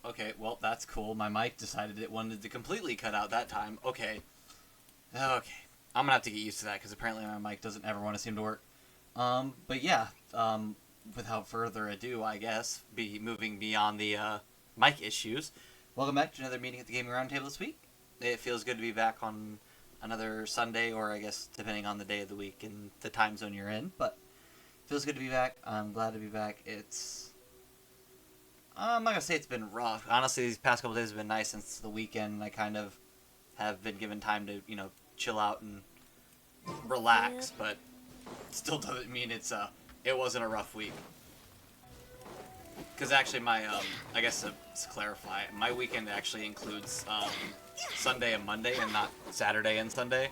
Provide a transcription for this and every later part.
Okay, well, that's cool. My mic decided it wanted to completely cut out that time. Okay. Okay. I'm gonna have to get used to that, because apparently my mic doesn't ever want to seem to work. But yeah, without further ado, I guess, be moving beyond the, mic issues. Welcome back to another meeting at the Gaming Roundtable this week. It feels good to be back on another Sunday, or I guess depending on the day of the week and the time zone you're in, but it feels good to be back. I'm glad to be back. I'm not gonna say it's been rough. Honestly, these past couple days have been nice since the weekend. I kind of have been given time to, chill out and relax, but still doesn't mean it wasn't a rough week. Because actually, I guess to clarify, my weekend actually includes Sunday and Monday, and not Saturday and Sunday.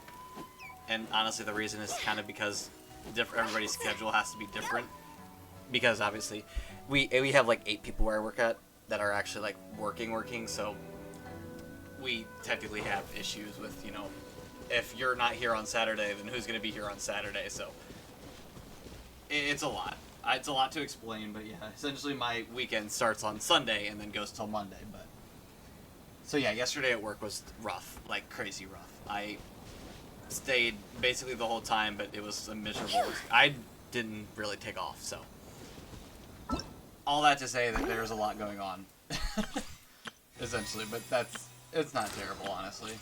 And honestly, the reason is kind of because everybody's schedule has to be different. Because obviously, we have like 8 people where I work at that are actually like working, so we technically have issues with, if you're not here on Saturday, then who's going to be here on Saturday? So it's a lot. It's a lot to explain, but yeah, essentially my weekend starts on Sunday and then goes till Monday. But so yeah, yesterday at work was rough, like crazy rough. I stayed basically the whole time, but it was a miserable. I didn't really take off, so all that to say that there's a lot going on, essentially. But it's not terrible, honestly.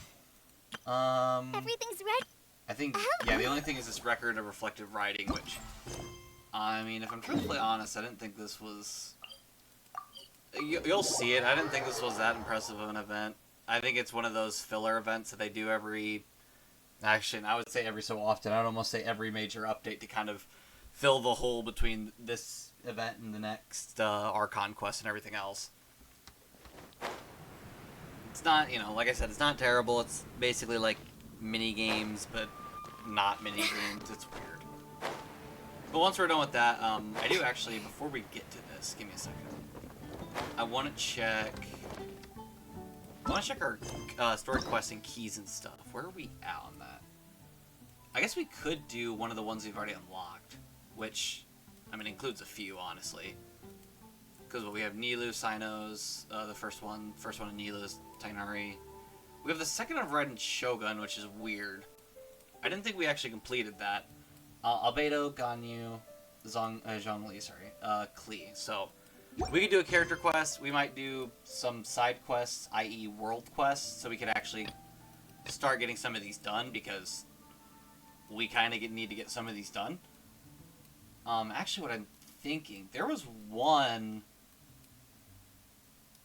Everything's ready. I think, yeah, the only thing is this record of reflective writing, which, I mean, if I'm truthfully honest, I didn't think this was... You'll see it. I didn't think this was that impressive of an event. I think it's one of those filler events that they do actually, I would say every so often. I would almost say every major update to kind of fill the hole between this event and the next Archon quest and everything else. It's not, like I said, it's not terrible. It's basically like mini games, but not mini games. It's weird. But once we're done with that, I do actually, before we get to this, give me a second. I want to check our story quests and keys and stuff. Where are we at on that? I guess we could do one of the ones we've already unlocked, which, I mean, includes a few, honestly. Because we have Nilu, Sinos, the first one in Nilu is Tainari. We have the second of Red and Shogun, which is weird. I didn't think we actually completed that. Albedo, Ganyu, Zhongli, Klee. So, we could do a character quest. We might do some side quests, i.e. world quests, so we could actually start getting some of these done, because we kind of need to get some of these done. Actually, what I'm thinking, there was one...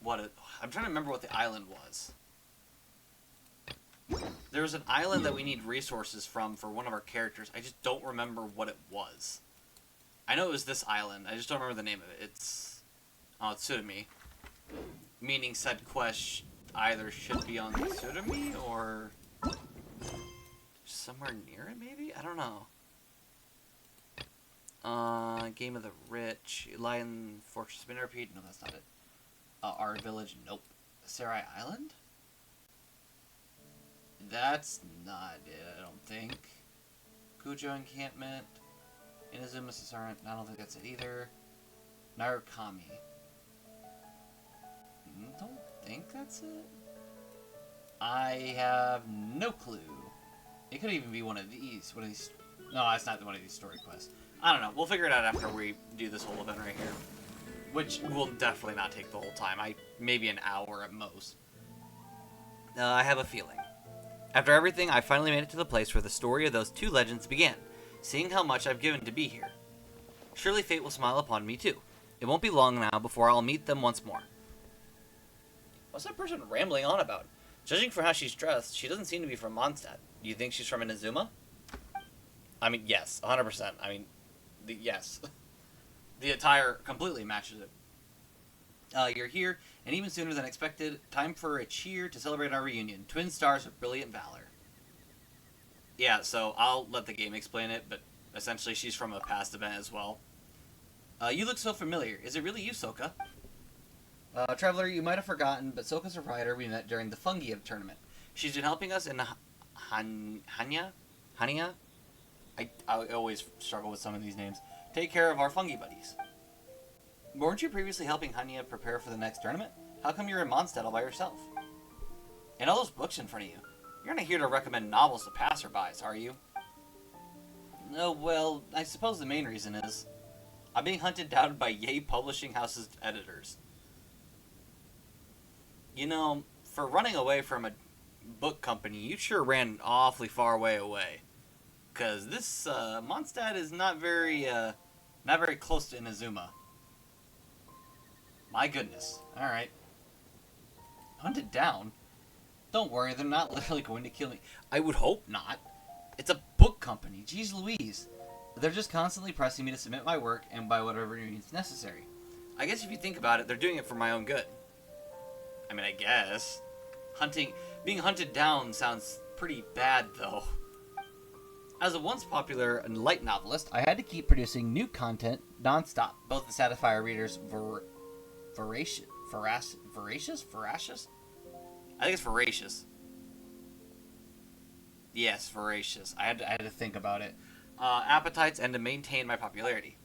I'm trying to remember what the island was. There was an island that we need resources from for one of our characters. I just don't remember what it was. I know it was this island. I just don't remember the name of it. It's Tsurumi. Meaning said quest either should be on Tsurumi or somewhere near it, maybe? I don't know. Game of the Rich. Lion Fortress Repeat. No, that's not it. Our village. Nope. Seirai Island? That's not it, I don't think. Kujo Encampment. Inazuma Sasaran. I don't think that's it either. Narukami. Don't think that's it. I have no clue. It could even be one of these. No, it's not one of these story quests. I don't know. We'll figure it out after we do this whole event right here. Which will definitely not take the whole time. Maybe an hour at most. I have a feeling. After everything, I finally made it to the place where the story of those 2 legends began, seeing how much I've given to be here. Surely fate will smile upon me too. It won't be long now before I'll meet them once more. What's that person rambling on about? Judging from how she's dressed, she doesn't seem to be from Mondstadt. Do you think she's from Inazuma? I mean, yes, 100%. I mean, yes. The attire completely matches it. You're here, and even sooner than expected, time for a cheer to celebrate our reunion. Twin stars of brilliant valor. Yeah, so I'll let the game explain it, but essentially she's from a past event as well. You look so familiar. Is it really you, Soka? Traveler, you might have forgotten, but Soka's a rider we met during the Fungi tournament. She's been helping us in the Hanya? I always struggle with some of these names. Take care of our fungi buddies. Weren't you previously helping Hanya prepare for the next tournament? How come you're in Mondstadt all by yourself? And all those books in front of you. You're not here to recommend novels to passerbys, are you? No, well, I suppose the main reason is I'm being hunted down by Yay Publishing House's editors. You know, for running away from a book company, you sure ran an awfully far way away. Because this, Mondstadt is not very close to Inazuma. My goodness. Alright. Hunted down? Don't worry, they're not literally going to kill me. I would hope not. It's a book company. Jeez Louise. They're just constantly pressing me to submit my work and by whatever means necessary. I guess if you think about it, they're doing it for my own good. I mean, I guess. Being hunted down sounds pretty bad, though. As a once popular and light novelist, I had to keep producing new content nonstop, both to satisfy our readers' voracious? I think it's voracious. Yes, voracious. I had to think about it. Appetites and to maintain my popularity.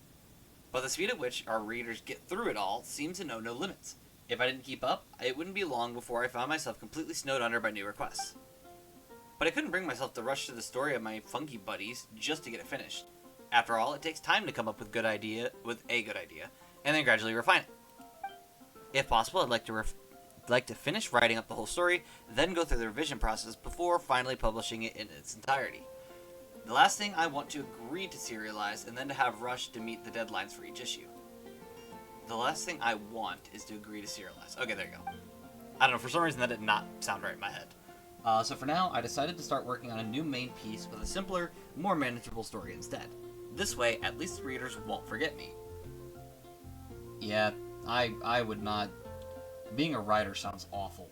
But the speed at which our readers get through it all seems to know no limits. If I didn't keep up, it wouldn't be long before I found myself completely snowed under by new requests. But I couldn't bring myself to rush to the story of my funky buddies just to get it finished. After all, it takes time to come up with a good idea, and then gradually refine it. If possible, I'd like to finish writing up the whole story, then go through the revision process before finally publishing it in its entirety. The last thing I want to agree to serialize and then to have rushed to meet the deadlines for each issue. The last thing I want is to agree to serialize. Okay, there you go. I don't know, for some reason that did not sound right in my head. So for now, I decided to start working on a new main piece with a simpler, more manageable story instead. This way, at least the readers won't forget me. Yeah, I would not... Being a writer sounds awful.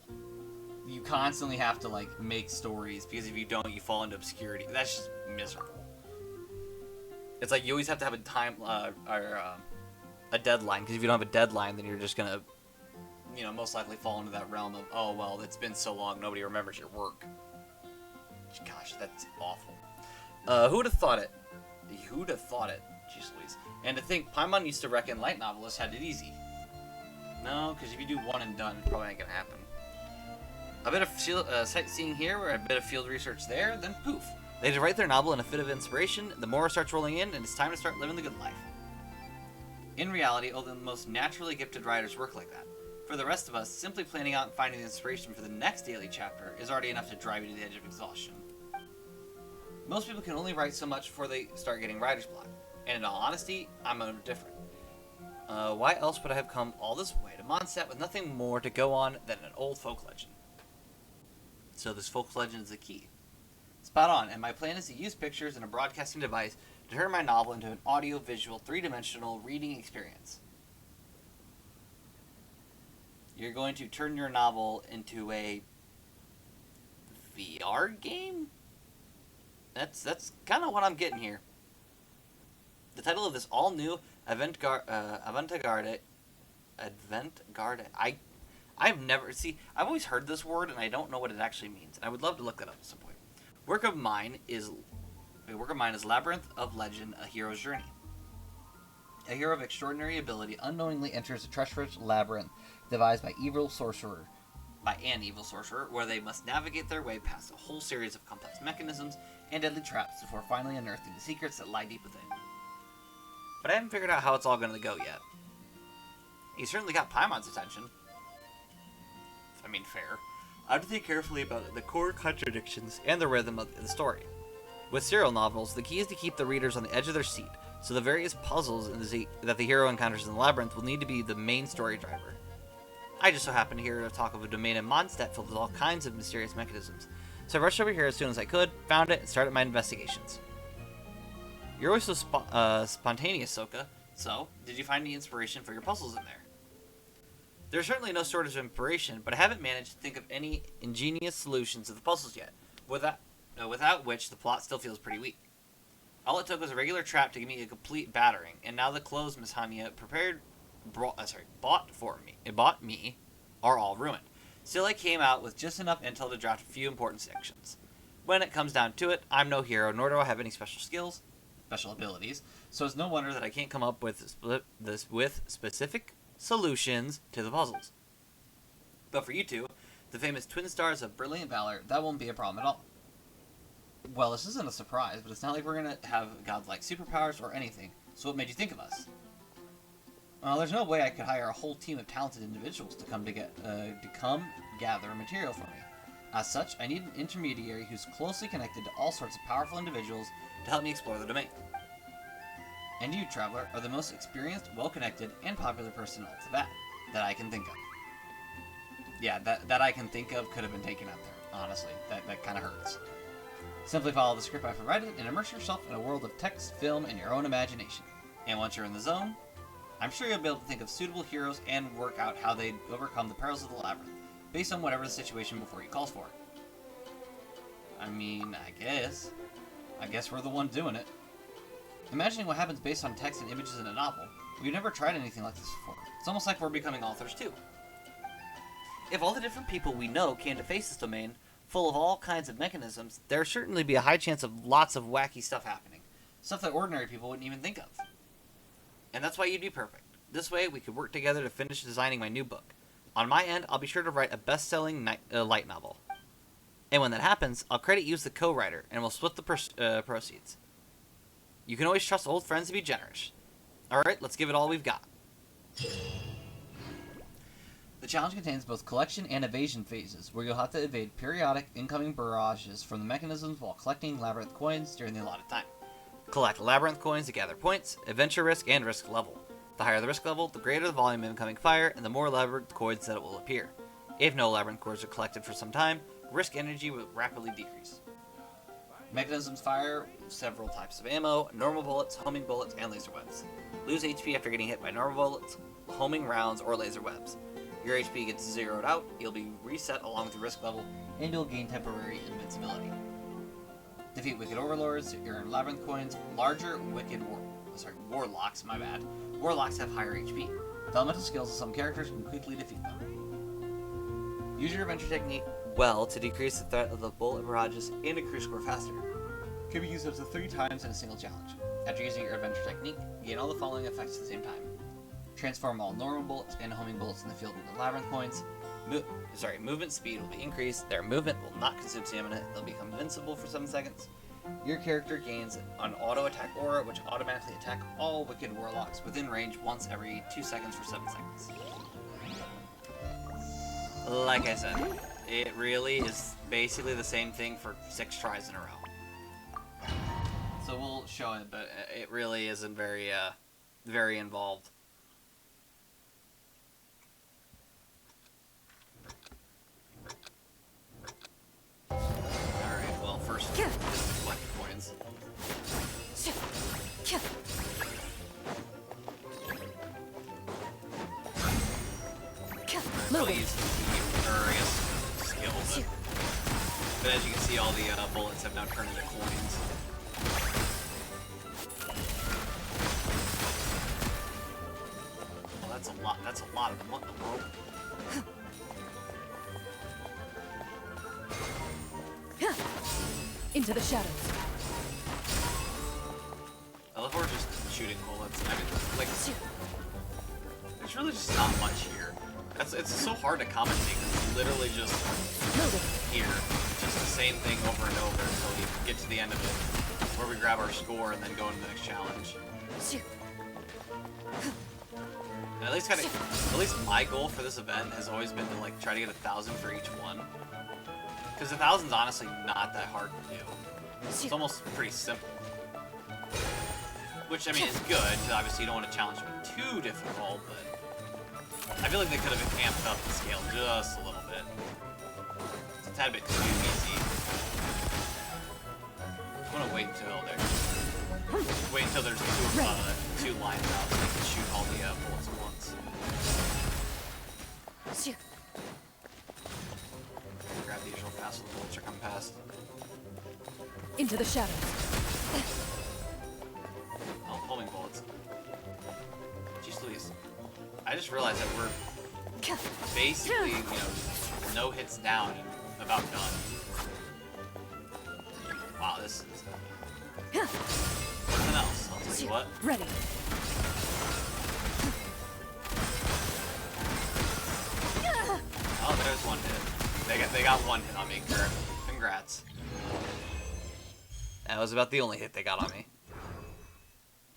You constantly have to, like, make stories, because if you don't, you fall into obscurity. That's just miserable. It's like you always have to have a time, a deadline, because if you don't have a deadline, then you're just gonna, most likely fall into that realm of, oh, well, it's been so long, nobody remembers your work. Gosh, that's awful. Who would have thought it? Who'd have thought it? Jeez Louise. And to think, Paimon used to reckon light novelists had it easy. No, because if you do one and done, it probably ain't gonna happen. A bit of sightseeing here, or a bit of field research there, then poof. They just write their novel in a fit of inspiration, the more starts rolling in, and it's time to start living the good life. In reality, only the most naturally gifted writers work like that. For the rest of us, simply planning out and finding the inspiration for the next daily chapter is already enough to drive you to the edge of exhaustion. Most people can only write so much before they start getting writer's block, and in all honesty, I'm no different. Why else would I have come all this way to Mondstadt with nothing more to go on than an old folk legend? So this folk legend is the key. Spot on, and my plan is to use pictures and a broadcasting device to turn my novel into an audio-visual, three-dimensional reading experience. You're going to turn your novel into a VR game? That's kind of what I'm getting here. The title of this all-new avant-garde. I've always heard this word and I don't know what it actually means. I would love to look that up at some point. Work of mine is Labyrinth of Legend, A Hero's Journey. A hero of extraordinary ability unknowingly enters a treacherous labyrinth devised by an evil sorcerer, where they must navigate their way past a whole series of complex mechanisms and deadly traps before finally unearthing the secrets that lie deep within. But I haven't figured out how it's all going to go yet. He certainly got Paimon's attention. I mean, fair. I have to think carefully about the core contradictions and the rhythm of the story. With serial novels, the key is to keep the readers on the edge of their seat, so the various puzzles that the hero encounters in the labyrinth will need to be the main story driver. I just so happened to hear talk of a domain in Mondstadt filled with all kinds of mysterious mechanisms, so I rushed over here as soon as I could, found it, and started my investigations. You're always so spontaneous, Soka. So, did you find any inspiration for your puzzles in there? There's certainly no shortage of inspiration, but I haven't managed to think of any ingenious solutions to the puzzles yet, without which the plot still feels pretty weak. All it took was a regular trap to give me a complete battering, and now the clothes Miss Hanya bought me, are all ruined. Still, I came out with just enough intel to draft a few important sections. When it comes down to it, I'm no hero, nor do I have any special abilities, so it's no wonder that I can't come up with specific solutions to the puzzles. But for you two, the famous twin stars of brilliant valor, that won't be a problem at all. Well, this isn't a surprise, but it's not like we're gonna have godlike superpowers or anything, so what made you think of us? Well, there's no way I could hire a whole team of talented individuals to come gather material for me. As such, I need an intermediary who's closely connected to all sorts of powerful individuals to help me explore the domain. And you, Traveler, are the most experienced, well-connected, and popular person off the bat that I can think of. Yeah, that I can think of could have been taken out there, honestly. That kind of hurts. Simply follow the script I provided and immerse yourself in a world of text, film, and your own imagination. And once you're in the zone, I'm sure you'll be able to think of suitable heroes and work out how they'd overcome the perils of the labyrinth, based on whatever the situation before you calls for. I mean, I guess we're the one doing it. Imagining what happens based on text and images in a novel, we've never tried anything like this before. It's almost like we're becoming authors too. If all the different people we know came to face this domain, full of all kinds of mechanisms, there'd certainly be a high chance of lots of wacky stuff happening. Stuff that ordinary people wouldn't even think of. And that's why you'd be perfect. This way, we could work together to finish designing my new book. On my end, I'll be sure to write a best-selling light novel. And when that happens, I'll credit you as the co-writer, and we'll split the proceeds. You can always trust old friends to be generous. Alright, let's give it all we've got. The challenge contains both collection and evasion phases, where you'll have to evade periodic incoming barrages from the mechanisms while collecting labyrinth coins during the allotted time. Collect labyrinth coins to gather points, adventure risk, and risk level. The higher the risk level, the greater the volume of incoming fire, and the more labyrinth coins that will appear. If no labyrinth coins are collected for some time, risk energy will rapidly decrease. Mechanisms fire several types of ammo, normal bullets, homing bullets, and laser webs. Lose HP after getting hit by normal bullets, homing rounds, or laser webs. Your HP gets zeroed out, you'll be reset along with your risk level, and you'll gain temporary invincibility. Defeat wicked overlords, earn labyrinth coins. Larger warlocks, Warlocks have higher HP. The elemental skills of some characters can quickly defeat them. Use your adventure technique well to decrease the threat of the bullet barrages and increase score faster. Can be used up to 3 times in a single challenge. After using your adventure technique, gain all the following effects at the same time. Transform all normal bullets and homing bullets in the field into labyrinth coins. Movement speed will be increased. Their movement will not consume stamina. They'll become invincible for 7 seconds. Your character gains an auto attack aura, which automatically attack all wicked warlocks within range once every 2 seconds for 7 seconds. Like I said, it really is basically the same thing for 6 tries in a row. So we'll show it, but it really isn't very involved. Alright, well, first, collect coins. Really use skill, but as you can see, all the bullets have now turned into coins. Well, that's a lot. That's a lot of them. What in the world? Into the shadows. I love how we're just shooting bullets. I mean, like, there's really just not much here. It's so hard to commentate because it's literally just here. Just the same thing over and over until you get to the end of it, where we grab our score and then go into the next challenge. And at least my goal for this event has always been to like try to get 1,000 for each one. Because 1,000's honestly not that hard to do. It's almost pretty simple. Which, I mean, is good, because obviously you don't want to challenge them too difficult, but I feel like they could have amped up the scale just a little bit. It's a tad bit too easy. I want to wait until there's two lines out so they can shoot all the bullets at once. Grab these real fast so the bullets are coming past. Into the shadows. Oh, homing bullets. Jeez Louise. I just realized that we're basically, no hits down and about done. Wow, this is something else. I'll tell you what. Ready. Oh, They got one hit on me. Congrats. That was about the only hit they got on me.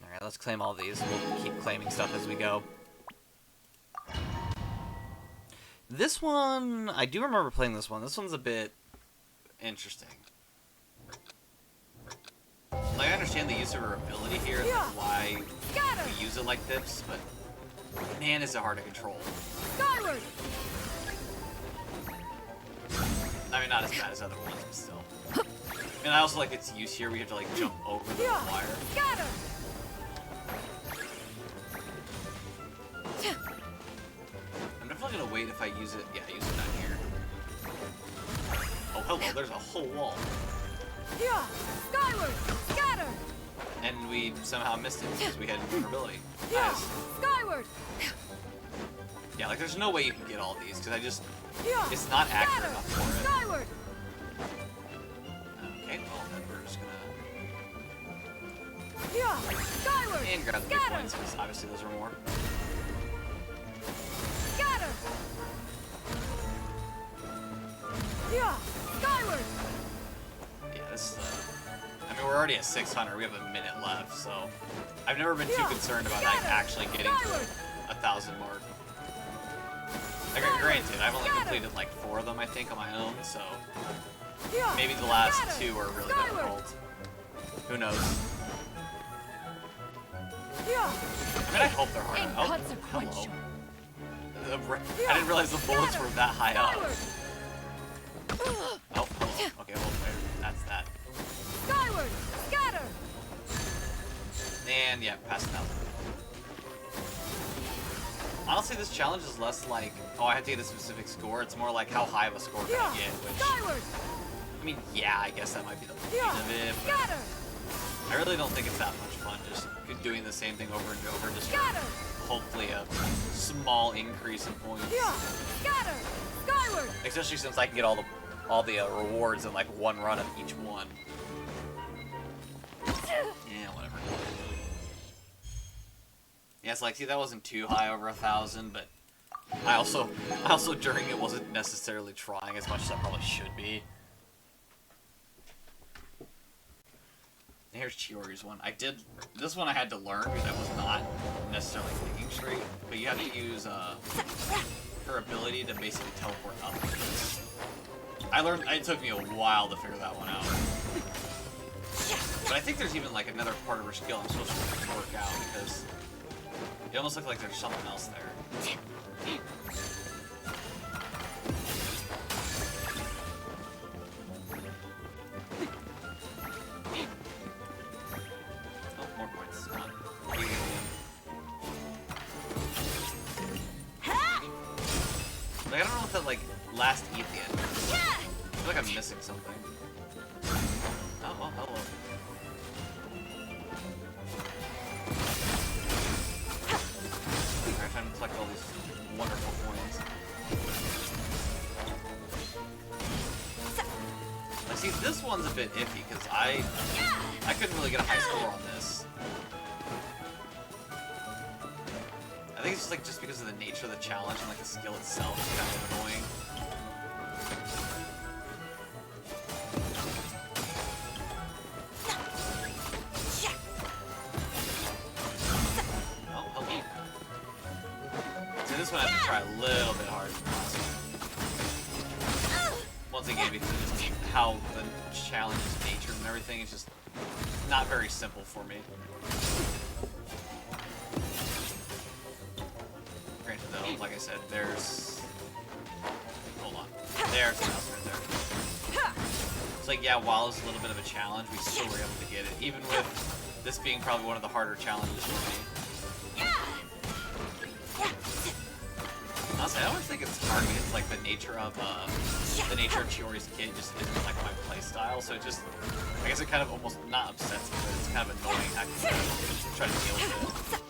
Alright, let's claim all these. We'll keep claiming stuff as we go. This one, I do remember playing this one. This one's a bit interesting. Like, I understand the use of her ability here and like, why we use it like this, but man, is it hard to control. Skyward! I mean, not as bad as other ones, but still. And I also like its use here. We have to like jump over the wire. Got her! I'm definitely gonna wait if I use it. Yeah, use it down here. Oh, hello. There's a whole wall. Yeah! Skyward! Scatter! And we somehow missed it because we had invulnerability. Yeah! Nice. Skyward! Yeah, like there's no way you can get all these because I just Yeah! it's not accurate Scatter! enough for it. Skyward! Okay, well then we're just gonna Yeah! Skyward! and grab the big Scatter! points because obviously those are more. Scatter! Yeah! Skyward! Yeah, this is I mean, we're already at 600. We have a minute left, so I've never been too concerned about like actually getting to 1,000 mark. Like, granted, I've only completed like 4 of them, I think, on my own, so maybe the last 2 are really difficult. Who knows? Yeah! I mean, I hope they're hard. Oh, hello. I didn't realize the bullets were that high up. Oh, hello. Okay, well, that's that. Skyward! Scatter! And yeah, past 1,000. Honestly, this challenge is less like, oh, I have to get a specific score. It's more like how high of a score can I get, which, Skyward! I mean, yeah, I guess that might be the point of it, but Scatter! I really don't think it's that much fun just doing the same thing over and over, just for Scatter! hopefully a small increase in points. Yeah! Scatter! Skyward! Especially since I can get all the rewards in like one run of each one. Yeah, whatever. Yeah, it's like, see, that wasn't too high over 1,000, but I also during it wasn't necessarily trying as much as I probably should be. Here's Chiori's one. This one I had to learn because I was not necessarily thinking straight, but you have to use her ability to basically teleport up. It took me a while to figure that one out. But I think there's even like another part of her skill I'm supposed to work out because it almost looks like there's something else there. Oh, more points. Come on. Like, I don't know if that like last E at the end. I feel like I'm missing something. Oh, well, hello. Alright, trying to collect all these wonderful coins. Now, see, this one's a bit iffy because I couldn't really get a high score on this. I think it's just because of the nature of the challenge and like the skill itself is kind of annoying. Oh, hello. So this one I have to try a little bit harder. Once again, because of just how the challenge is nature and everything, it's just not very simple for me. Granted, though, like I said, there's... Hold on. There's something else right there. It's like, yeah, while it's a little bit of a challenge, we still were able to get it, even with this being probably one of the harder challenges for me. Honestly, I always think it's hard because it's like the nature of Chiori's kid just isn't like my playstyle, so it just, I guess it kind of almost not upsets me, but it's kind of annoying having to try to deal with it.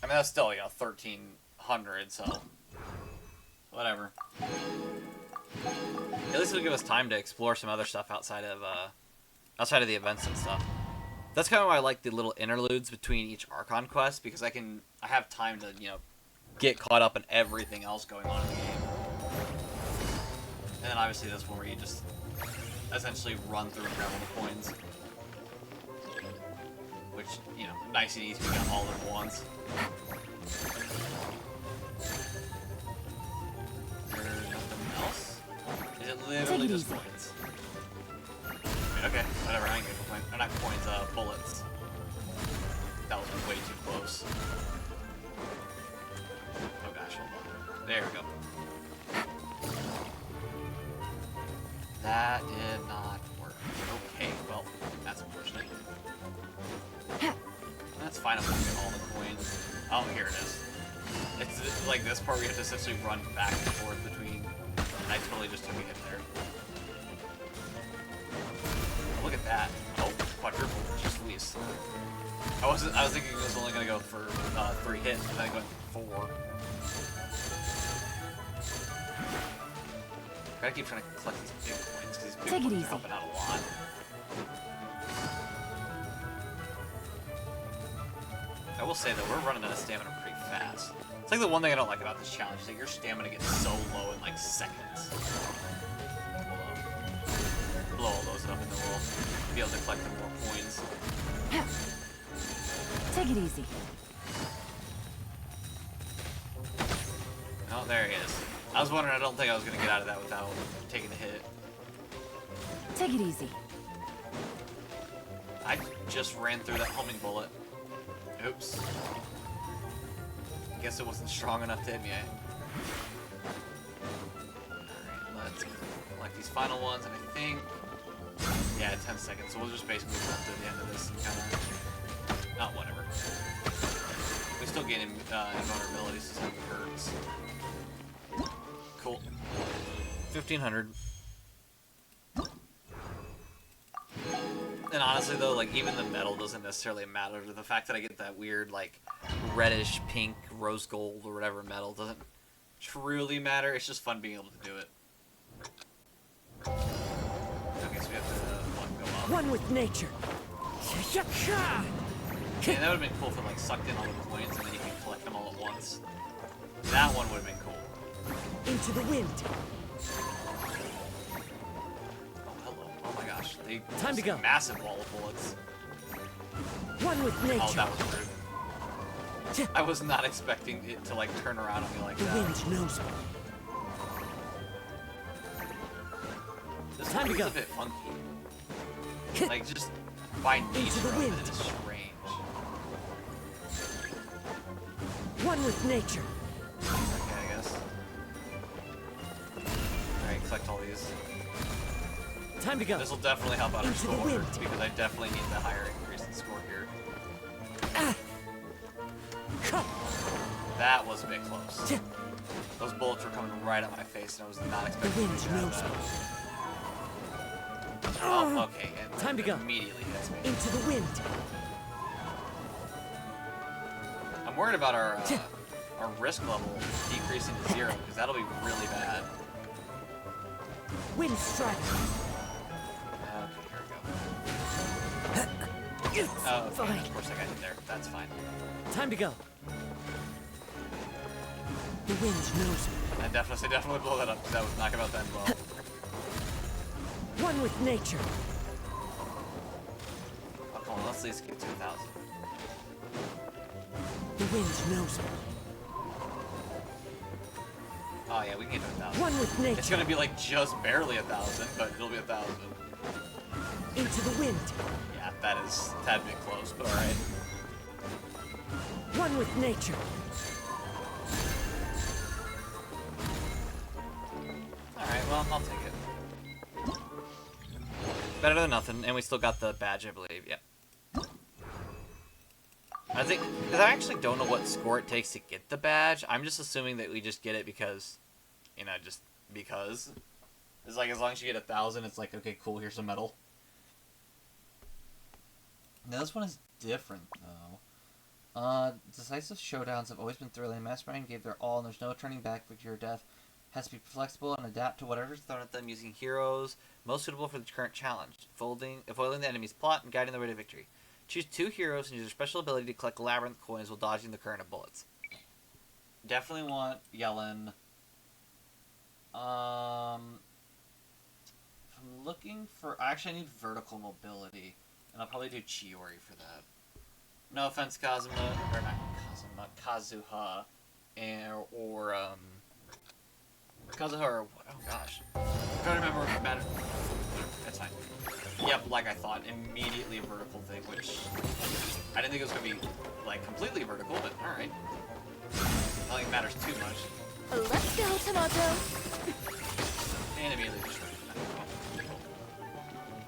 I mean, that's still, 1,300, so whatever. At least it'll give us time to explore some other stuff outside of the events and stuff. That's kind of why I like the little interludes between each Archon quest, because I have time to, get caught up in everything else going on in the game. And then obviously this one where you just essentially run through and grab all the coins. Which, you know, nice and easy, we got all at once. Is there nothing else? Is it literally just coins? Okay, whatever, I ain't gonna complain. Or not coins, bullets. That was way too close. Oh gosh, hold on. There we go. That did not work. Okay, well, that's unfortunate. That's fine, I'm gonna get all the coins. Oh, here it is. It's like this part where you have to essentially run back and forth between, and I totally just took a hit there. Oh, look at that. Oh, quadruple, just least. I was thinking it was only gonna go for 3 hits, but then it went 4. Gotta keep trying to collect these big coins, because these big coins are helping out a lot. I will say that we're running out of stamina pretty fast. It's like the one thing I don't like about this challenge is that your stamina gets so low in like seconds. Blow all those up and then we'll be able to collect more coins. Take it easy. Oh, there he is. I was wondering, I don't think I was going to get out of that without taking a hit. Take it easy. I just ran through that homing bullet. Oops. Guess it wasn't strong enough to hit me. Alright, let's collect these final ones, and I think... Yeah, 10 seconds, so we'll just basically go up to the end of this and kind of... Oh, whatever. We still gain invulnerability, so it hurts. Cool. 1,500. And honestly though, like, even the metal doesn't necessarily matter. The fact that I get that weird, like, reddish, pink, rose gold, or whatever metal doesn't truly matter. It's just fun being able to do it. Okay, so we have to go up. One with nature. And that would have been cool if it, like, sucked in all the coins and then you can collect them all at once. That one would have been cool. Into the wind. Oh my gosh, they Time to go. Massive wall of bullets. One with nature. Oh, that was rude. I was not expecting it to like turn around on me like the that. wind knows me. This Time to go. a bit funky. Like just by nature of it, it's strange. One with nature. Okay, I guess. Alright, collect all these. Time to go. This will definitely help out our Into the score, wind. because I definitely need the higher increase in score here. That was a bit close. Those bullets were coming right at my face, and I was not expecting to do that. Oh, okay, and Time to go. Immediately hits me. Into the wind. I'm worried about our risk level decreasing to 0, because that'll be really bad. Wind strike. Okay, here we go. Oh, okay, Fine. of course I got hit there. That's fine. Time to go. The wind knows me. I definitely blow that up, because that was not going to end well. One with nature. Oh, come on, let's at least get to 1,000. The wind knows me. Oh yeah, we can get to 1,000. One with nature. It's gonna be like just barely 1,000, but it'll be 1,000. Into the wind. Yeah, that'd be close, but alright. One with nature. Alright, well, I'll take it. Better than nothing, and we still got the badge, I believe, yep. I think, because I actually don't know what score it takes to get the badge. I'm just assuming that we just get it because, you know, just because. It's like, as long as you get 1,000, it's like, okay, cool, here's some medal. Now, this one is different, though. Decisive showdowns have always been thrilling. Mastermind gave their all, and there's no turning back. Victory or death has to be flexible and adapt to whatever's thrown at them using heroes most suitable for the current challenge, foiling the enemy's plot and guiding the way to victory. Choose 2 heroes and use their special ability to collect labyrinth coins while dodging the current of bullets. Definitely want Yellen. looking for... Actually, I need vertical mobility. And I'll probably do Chiori for that. No offense, Kazuma. Or not Kazuma. Kazuha. Kazuha or... Oh, gosh. I'm trying to remember what matters. That's fine. Yep, like I thought. Immediately a vertical thing, which... I didn't think it was going to be, like, completely vertical, but alright. I don't think it matters too much. Let's go, Tomato. And immediately destroyed.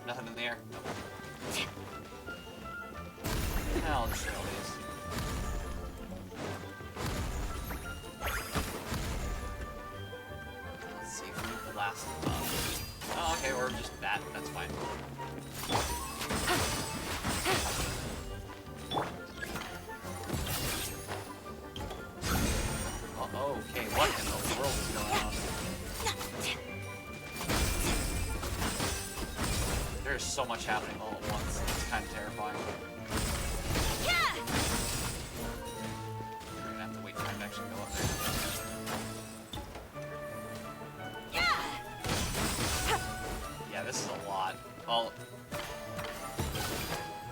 Nothing in the air? Nope. I'll destroy all these. Let's see if we blast them up. Oh, okay, or just that. That's fine. Oh, okay, what in the world is going on? There's so much happening all at once. It's kind of terrifying. We're gonna have to wait for him to actually go up there. Yeah, this is a lot. Well,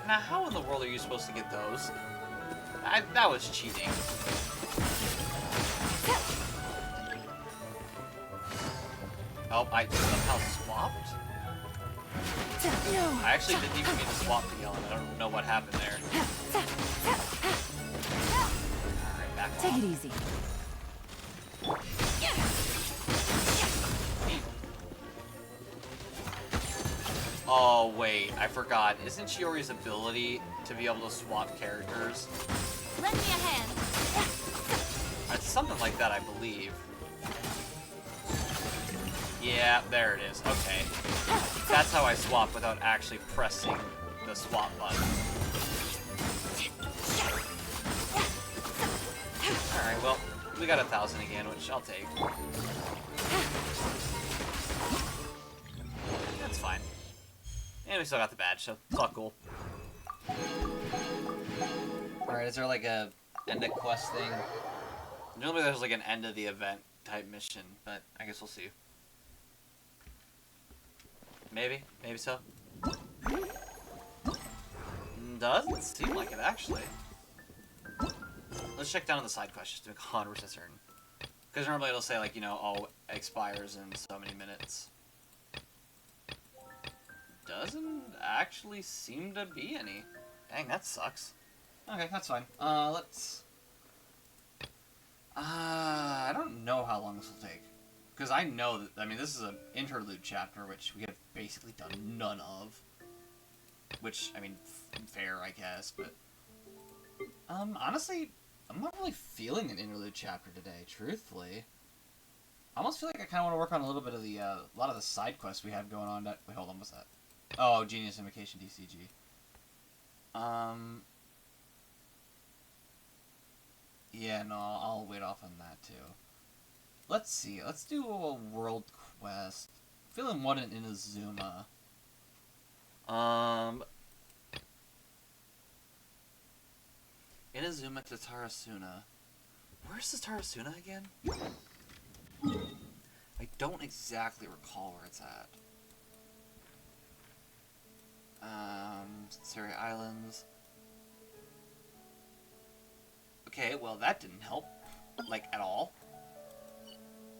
now how in the world are you supposed to get those? That was cheating. Oh, I somehow swapped? No. I actually didn't even mean to swap the yelling. I don't know what happened there. Alright, back Take off. it easy. Oh, wait. I forgot. Isn't Chiori's ability to be able to swap characters? Lend me a hand. It's something like that, I believe. Yeah, there it is. Okay. That's how I swap without actually pressing the swap button. Alright, well, we got 1,000 again, which I'll take. That's fine. And we still got the badge, so it's all cool. Alright, is there like a end of quest thing? Normally there's like an end of the event type mission, but I guess we'll see. Maybe so. Doesn't seem like it, actually. Let's check down on the side quest just to make 100% certain. Because normally it'll say, like, you know, oh, expires in so many minutes. Doesn't actually seem to be any. Dang, that sucks. Okay, that's fine. Let's... I don't know how long this will take. Because I know that, I mean, this is an interlude chapter, which we have basically done none of. Which, I mean, fair, I guess, but... honestly, I'm not really feeling an interlude chapter today, truthfully. I almost feel like I kind of want to work on a little bit of the, a lot of the side quests we have going on. Wait, hold on, what's that? Oh, Genius Invocation DCG. Yeah, no, I'll wait off on that, too. Let's see, let's do a world quest. Feeling one in Inazuma. Inazuma to Tarasuna. Where's the Tarasuna again? I don't exactly recall where it's at. Seirai Islands. Okay, well that didn't help, like, at all.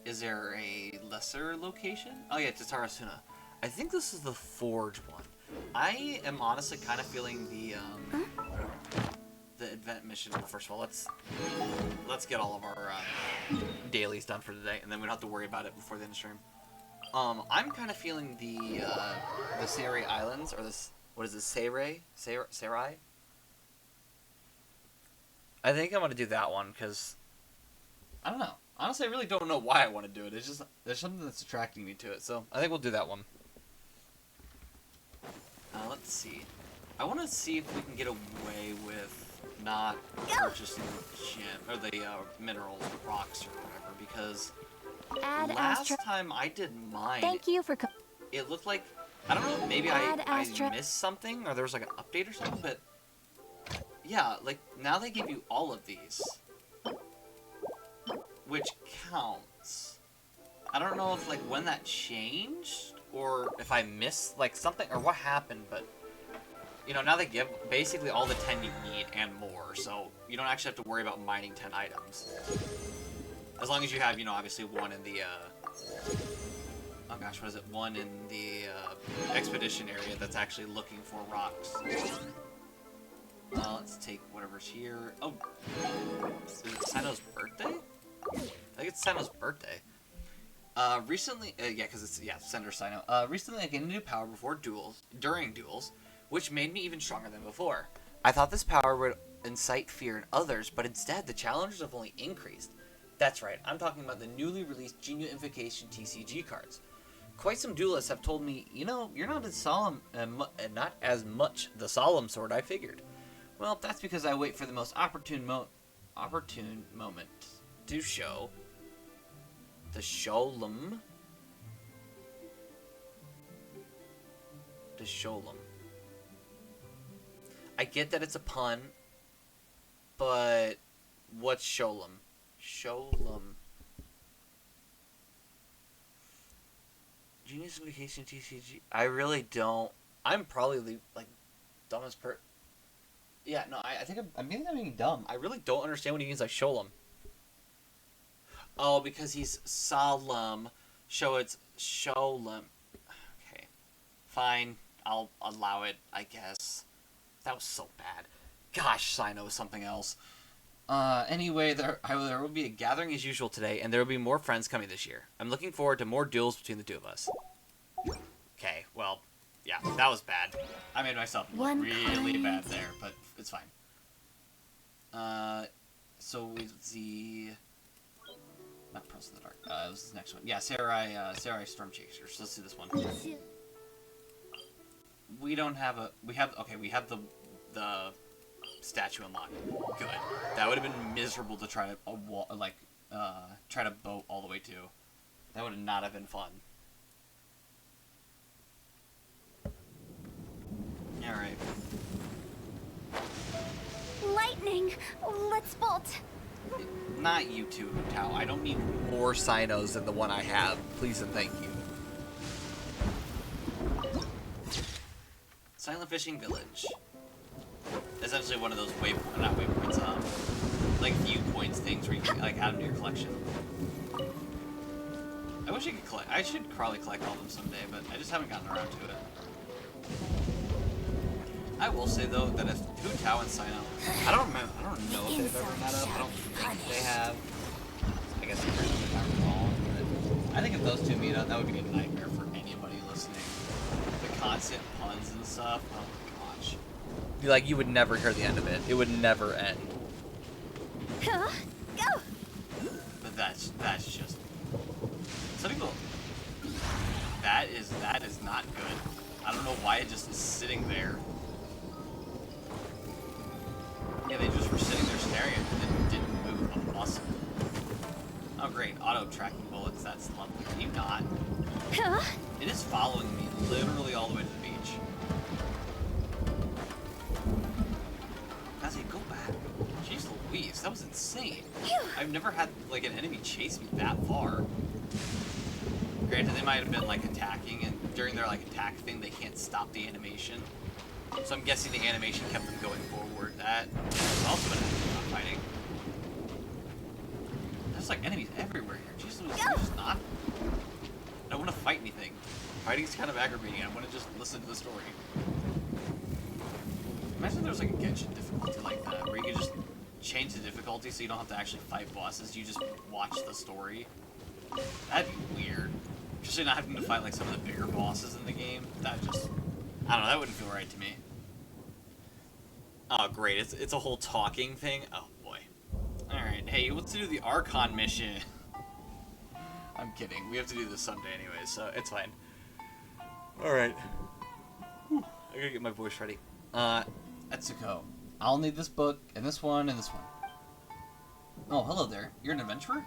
Is there a lesser location? Oh yeah, it's Tarasuna. I think this is the Forge one. I am honestly kind of feeling the event mission. Well, first of all, let's get all of our dailies done for today, and then we don't have to worry about it before the end of stream. I'm kind of feeling the Seirai Islands, or this, what is it, Seirai? I think I'm gonna do that one because I don't know. Honestly, I really don't know why I want to do it. It's just there's something that's attracting me to it, so I think we'll do that one. Let's see. I want to see if we can get away with not purchasing the gem or the minerals, or rocks, or whatever, because last time I did mine, Thank you for. It looked like, I don't know, maybe I missed something, or there was like an update or something, but yeah, like now they give you all of these, which counts. I don't know if like when that changed or if I missed like something, or what happened, but you know, now they give basically all the 10 you need and more, so you don't actually have to worry about mining 10 items. As long as you have, you know, obviously one in the, oh gosh, what is it? One in the, expedition area that's actually looking for rocks. Let's take whatever's here. Oh, is it Sino's birthday? I think it's Sino's birthday. Recently, yeah, because it's, yeah, Senator Sino. Recently I gained a new power during duels, which made me even stronger than before. I thought this power would incite fear in others, but instead the challenges have only increased. That's right, I'm talking about the newly released Genuification TCG cards. Quite some duelists have told me, you know, you're not as solemn, not as much the solemn sort I figured. Well, that's because I wait for the most opportune moment to show the Sholem. The Sholem. I get that it's a pun, but what's Sholem? Sholem. Genius Vacation TCG. I really don't. I'm probably the like dumbest per. Yeah, no, I think I'm being dumb. I really don't understand what he means by Sholem. Oh, because he's solemn. So it's Sholem. Okay, fine. I'll allow it, I guess. That was so bad. Gosh, Sino is something else. Anyway, there will be a gathering as usual today, and there will be more friends coming this year. I'm looking forward to more duels between the two of us. Okay, well, yeah, that was bad. I made myself look really bad there, but it's fine. So it's the... Not Pearls in the Dark. It was the next one. Yeah, Seirai Storm Chasers. Let's do this one. We don't have a... We have the statue unlocked. Good. That would have been miserable to try to try to boat all the way to. That would not have been fun. All right. Lightning! Let's bolt! Not you two, Tao. I don't need more Sinos than the one I have. Please and thank you. Silent Fishing Village. Essentially one of those not waypoints, like viewpoints things where you can like add them to your collection. I wish I could collect. I should probably collect all of them someday, but I just haven't gotten around to it. I will say though that if Hu Tao and Sino, I don't know if they've ever met up. I don't think they have. I guess if I recall. But I think if those two meet up, that would be a nightmare for anybody listening. The constant puns and stuff. Oh my gosh. Like you would never hear the end of it. It would never end. Go! But that's just some people. That is not good. I don't know why it just is sitting there. Yeah, they just were sitting there staring at it and didn't move a muscle. Oh great, auto tracking bullets. That's lovely. Can you not? It is following me literally all the way to the beach. I say, go back. Jeez Louise, that was insane. I've never had like an enemy chase me that far. Granted, they might have been like attacking, and during their like attack thing, they can't stop the animation. So I'm guessing the animation kept them going forward. That was also an enemy fighting. There's like enemies everywhere here. Jeez Louise, just not. I don't want to fight anything. Fighting's kind of aggravating. I want to just listen to the story. Imagine there was like a Genshin difficulty like that, where you could just change the difficulty so you don't have to actually fight bosses. You just watch the story. That'd be weird. Especially not having to fight like some of the bigger bosses in the game. That just, I don't know, that wouldn't feel right to me. Oh great, it's a whole talking thing. Oh boy. Alright, hey, let's do the Archon mission. I'm kidding. We have to do this someday anyway, so it's fine. Alright. I gotta get my voice ready. Etsuko. I'll need this book, and this one, and this one. Oh, hello there. You're an adventurer?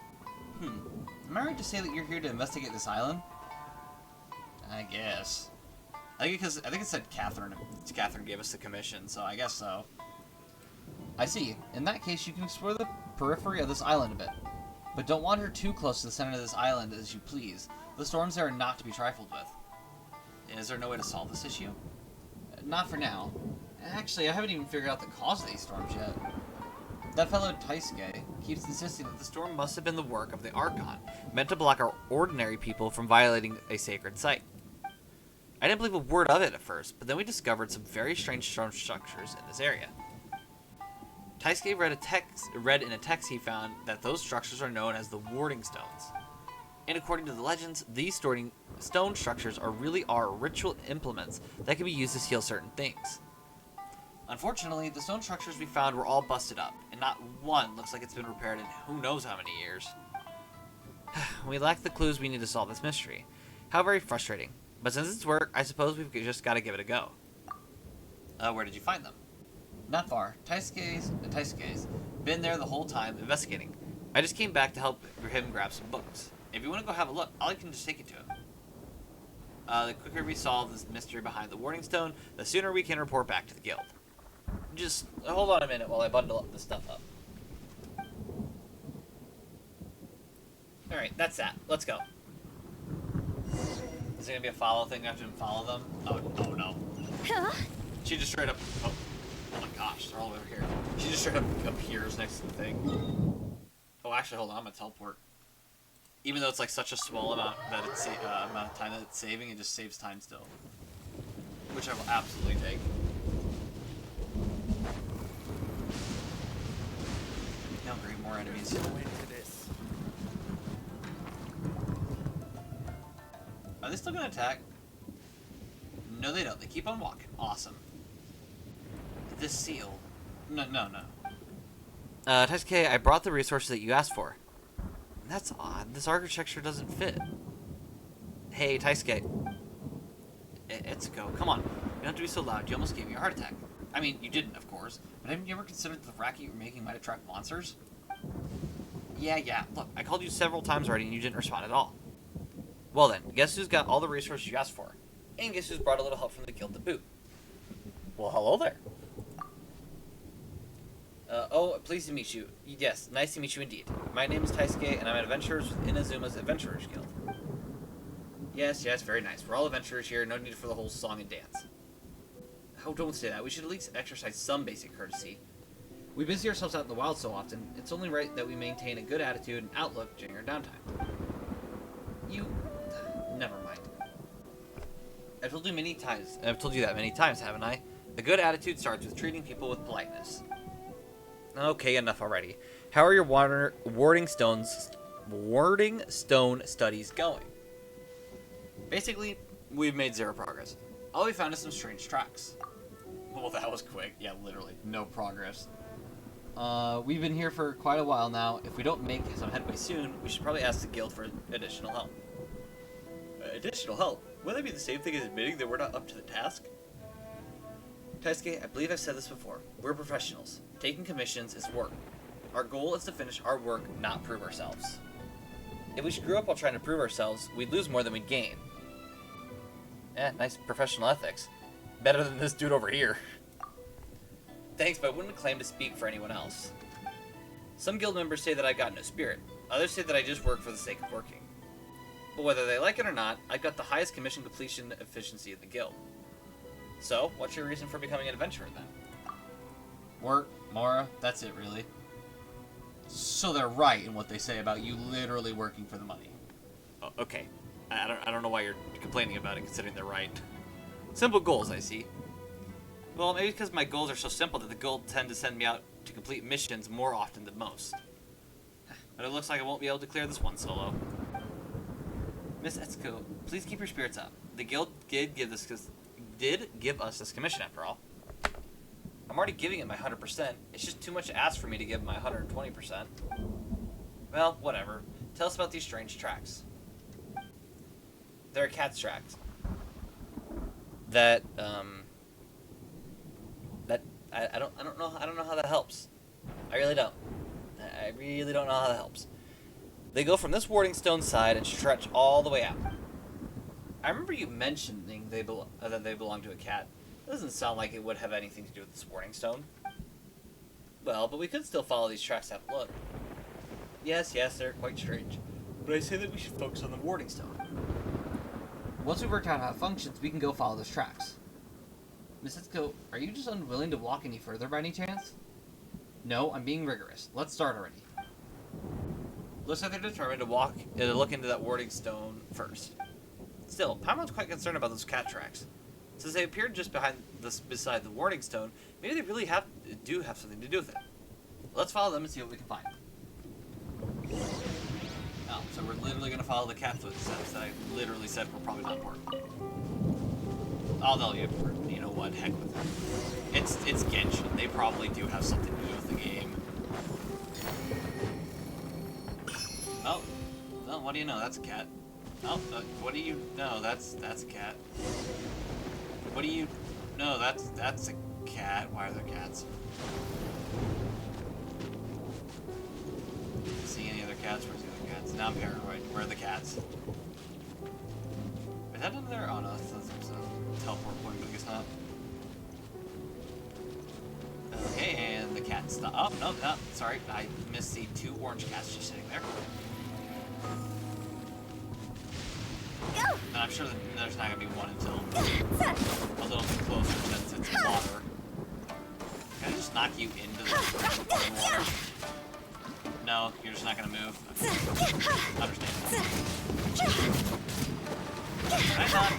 Am I right to say that you're here to investigate this island? I guess. I think it said Catherine. Catherine gave us the commission, so I guess so. I see. In that case, you can explore the periphery of this island a bit. But don't wander too close to the center of this island as you please. The storms there are not to be trifled with. Is there no way to solve this issue? Not for now. Actually, I haven't even figured out the cause of these storms yet. That fellow Taisuke keeps insisting that the storm must have been the work of the Archon, meant to block our ordinary people from violating a sacred site. I didn't believe a word of it at first, but then we discovered some very strange storm structures in this area. Taisuke read in a text he found that those structures are known as the warding stones. And according to the legends, these stone structures really are ritual implements that can be used to heal certain things. Unfortunately, the stone structures we found were all busted up, and not one looks like it's been repaired in who knows how many years. We lack the clues we need to solve this mystery. How very frustrating. But since it's work, I suppose we've just got to give it a go. Where did you find them? Not far. Taisuke's been there the whole time investigating. I just came back to help him grab some books. If you want to go have a look, I can just take it to him. The quicker we solve this mystery behind the warding stone, the sooner we can report back to the guild. Just hold on a minute while I bundle this stuff up. Alright, that's that. Let's go. Is it gonna be a follow thing? I have to follow them? Oh no. Huh? She just straight up. Oh my gosh, they're all over here. She just straight up appears next to the thing. Oh, actually, hold on. I'm gonna teleport. Even though it's like such a small amount that it's amount of time that it's saving, it just saves time still, which I will absolutely take. Hungry, more enemies. Are they still gonna attack? No, they don't. They keep on walking. Awesome. This seal. No. Taisuke, I brought the resources that you asked for. That's odd. This architecture doesn't fit. Hey, Taisuke. Etsuko, come on. You don't have to be so loud. You almost gave me a heart attack. I mean, you didn't, of course. But haven't you ever considered the racket you're making might attract monsters? Yeah. Look, I called you several times already and you didn't respond at all. Well then, guess who's got all the resources you asked for? And guess who's brought a little help from the guild to boot? Well, hello there. Pleased to meet you. Yes, nice to meet you indeed. My name is Taisuke, and I'm an adventurer with Inazuma's Adventurers Guild. Yes, very nice. We're all adventurers here, no need for the whole song and dance. Oh, don't say that. We should at least exercise some basic courtesy. We busy ourselves out in the wild so often, it's only right that we maintain a good attitude and outlook during our downtime. Never mind. I've told you that many times, haven't I? A good attitude starts with treating people with politeness. Okay, enough already. How are your warding stone studies going? Basically, we've made zero progress. All we found is some strange tracks. Well, that was quick. Yeah, literally. No progress. We've been here for quite a while now. If we don't make some headway soon, we should probably ask the guild for additional help. Additional help? Would that be the same thing as admitting that we're not up to the task? Taisuke, I believe I've said this before. We're professionals. Taking commissions is work. Our goal is to finish our work, not prove ourselves. If we screw up while trying to prove ourselves, we'd lose more than we'd gain. Nice professional ethics. Better than this dude over here. Thanks, but I wouldn't claim to speak for anyone else. Some guild members say that I got no spirit. Others say that I just work for the sake of working. But whether they like it or not, I've got the highest commission completion efficiency in the guild. So, what's your reason for becoming an adventurer then? Work, Mara, that's it really. So they're right in what they say about you literally working for the money. Oh, okay. I don't know why you're complaining about it, considering they're right. Simple goals, I see. Well, maybe because my goals are so simple that the guild tend to send me out to complete missions more often than most. But it looks like I won't be able to clear this one solo. Miss Etsuko, please keep your spirits up. The guild did give us this commission after all. I'm already giving it my 100%. It's just too much to ask for me to give my 120%. Well, whatever. Tell us about these strange tracks. There are cat's tracks. I don't know how that helps. I really don't. I really don't know how that helps. They go from this warding stone side and stretch all the way out. I remember you mentioning that they belong to a cat. It doesn't sound like it would have anything to do with this warding stone. Well, but we could still follow these tracks to have a look. Yes, they're quite strange. But I say that we should focus on the warding stone. Once we've worked out how it functions, we can go follow those tracks. Miss Itsuko, are you just unwilling to walk any further by any chance? No, I'm being rigorous. Let's start already. Looks like they're determined to look into that warding stone first. Still, Paimon's quite concerned about those cat tracks. Since they appeared just beside the warding stone, maybe they really do have something to do with it. Let's follow them and see what we can find. Oh, so we're literally going to follow the cat footsteps that I literally said were probably not important. Although, you know what, heck with it. It's Genshin. They probably do have something to do with the game. Oh, well, what do you know? That's a cat. Oh, what do you know? That's a cat. What do you know? That's a cat. Why are there cats? See any other cats? Where's the other cats? Now I'm paranoid. Where are the cats? Is that under there? Oh no, that's a teleport point, but I guess not. Okay, and the cat stop. Oh, no, sorry. I missed the 2 orange cats just sitting there. And I'm sure that there's not going to be one until a little bit closer since it's water. Can I just knock you into the water? No, you're just not going to move. Understandable. Can I not?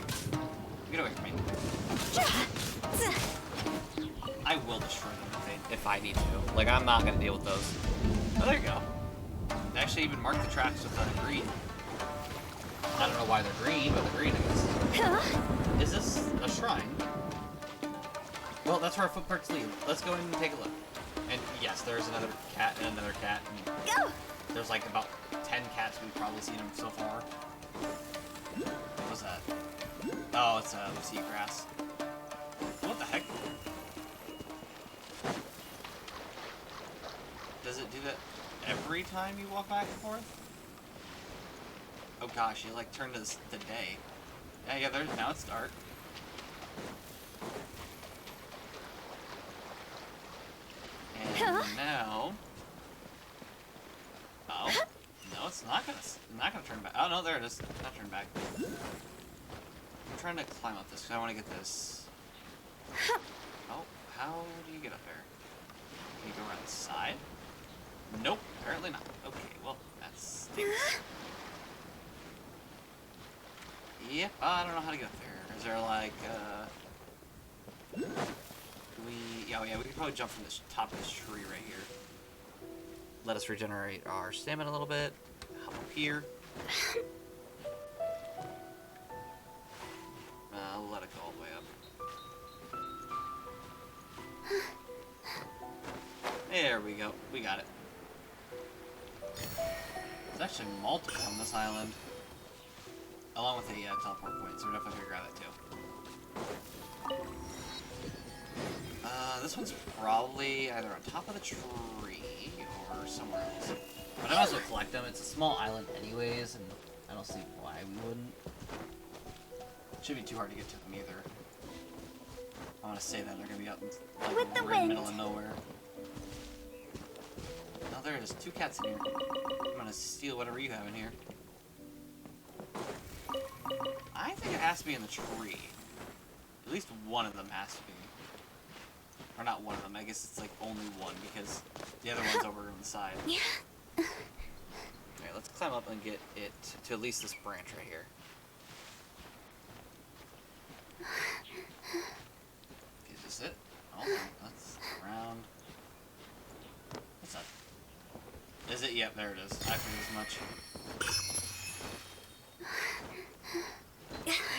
Get away from me. I will destroy them if I need to. Like, I'm not going to deal with those. Oh, there you go. They actually even marked the tracks with green. I don't know why they're green, but they're green, I guess. Is this a shrine? Well, that's where our footprints lead. Let's go in and take a look. And yes, there's another cat and another cat. And there's like about 10 cats we've probably seen them so far. What was that? Oh, it's seagrass. What the heck? Does it do that every time you walk back and forth? Oh gosh, you like turned the day. Yeah, there's now it's dark. And now. Oh, no, it's not gonna turn back. Oh no, there it is. Not turn back. I'm trying to climb up this because I want to get this. Oh, how do you get up there? Can you go around the side? Nope, apparently not. Okay, well, that stinks. Yep, I don't know how to get up there. Is there like, yeah, we could probably jump from this top of this tree right here. Let us regenerate our stamina a little bit. Hop up here. Let it go all the way up. There we go. We got it. There's actually multiple on this island. Along with a teleport point, so we're definitely gonna grab that too. This one's probably either on top of the tree or somewhere else. But I might as well collect them. It's a small island anyways, and I don't see why we wouldn't. Shouldn't be too hard to get to them either. I want to say that they're gonna be out in like the middle of nowhere. Oh, there it is. 2 cats in here. I'm gonna steal whatever you have in here. I think it has to be in the tree. At least one of them has to be. Or not one of them, I guess it's like only one because the other one's over on the side. Alright, let's climb up and get it to at least this branch right here. Is this it? Oh, that's around. What's that? Is it? Yep, there it is. I figured as much.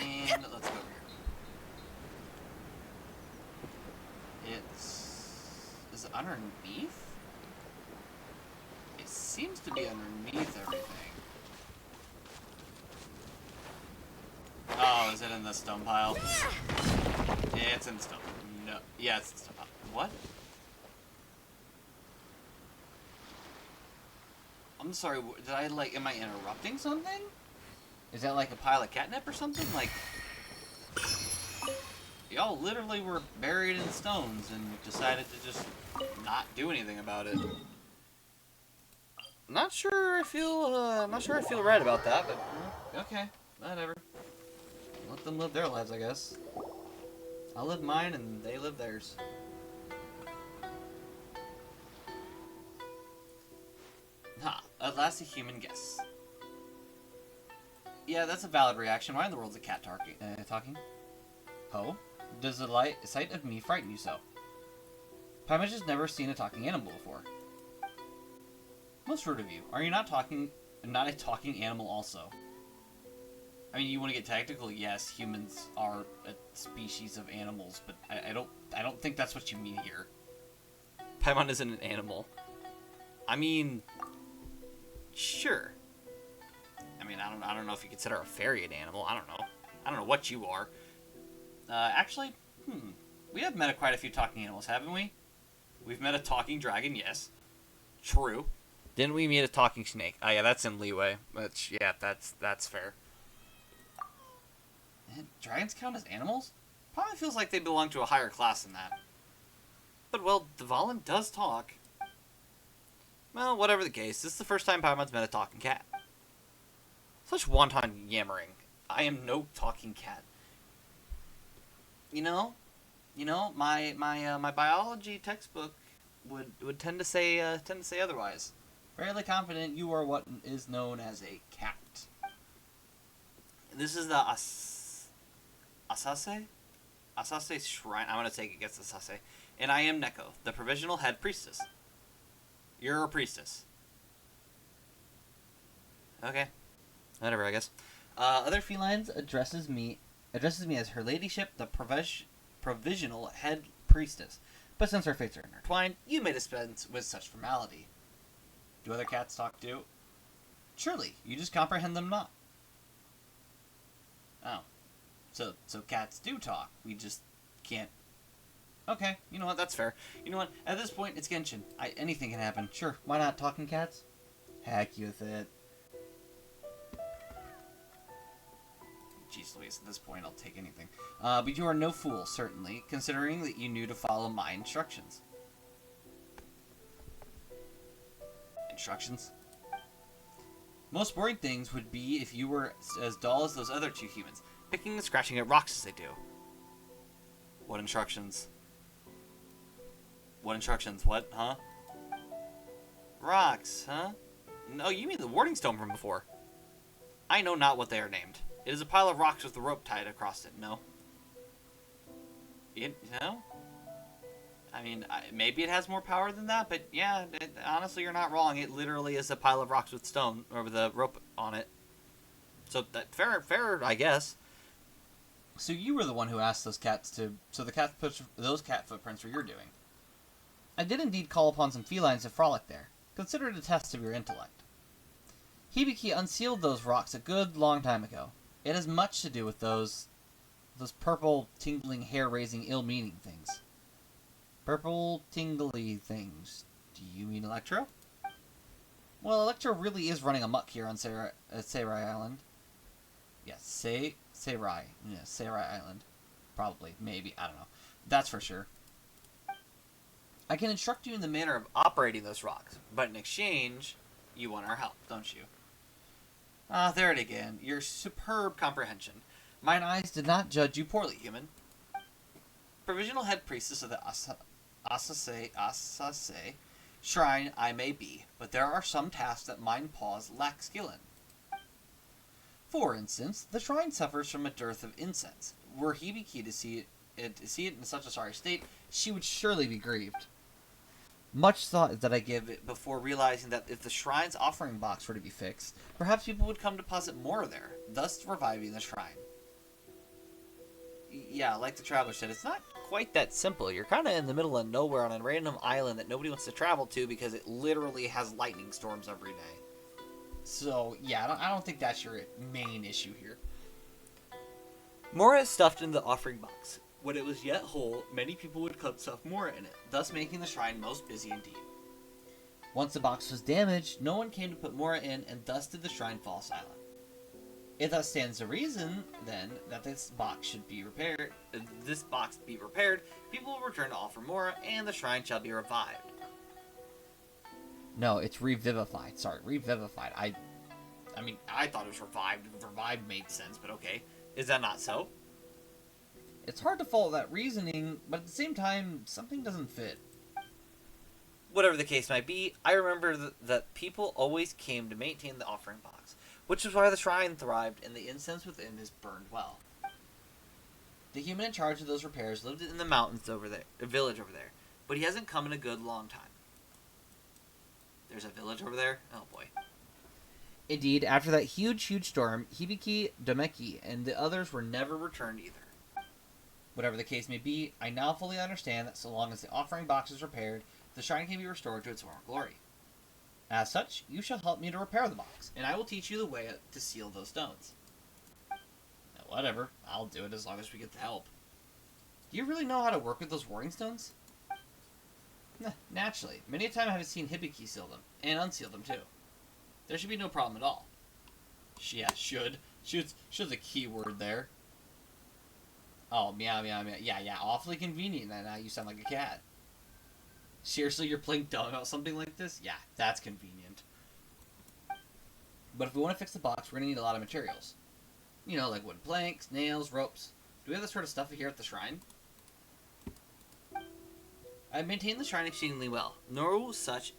And let's go over here. Is it underneath? It seems to be underneath everything. Oh, is it in the stone pile? Yeah, it's in the stone. No. Yeah, it's in the stone pile. What? I'm sorry, did I am I interrupting something? Is that like a pile of catnip or something? Like, y'all literally were buried in stones and decided to just not do anything about it. Not sure I feel right about that, but okay, whatever. let them live their lives, I guess. I'll live mine and they live theirs. At last a human guess. Yeah, that's a valid reaction. Why in the world's a cat talking? Ho? Does the sight of me frighten you so? Paimon has never seen a talking animal before. Most rude of you. Are you not a talking animal also? I mean, you want to get technical? Yes, humans are a species of animals, but I don't think that's what you mean here. Paimon isn't an animal. I mean, sure. I mean, I don't know if you consider a fairy an animal. I don't know what you are. Actually, we have met quite a few talking animals, haven't we? We've met a talking dragon, yes. True. Didn't we meet a talking snake? Oh yeah, that's in Leeway. Yeah, that's fair. And dragons count as animals? Probably feels like they belong to a higher class than that. But well, Dvalin does talk. Well, whatever the case, this is the first time Paimon's met a talking cat. Such wanton yammering. I am no talking cat. You know, my biology textbook would tend to say otherwise. Fairly confident you are what is known as a cat. This is the Asase Shrine. I'm gonna take it against Asase, and I am Neko, the provisional head priestess. You're a priestess. Okay, whatever, I guess. Other felines addresses me as her ladyship, the provisional head priestess. But since our fates are intertwined, you may dispense with such formality. Do other cats talk too? Surely, you just comprehend them not. Oh. So cats do talk. We just can't. Okay, you know what, that's fair. You know what, at this point, it's Genshin. Anything can happen. Sure, why not talking cats? Heck you with it. Jeez Louise, at this point, I'll take anything. But you are no fool, certainly, considering that you knew to follow my instructions. Instructions? Most boring things would be if you were as dull as those other two humans, picking and scratching at rocks as they do. What instructions? What instructions? What? Huh? Rocks, huh? No, you mean the warding stone from before. I know not what they are named. It is a pile of rocks with a rope tied across it, no? No? I mean, maybe it has more power than that, but yeah, honestly, you're not wrong. It literally is a pile of rocks with stone, or with a rope on it. So, fair, I guess. So you were the one who asked those cats to... So the cat put those cat footprints were your doing. I did indeed call upon some felines to frolic there. Consider it a test of your intellect. Hibiki unsealed those rocks a good long time ago. It has much to do with those purple, tingling, hair-raising, ill-meaning things. Purple, tingly things. Do you mean Electro? Well, Electro really is running amok here on Seirai Island. Yes, Seirai. Yeah, Seirai Island. Probably, maybe, I don't know. That's for sure. I can instruct you in the manner of operating those rocks, but in exchange, you want our help, don't you? Ah, there it again. Your superb comprehension. Mine eyes did not judge you poorly, human. Provisional head priestess of the Asase Shrine I may be, but there are some tasks that mine paws lack skill in. For instance, the shrine suffers from a dearth of incense. Were Hibiki to see it in such a sorry state, she would surely be grieved. Much thought that I give it before realizing that if the shrine's offering box were to be fixed, perhaps people would come deposit more there, thus reviving the shrine. Yeah, like the traveler said, it's not quite that simple. You're kind of in the middle of nowhere on a random island that nobody wants to travel to because it literally has lightning storms every day. So, yeah, I don't think that's your main issue here. Mora is stuffed in the offering box. When it was yet whole, many people would come stuff Mora in it, thus making the shrine most busy indeed. Once the box was damaged, no one came to put Mora in, and thus did the shrine fall silent. It thus stands to reason, then, that this box be repaired, people will return to offer Mora, and the shrine shall be revived. No, it's revivified. Sorry, revivified. I mean, I thought it was revived. Revived made sense, but okay. Is that not so? It's hard to follow that reasoning, but at the same time, something doesn't fit. Whatever the case might be, I remember that people always came to maintain the offering box, which is why the shrine thrived and the incense within is burned well. The human in charge of those repairs lived in the mountains over there, a village over there, but he hasn't come in a good long time. There's a village over there? Oh boy. Indeed, after that huge storm, Hibiki, Domeki, and the others were never Returned either. Whatever the case may be, I now fully understand that so long as the offering box is repaired, the shrine can be restored to its former glory. As such, you shall help me to repair the box, and I will teach you the way to seal those stones. Now, whatever, I'll do it as long as we get the help. Do you really know how to work with those warding stones? Naturally. Many a time I have seen Hibiki seal them, and unseal them too. There should be no problem at all. Yeah, should. Should's a key word there. Oh, meow, meow, meow. Yeah, awfully convenient that now you sound like a cat. Seriously, you're playing dumb about something like this? Yeah, that's convenient. But if we want to fix the box, we're going to need a lot of materials. You know, like wooden planks, nails, ropes. Do we have this sort of stuff here at the shrine? I maintain the shrine exceedingly well. No such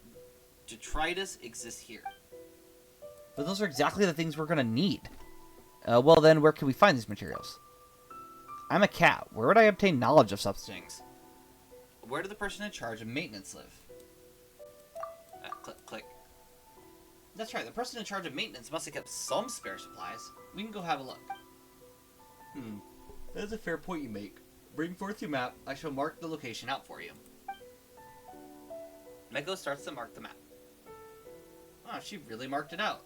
detritus exists here. But those are exactly the things we're going to need. Well then, where can we find these materials? I'm a cat. Where would I obtain knowledge of such things? Where did the person in charge of maintenance live? Click. That's right, the person in charge of maintenance must have kept some spare supplies. We can go have a look. That's a fair point you make. Bring forth your map. I shall mark the location out for you. Meko starts to mark the map. Oh, she really marked it out.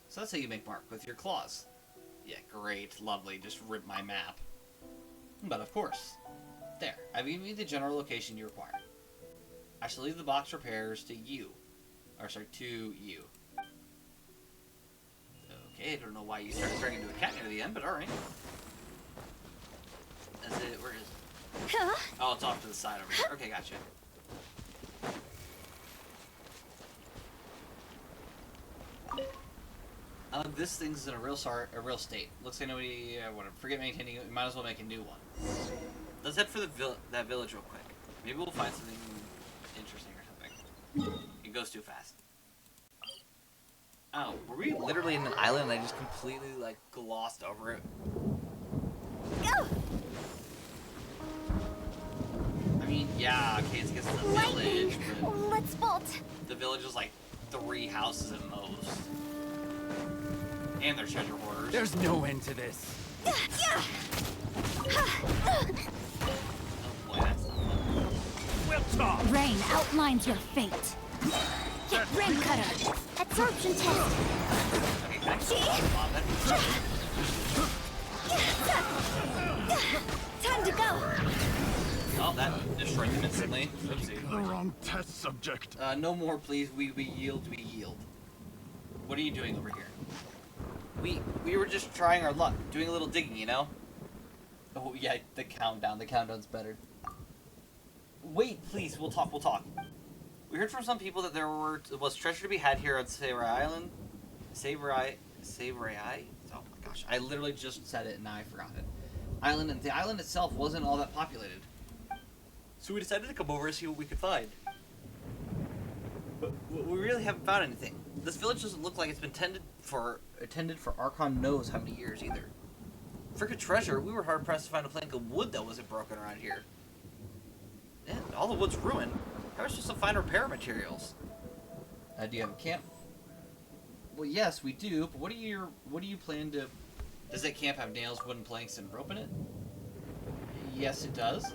So that's how you make mark, with your claws. Yeah, great, lovely, just rip my map. But of course. There, I've given you the general location you require. I shall leave the box repairs to you. To you. Okay, I don't know why you started turning into a cat near the end, but alright. That's it, where is it? Huh? Oh, it's off to the side over here. Okay, gotcha. This thing's in a real state. Looks like nobody, whatever. Forget maintaining it. We might as well make a new one. Let's head for that village real quick. Maybe we'll find something interesting or something. It goes too fast. Oh, were we literally in an island and I just completely, glossed over it? Go! I mean, yeah, okay, it's against the Lightning! village, but Let's bolt! the village is like 3 houses at most. And they're treasure hoarders. There's no end to this. Oh boy, that's not fun. We'll talk. Rain outlines your fate. Get Rain Cutter! Absorption test! Okay, can I stop that? Time to go! Oh, that destroyed them instantly. Oopsie. The wrong test subject. No more, please. We yield. What are you doing over here? We were just trying our luck, doing a little digging, you know? Oh, yeah, the countdown. The countdown's better. Wait, please, we'll talk. We heard from some people that there was treasure to be had here on Seirai Island. Seirai? Oh my gosh, I literally just said it and now I forgot it. And the island itself wasn't all that populated. So we decided to come over and see what we could find. But we really haven't found anything. This village doesn't look like it's been attended for Archon knows how many years either. Frickin' treasure, we were hard pressed to find a plank of wood that wasn't broken around here. And all the wood's ruined. How are we supposed to find repair materials? Do you have a camp? Well, yes, we do. But what do you plan to? Does that camp have nails, wooden planks, and rope in it? Yes, it does.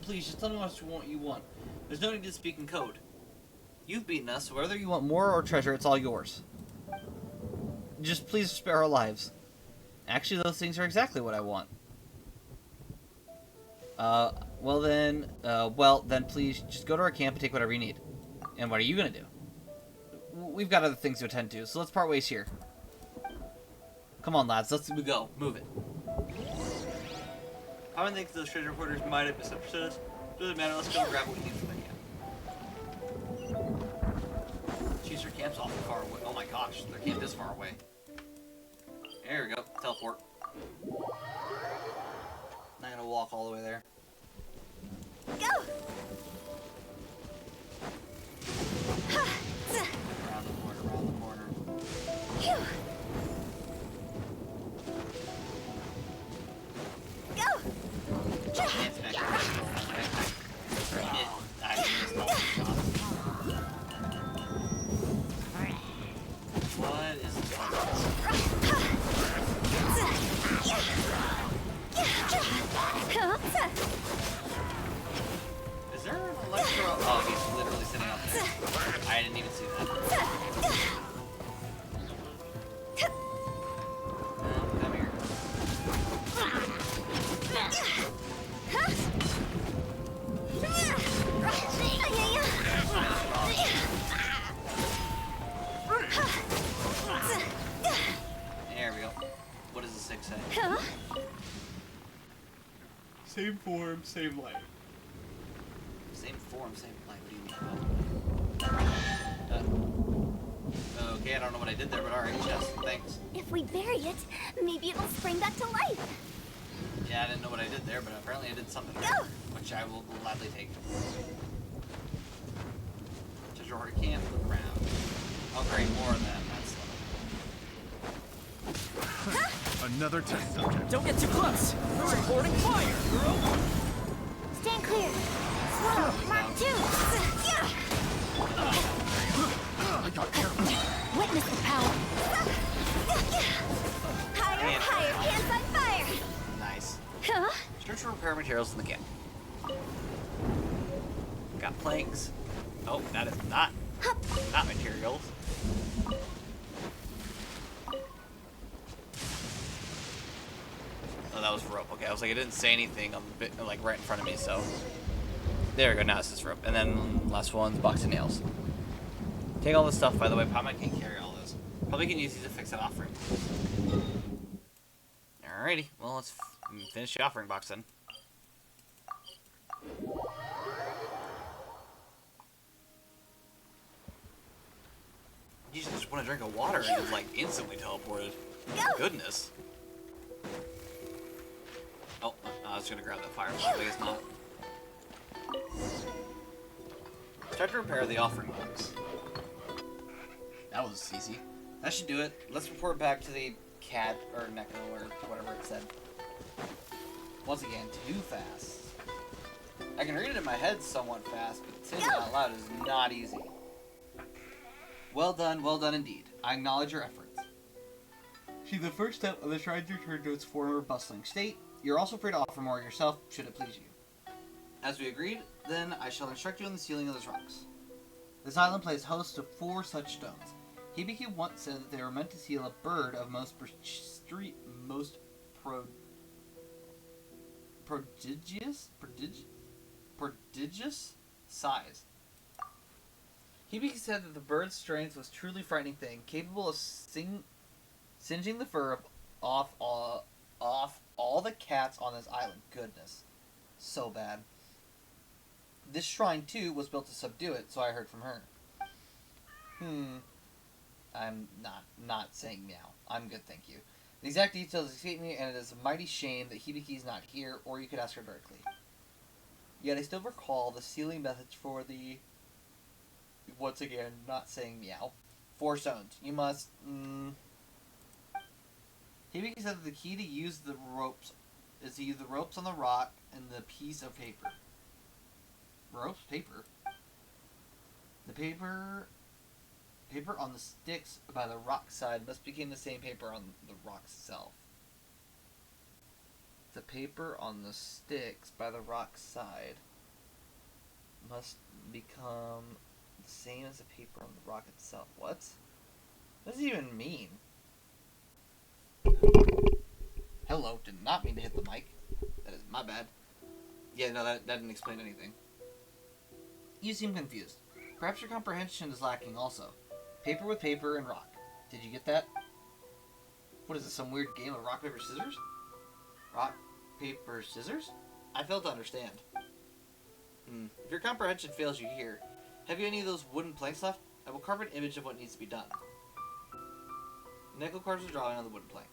Please, just tell me what you want. There's no need to speak in code. You've beaten us, so whether you want more or treasure, it's all yours. Just please spare our lives. Actually, those things are exactly what I want. Well then, please just go to our camp and take whatever you need. And what are you gonna do? We've got other things to attend to, so let's part ways here. Come on, lads, let's go. Move it. I think those treasure hoarders might have misunderstood us. Doesn't matter, let's go grab what we need from the camp. Jeez, their camp's awful far away. Oh my gosh, their camp is far away. There we go. Teleport. Not gonna walk all the way there. Go! Around the corner, around the corner. Phew. Go! It's back. I missed all the shots. What is this? Is there an electro? Oh, he's literally sitting up there. I didn't even see that. Oh, come here. There we go. What does the 6 say? Same form, same light. Same form, same light. What do you mean? Okay, I don't know what I did there, but alright, chest. Thanks. If we bury it, maybe it'll spring back to life. Yeah, I didn't know what I did there, but apparently I did something Go! there, which I will gladly take. Treasure hoard camp, look around. Oh great, more of them. That's Another test subject. Don't get too close. Reporting fire. Stand clear. Slow. Mark 2. I got careful. Witness the power. Higher, higher. Hands on fire. nice. Huh? Search for repair materials in the camp. Got planks. Oh, that is not materials. Oh, that was rope. Okay, I was like, it didn't say anything on the bit, like right in front of me, so there we go. Now it's just rope, and then last one's box of nails. Take all this stuff, by the way. Probably can't carry all this. Probably can use these to fix that offering. Alrighty, well let's finish the offering box then. You just want to drink of water and it's like instantly teleported. Goodness. Oh, I was gonna grab that firefly, but I guess not. Start to repair the offering box. That was easy. That should do it. Let's report back to the cat, or Neko, or whatever it said. Once again, too fast. I can read it in my head somewhat fast, but saying it out loud is not easy. Well done indeed. I acknowledge your efforts. See the first step of the shrine's return to its former bustling state. You're also free to offer more yourself, should it please you. As we agreed, then I shall instruct you on the sealing of those rocks. This island plays host to 4 such stones. Hibiki once said that they were meant to seal a bird of prodigious size. Hibiki said that the bird's strength was a truly frightening thing, capable of singeing the fur off all the cats on this island. Goodness. So bad. This shrine, too, was built to subdue it, so I heard from her. I'm not saying meow. I'm good, thank you. The exact details escape me, and it is a mighty shame that Hibiki's not here, or you could ask her directly. Yet I still recall the sealing methods for the... Once again, not saying meow. 4 stones. You must... Hibiki said that the key to use the ropes is to use the ropes on the rock and the piece of paper. Ropes? Paper? The paper on the sticks by the rock side must become the same paper on the rock itself. The paper on the sticks by the rock side must become the same as the paper on the rock itself. What? What does it even mean? Hello, did not mean to hit the mic. That is my bad. Yeah, no, that didn't explain anything. You seem confused. Perhaps your comprehension is lacking also. Paper with paper and rock. Did you get that? What is this, some weird game of rock, paper, scissors? Rock, paper, scissors? I fail to understand. If your comprehension fails you here, have you any of those wooden planks left? I will carve an image of what needs to be done. Neko carves a drawing on the wooden plank.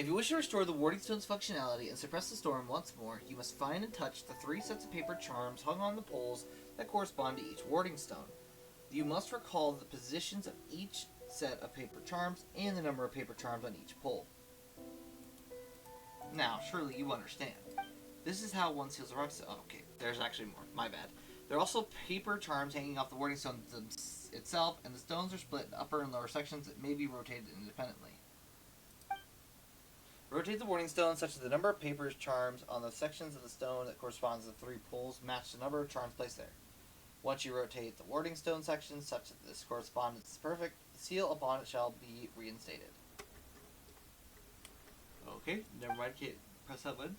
If you wish to restore the Warding Stone's functionality and suppress the storm once more, you must find and touch the 3 sets of paper charms hung on the poles that correspond to each Warding Stone. You must recall the positions of each set of paper charms and the number of paper charms on each pole. Now, surely you understand. This is how one seals the rock. Oh, okay, there's actually more. My bad. There are also paper charms hanging off the Warding Stone itself, and the stones are split into upper and lower sections that may be rotated independently. Rotate the Warding Stone such that the number of paper charms on the sections of the stone that corresponds to the 3 poles match the number of charms placed there. Once you rotate the Warding Stone section such that this correspondence is perfect, the seal upon it shall be reinstated. Okay, never mind, can't press that button.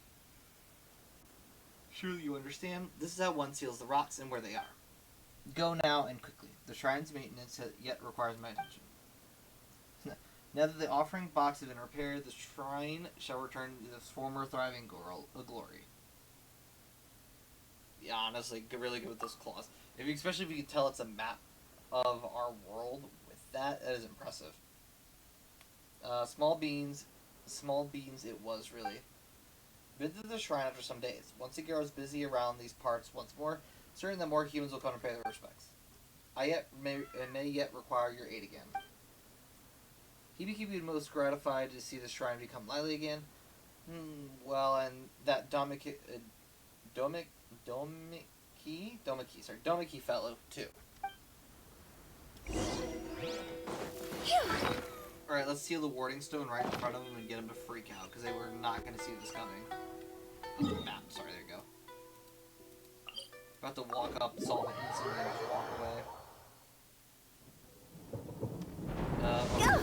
Surely you understand. This is how one seals the rocks and where they are. Go now and quickly. The shrine's maintenance yet requires my attention. Now that the offering box has been repaired, the shrine shall return to its former thriving glory. Yeah, honestly, really good with those claws. Especially if you can tell it's a map of our world with that, that is impressive. Small beans it was, really. Visit the shrine after some days. Once it grows busy around these parts once more, certain that more humans will come to pay their respects. I may yet require your aid again. Hibiki would be most gratified to see the shrine become lively again. Well, and that Domiki fellow, too. Alright, let's seal the Warding Stone right in front of him and get him to freak out, because they were not going to see this coming. Oh, map, sorry, there you go. About to walk up, solve it instantly, and just walk away. Okay.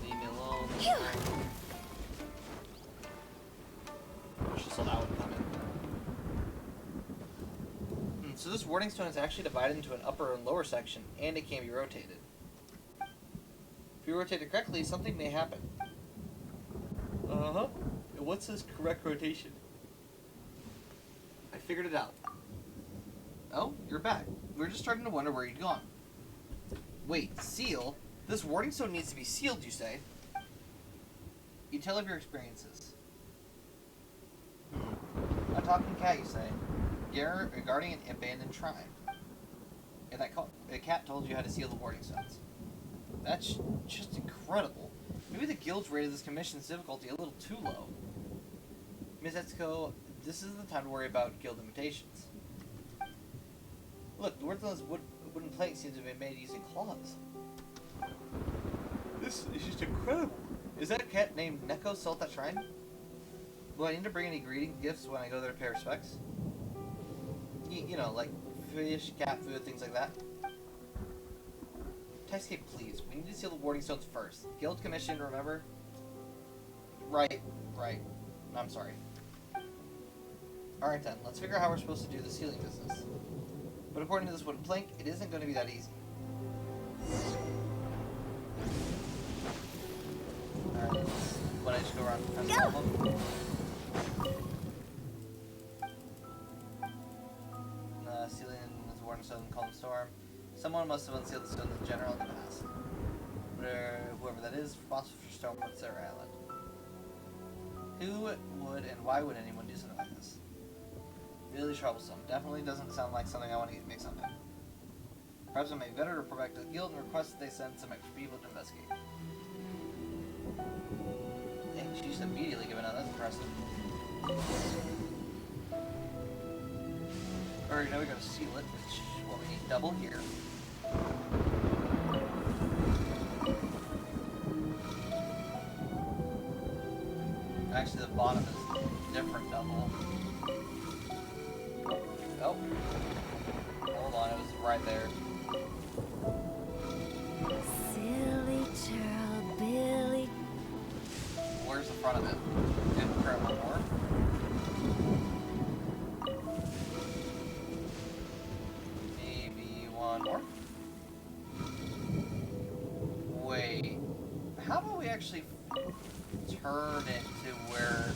Leave me alone. I just saw that one coming. So this Warding Stone is actually divided into an upper and lower section, and it can be rotated. If you rotate it correctly, something may happen. Uh-huh. What's this correct rotation? I figured it out. Oh, you're back. We were just starting to wonder where you'd gone. Wait, seal? This Warding Stone needs to be sealed, you say? You tell of your experiences. A talking cat, you say? Regarding an abandoned shrine. And that cat told you how to seal the Warding Stones. That's just incredible. Maybe the guild's rated this commission's difficulty a little too low. Ms. Etsuko, this is the time to worry about guild limitations. Look, the words on this wooden plate seem to have been made using claws. This is just incredible. Is that a cat named Neko still at that shrine? Will I need to bring any greeting gifts when I go there to pay respects? You know, like fish, cat food, things like that. Textcape, please. We need to seal the Warding Stones first. Guild commission, remember? Right. I'm sorry. Alright then, let's figure out how we're supposed to do the sealing business. But according to this wooden plank, it isn't going to be that easy. Alright, what I just go around and press all of them. Sealing this Warding Stone in calm storm. Someone must have unsealed the stone in general in the past. Whoever that is, responsible for stone on Seirai Island. Who would and why would anyone do something like this? Really troublesome. Definitely doesn't sound like something I want to make something. Perhaps it may be better to report back to the guild and request that they send some extra people to investigate. Dang, she just immediately given out. That's impressive. Alright, now we gotta seal it, which, well, we need double here. Actually, the bottom is different double. Oh. Hold on, it was right there. Silly churl, Billy. Where's the front of it? And grab one more. Maybe one more. Wait. How about we actually turn it to where...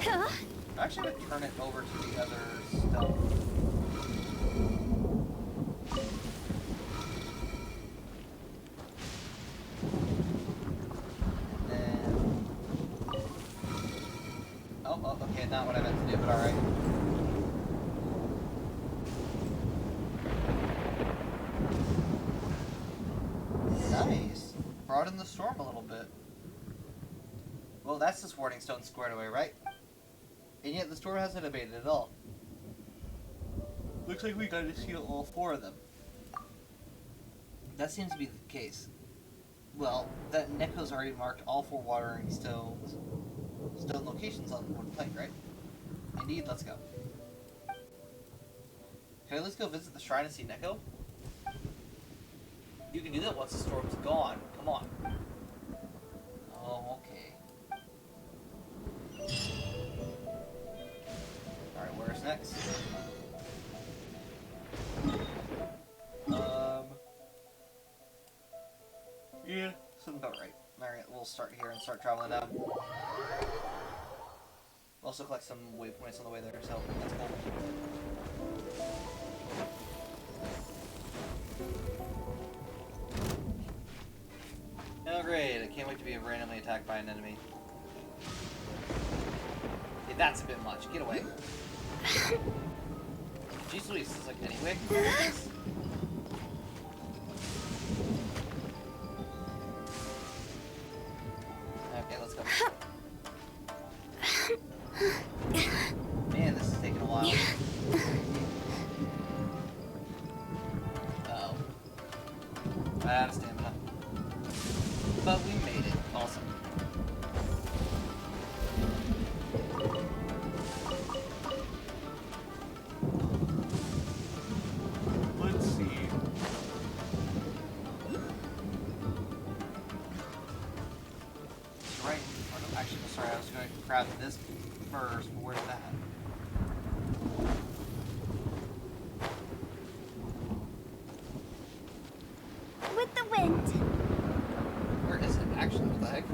Huh? Actually, I'm gonna turn it over to the other stuff. Okay, not what I meant to do, but alright. Nice. Brought in the storm a little bit. Well, that's this warning stone squared away, right? And yet the storm hasn't abated at all. Looks like we got to see all 4 of them. That seems to be the case. Well, that Neko's already marked all 4 watering stone locations on one plate, right? Indeed, let's go. Can I at least go visit the shrine and see Neko? You can do that once the storm's gone. Come on. Oh, okay. Alright, where's next? Yeah, sounds about right. Alright, we'll start here and start traveling down. We'll also collect some waypoints on the way there, so that's cool. Oh great, I can't wait to be randomly attacked by an enemy. Yeah, that's a bit much. Get away. Jeez Louise, is like anyway. Okay, let's go. Man, this is taking a while. Uh-oh. I out of stamina. But we made it. Awesome. Let's see. Right. Or no, actually, sorry, I was going to grab this first, but where's that? With the wind. Where is it, actually? What the heck?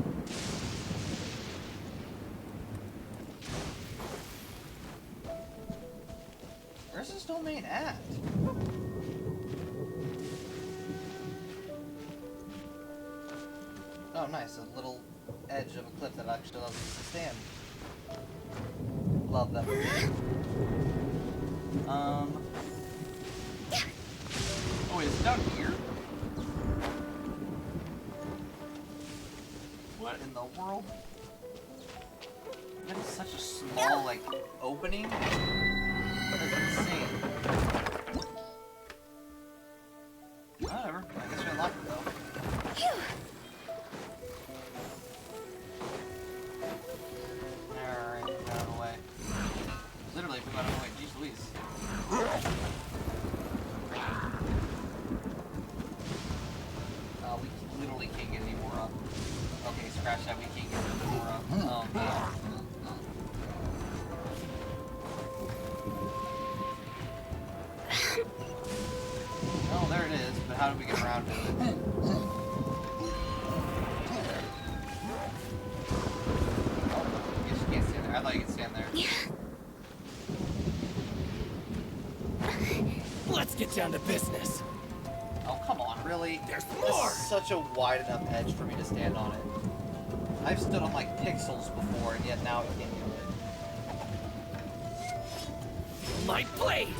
Where's this domain at? Oh, nice. A little edge of a cliff that actually allows us to stand. Love that. Oh, wait, is it down here? What in the world? That is such a small, like, opening. That's insane. Whatever. I guess we unlocked it, though. Alright, get out of the way. Literally, if we got out of the way, jeez Louise. We literally can't get any more up. Okay, scratch that, we can't get any more up. Oh, no. Oh, there it is, but how do we get around to it? Oh, I guess you can't stand there. I thought you could stand there. Let's get down to business. Oh, come on, really? There's This more. is such a wide enough edge for me to stand on it. I've stood on, like, pixels before, and yet now I can't do it. My blade.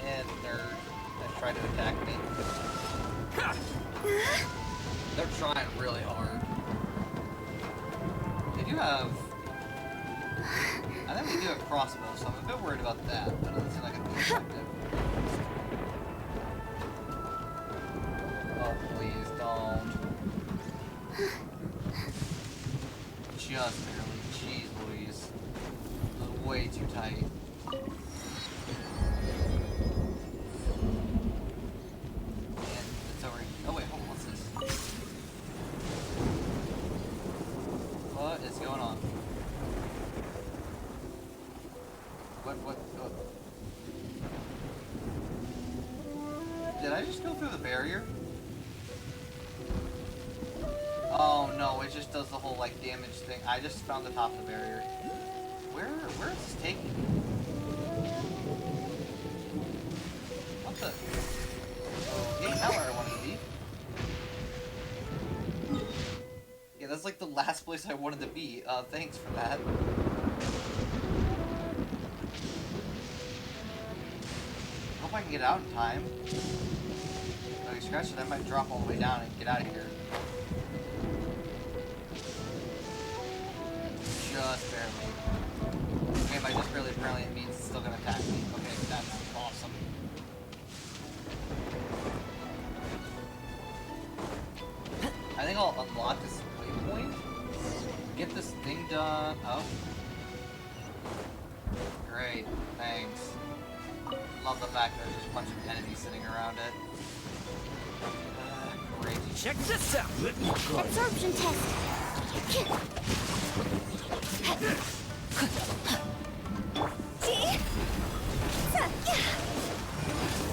And nerd has tried to attack me. Ha! They're trying really hard. They do have... I think they do have crossbows, so I'm a bit worried about that, but it doesn't seem like it'd be effective. Oh, please, don't. Just barely. Jeez Louise. It was way too tight. And it's over. Oh wait, hold on, what's this? What is going on? What? Did I just go through the barrier? Oh no, it just does the whole like damage thing. I just found the top of the barrier. Where is this taking me? What the? Okay, now where I want to be. Yeah, that's like the last place I wanted to be. Thanks for that. get out in time. If I scratch it, I might drop all the way down and get out of here. Just barely. Okay, if I just barely, apparently it means it's still gonna attack me. Okay, that's awesome. I think I'll unlock this waypoint. Get this thing done. Oh. Great, thanks. Love the fact there's just a bunch of enemies sitting around it. Great. Check this out. Let me try. Absorption test.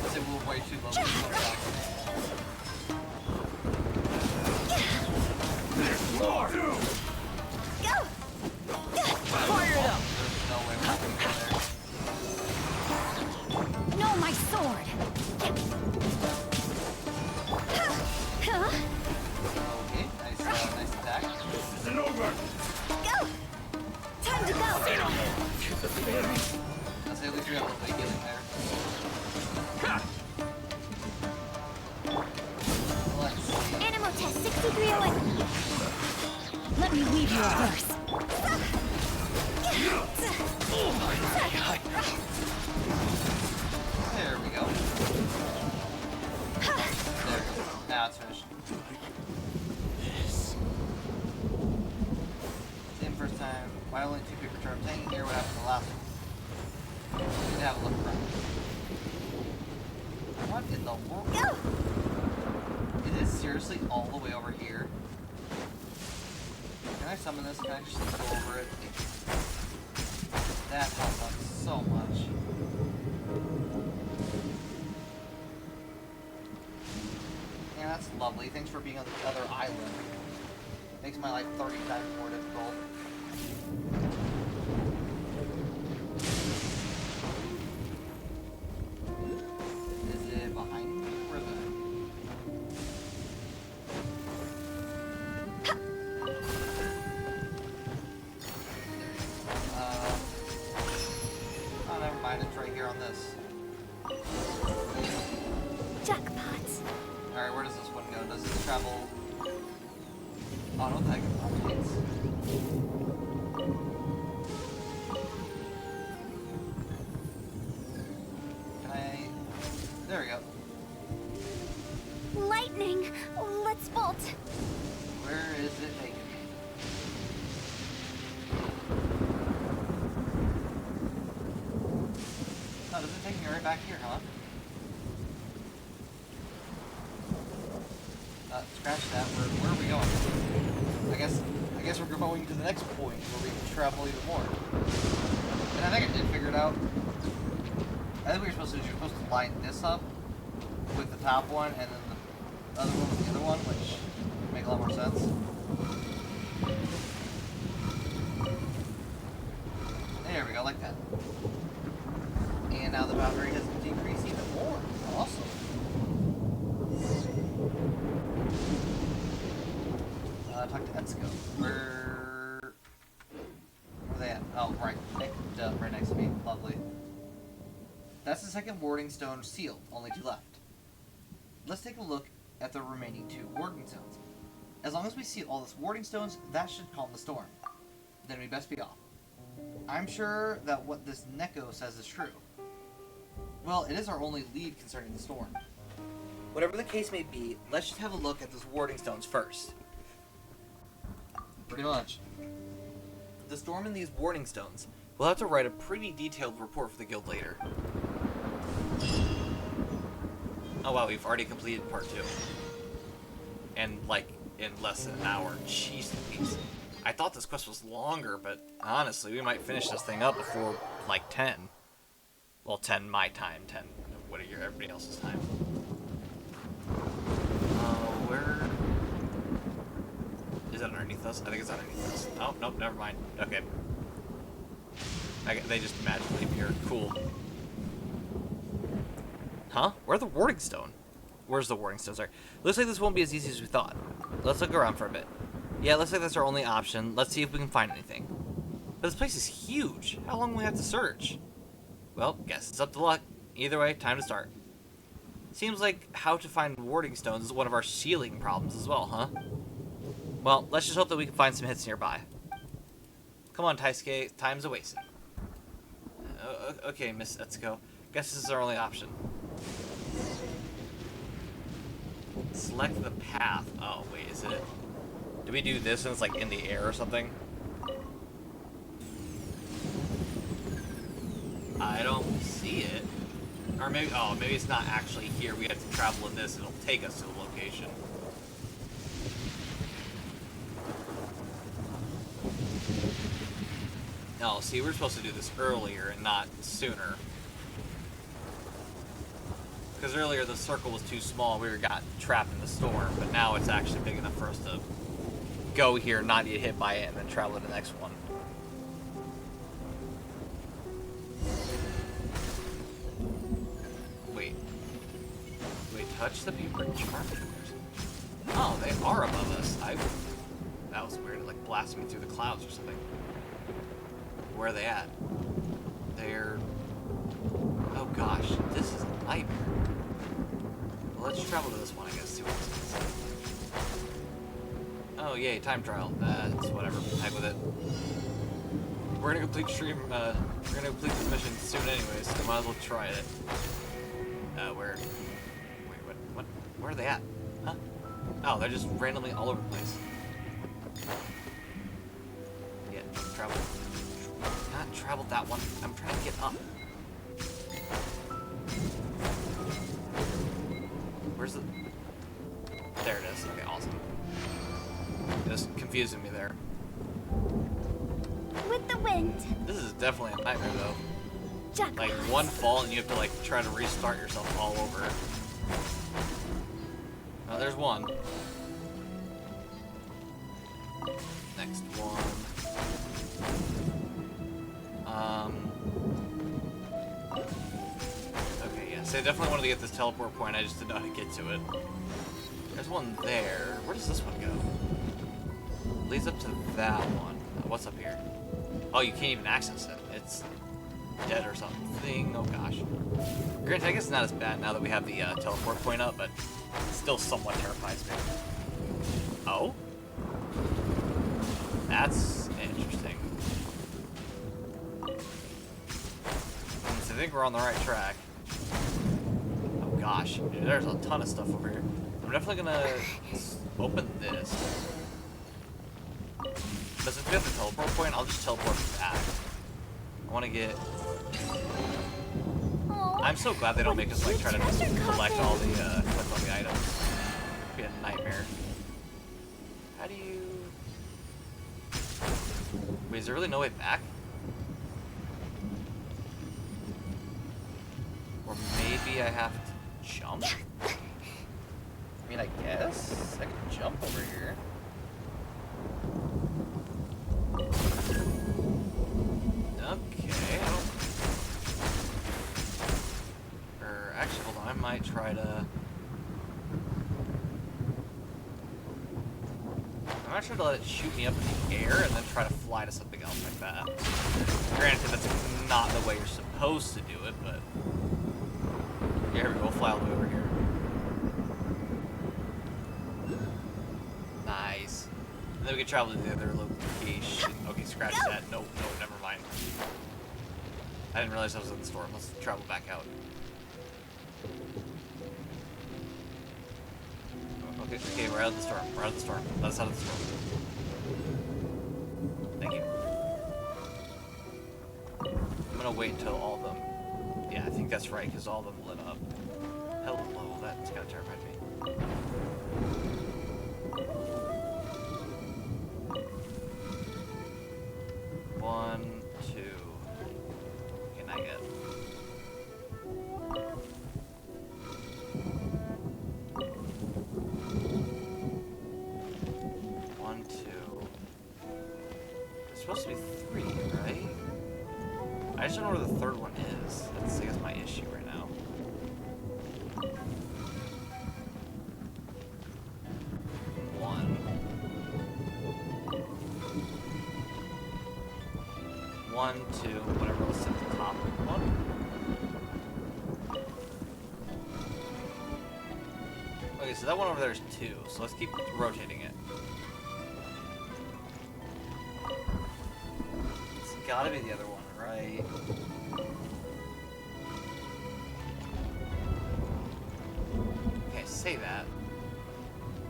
This will way too low. There's more. Go! Fire it up. There's no way we're gonna go there. No, my sword! Huh? Okay, nice attack. This isn't over. Go! Time to go! To the fairy. Let's say at least we have a little bit of healing there. Let's see. Animal test 6301. Let me weave you a verse. There we go. There we go. Now it's finished. Same first time. Why only 2 people return? I'm hanging here. What happened to the last one? Need to have a look around. What in the world? Go! It is seriously all the way over here. Can I summon this? Can I just go over it? That helps out so much. Yeah, that's lovely. Thanks for being on the other island. Makes my life 30 times more difficult. Is it behind me? Where is it? Oh, never mind. It's right here on this. Jackpot. Alright, where does this one go? Does this travel? Oh, no, what the heck? Oh, it's... Can I... There we go. Lightning. Let's bolt. Where is it taking me? Oh, does it take me right back here, huh? Scratch that. Where are we going? I guess we're going to the next point where we can travel even more. And I think I did figure it out. I think what you're supposed to do is you're supposed to line this up with the top one and then the other one with the other one, which would make a lot more sense. There we go, like that. And now the boundary has decreased even more. Awesome. Talk to Etsuko. Where are they at? Oh, right. Right next to me. Lovely. That's the second warding stone sealed. Only 2 left. Let's take a look at the remaining 2 warding stones. As long as we seal all these warding stones, that should calm the storm. Then we best be off. I'm sure that what this Neko says is true. Well, it is our only lead concerning the storm. Whatever the case may be, let's just have a look at those warding stones first. Pretty much. The storm and these warding stones. We'll have to write a pretty detailed report for the guild later. Oh wow, we've already completed part 2. And like, in less than an hour. Jeez Louise. I thought this quest was longer, but honestly, we might finish this thing up before, like, 10. Well, 10 my time, 10 what are everybody else's time. Where... Is that underneath us? I think it's underneath us. Oh, nope, never mind. Okay. They just magically appear. Cool. Huh? Where's the warding stone? Where's the warding stone? Sorry. Looks like this won't be as easy as we thought. Let's look around for a bit. Yeah, looks like that's our only option. Let's see if we can find anything. But this place is huge. How long will we have to search? Well, guess it's up to luck. Either way, time to start. Seems like how to find warding stones is one of our shielding problems as well, huh? Well, let's just hope that we can find some hits nearby. Come on, Taisuke, time's a-wasting. Okay, Miss Etsuko. Guess this is our only option. Select the path. Oh, wait, is it? Do we do this and it's like in the air or something? I don't see it. Or maybe, oh, maybe it's not actually here. We have to travel in this and it'll take us to the location. No, see, we're supposed to do this earlier and not sooner. Because earlier the circle was too small, we got trapped in the storm, but now it's actually big enough for us to go here, not get hit by it, and then travel to the next one. Wait, touch the paper charm doors. Oh, they are above us. That was weird, it like blasted me through the clouds or something. Where are they at? They're... Oh gosh, this is a nightmare. Well, let's travel to this one, I guess, see what this is. Oh, yay, time trial. It's whatever, heck with it. We're gonna complete this mission soon anyways, so might as well try it. Wait, what? Where are they at? Huh? Oh, they're just randomly all over the place. Yeah, travel. Not travel that one. I'm trying to get up. Where's the... There it is. Okay, awesome. Just confusing me there. With the wind. This is definitely a nightmare, though. Jack. Like, one fall and you have to, like, try to restart yourself all over. Oh, there's one. Next one. Okay, yeah, so I definitely want to get this teleport point, I just didn't know how to get to it. There's one there. Where does this one go? It leads up to that one. What's up here? Oh, you can't even access it. It's dead or something. Oh gosh. Granted, I guess it's not as bad now that we have the teleport point up, but it still somewhat terrifies me. Oh? That's interesting. So I think we're on the right track. Oh gosh, dude, there's a ton of stuff over here. I'm definitely gonna open this. But since we have the teleport point, I'll just teleport back. I want to get... I'm so glad they don't make us like try to collect all the items. It'd be a nightmare. How do you... Wait, is there really no way back? Or maybe I have to jump? I mean, I guess I can jump over here. Okay, I don't... Or, actually, hold on, I might try to... I'm not sure to let it shoot me up in the air and then try to fly to something else like that. Granted, that's not the way you're supposed to do it, but... Yeah, here we go, we'll fly all the way over here. Nice. And then we can travel to the other location. Okay, scratch that. Nope, never mind. I didn't realize I was in the storm. Let's travel back out. Okay, we're out of the storm. We're out of the storm. Let us out of the storm. Thank you. I'm gonna wait until all of them... Yeah, I think that's right, because all of them lit up. Hello, that's kind of terrified me. One, two. Okay, not yet. One, two. There's supposed to be three, right? I just don't know where the third one is. That's, I guess, my issue right now. One, two, whatever, let's set the top one. Okay, so that one over there is 2, so let's keep rotating it. It's gotta be the other one, right? Okay, say that.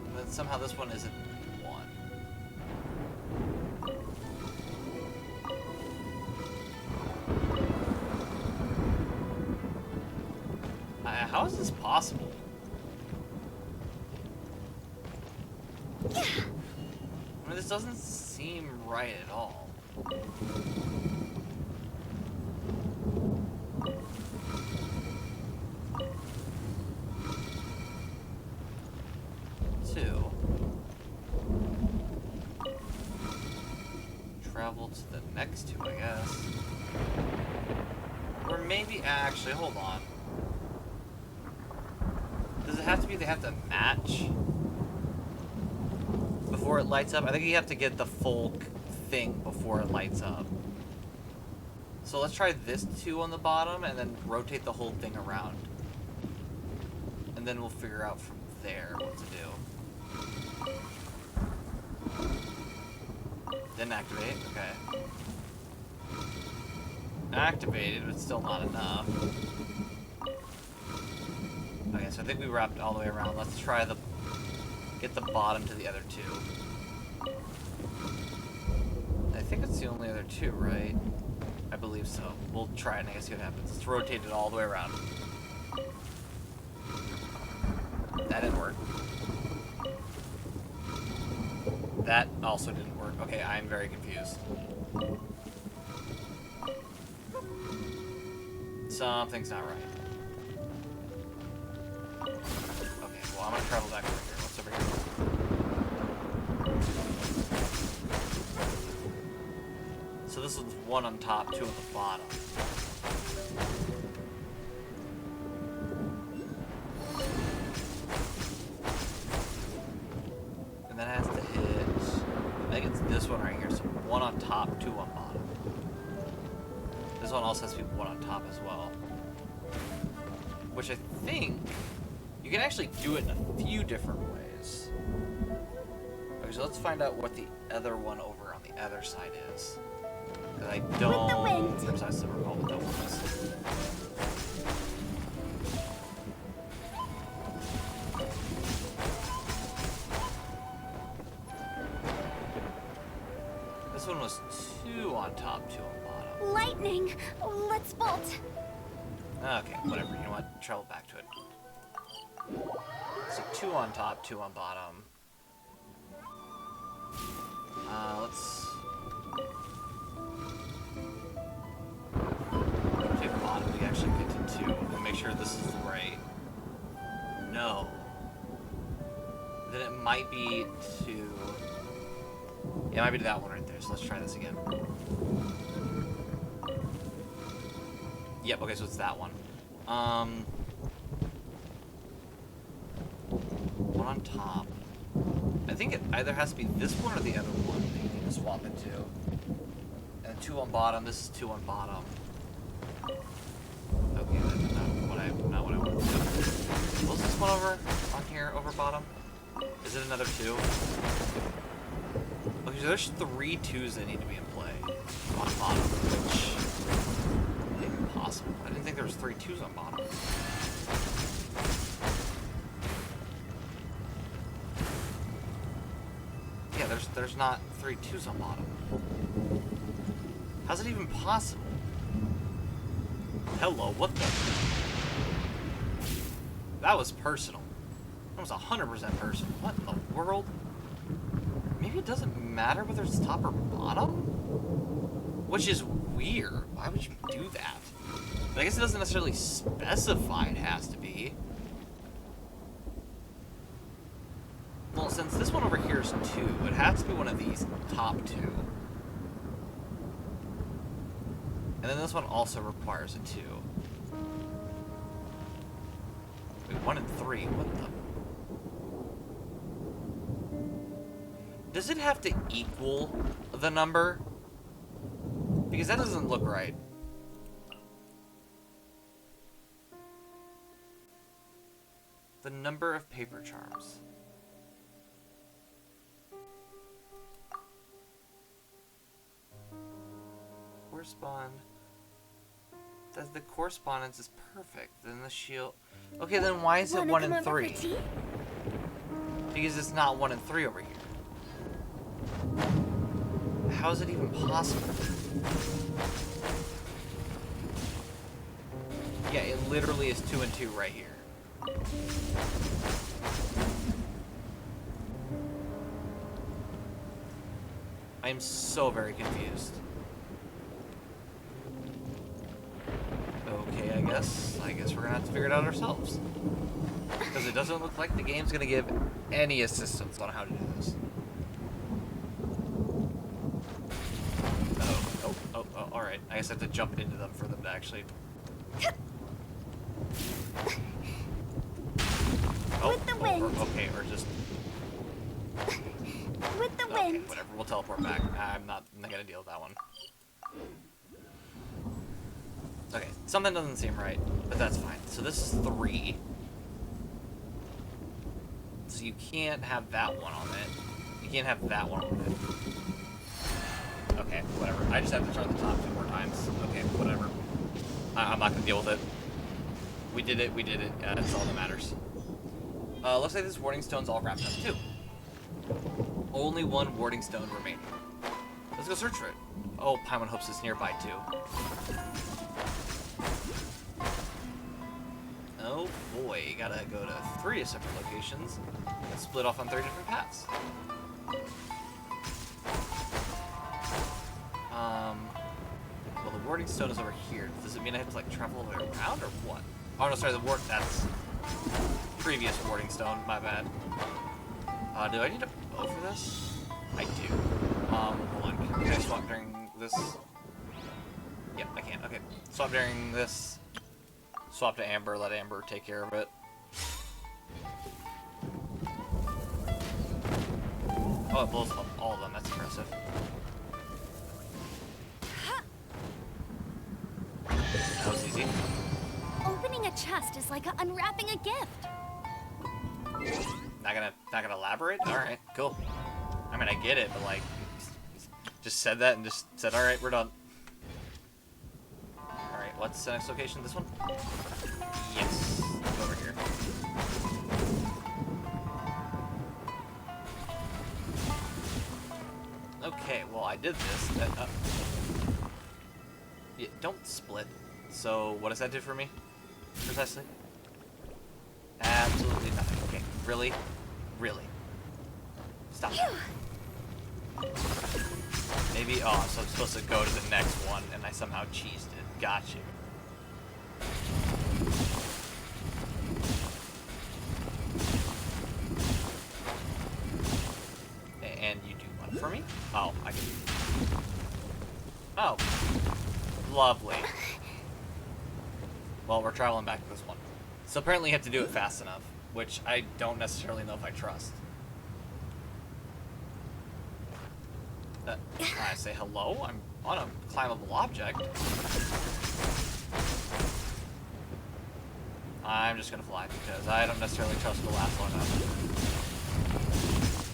And then somehow this one isn't 1. How is this possible? I mean, this doesn't seem right at all. Two. Travel to the next 2, I guess. Or maybe, actually, hold on. Does it have to be they have to match before it lights up? I think you have to get the full thing before it lights up. So let's try this 2 on the bottom and then rotate the whole thing around. And then we'll figure out from there what to do. Didn't activate, okay. Activated, but still not enough. Okay, so I think we wrapped all the way around. Let's try get the bottom to the other 2. I think it's the only other 2, right? I believe so. We'll try it and I guess see what happens. Let's rotate it all the way around. That didn't work. That also didn't work. Okay, I'm very confused. Something's not right. Okay, well, I'm gonna travel back over here. What's over here? So this is 1 on top, 2 on the bottom. And that has to hit... I think it's this one right here. So 1 on top, 2 on bottom. This one also has to be 1 on top as well. Which I think... you can actually do it in a few different ways. Okay, so let's find out what the other one over on the other side is. Because I don't precisely recall what that one was. This one was 2 on top, 2 on bottom. Lightning! Let's bolt. Okay, whatever. You know what? Travel back to it. So 2 on top, 2 on bottom. Let's take bottom. We actually get to 2 and make sure this is right. No. Then it might be to... yeah, it might be to that one right there. So let's try this again. Yep. Okay, so it's that one. 1 on top. I think it either has to be this one or the other one that you need to swap into. And 2 on bottom. This is 2 on bottom. Okay, that's not what I want to do. Was this one over on here, over bottom? Is it another 2? Okay, so there's 3 2s that need to be in play on bottom, which may be possible. I didn't think there was 3 2s on bottom. Yeah, there's not 3 2s on bottom. How's it even possible? Hello, what the? That was personal. That was 100% personal. What in the world? Maybe it doesn't matter whether it's top or bottom? Which is weird. Why would you do that? But I guess it doesn't necessarily specify it has to be. Well, since this one over here is 2, it has to be one of these top 2. And then this one also requires a 2. Wait, 1 and 3. What the? Does it have to equal the number? Because that doesn't look right. The number of paper charms. Correspond. The correspondence is perfect. Then the shield. Okay, then why is it Wanna 1 come and over 3? for tea? Because it's not 1 and 3 over here. How is it even possible? Yeah, it literally is 2 and 2 right here. I am so very confused. Okay, I guess we're gonna have to figure it out ourselves. Because it doesn't look like the game's gonna give any assistance on how to do this. Oh, alright. I guess I have to jump into them for them to actually... With the wind. Okay, or just... With the Okay, wind. whatever. We'll teleport back. I'm not gonna deal with that one. Okay, something doesn't seem right, but that's fine. So this is 3. So you can't have that one on it. You can't have that one on it. Okay, whatever. I just have to turn the top 2 more times. Okay, whatever. I'm not gonna deal with it. We did it. That's all that matters. Looks like this warding stone's all wrapped up too. Only 1 warding stone remaining. Let's go search for it. Oh, Paimon hopes it's nearby too. Oh boy, you gotta go to 3 separate locations and split off on 3 different paths. Well, the warding stone is over here. Does it mean I have to like travel all the way around or what? Oh no, sorry, that's previous warding stone. My bad. Do I need a bow for this? I do. Hold on. Can I swap during this? Yep, I can. Okay, swap during this. Swap to Amber. Let Amber take care of it. Oh, it blows up all of them. That's impressive. That was easy. Opening a chest is like unwrapping a gift. Not gonna elaborate? Alright, cool. I mean, I get it, but like, just said that and just said, alright, we're done. Alright, what's the next location? This one? Yes. Go over here. Okay, well, I did this. Yeah, don't split. So, what does that do for me? Precisely? Absolutely nothing. Okay, really? Really? Stop. Maybe, oh, so I'm supposed to go to the next one, and I somehow cheesed it. Got you. And you do what for me? Oh, I can... Oh. Lovely. Well, we're traveling back to this one. So apparently you have to do it fast enough, which I don't necessarily know if I trust. I say hello? I'm on a climbable object. I'm just gonna fly because I don't necessarily trust the last one up.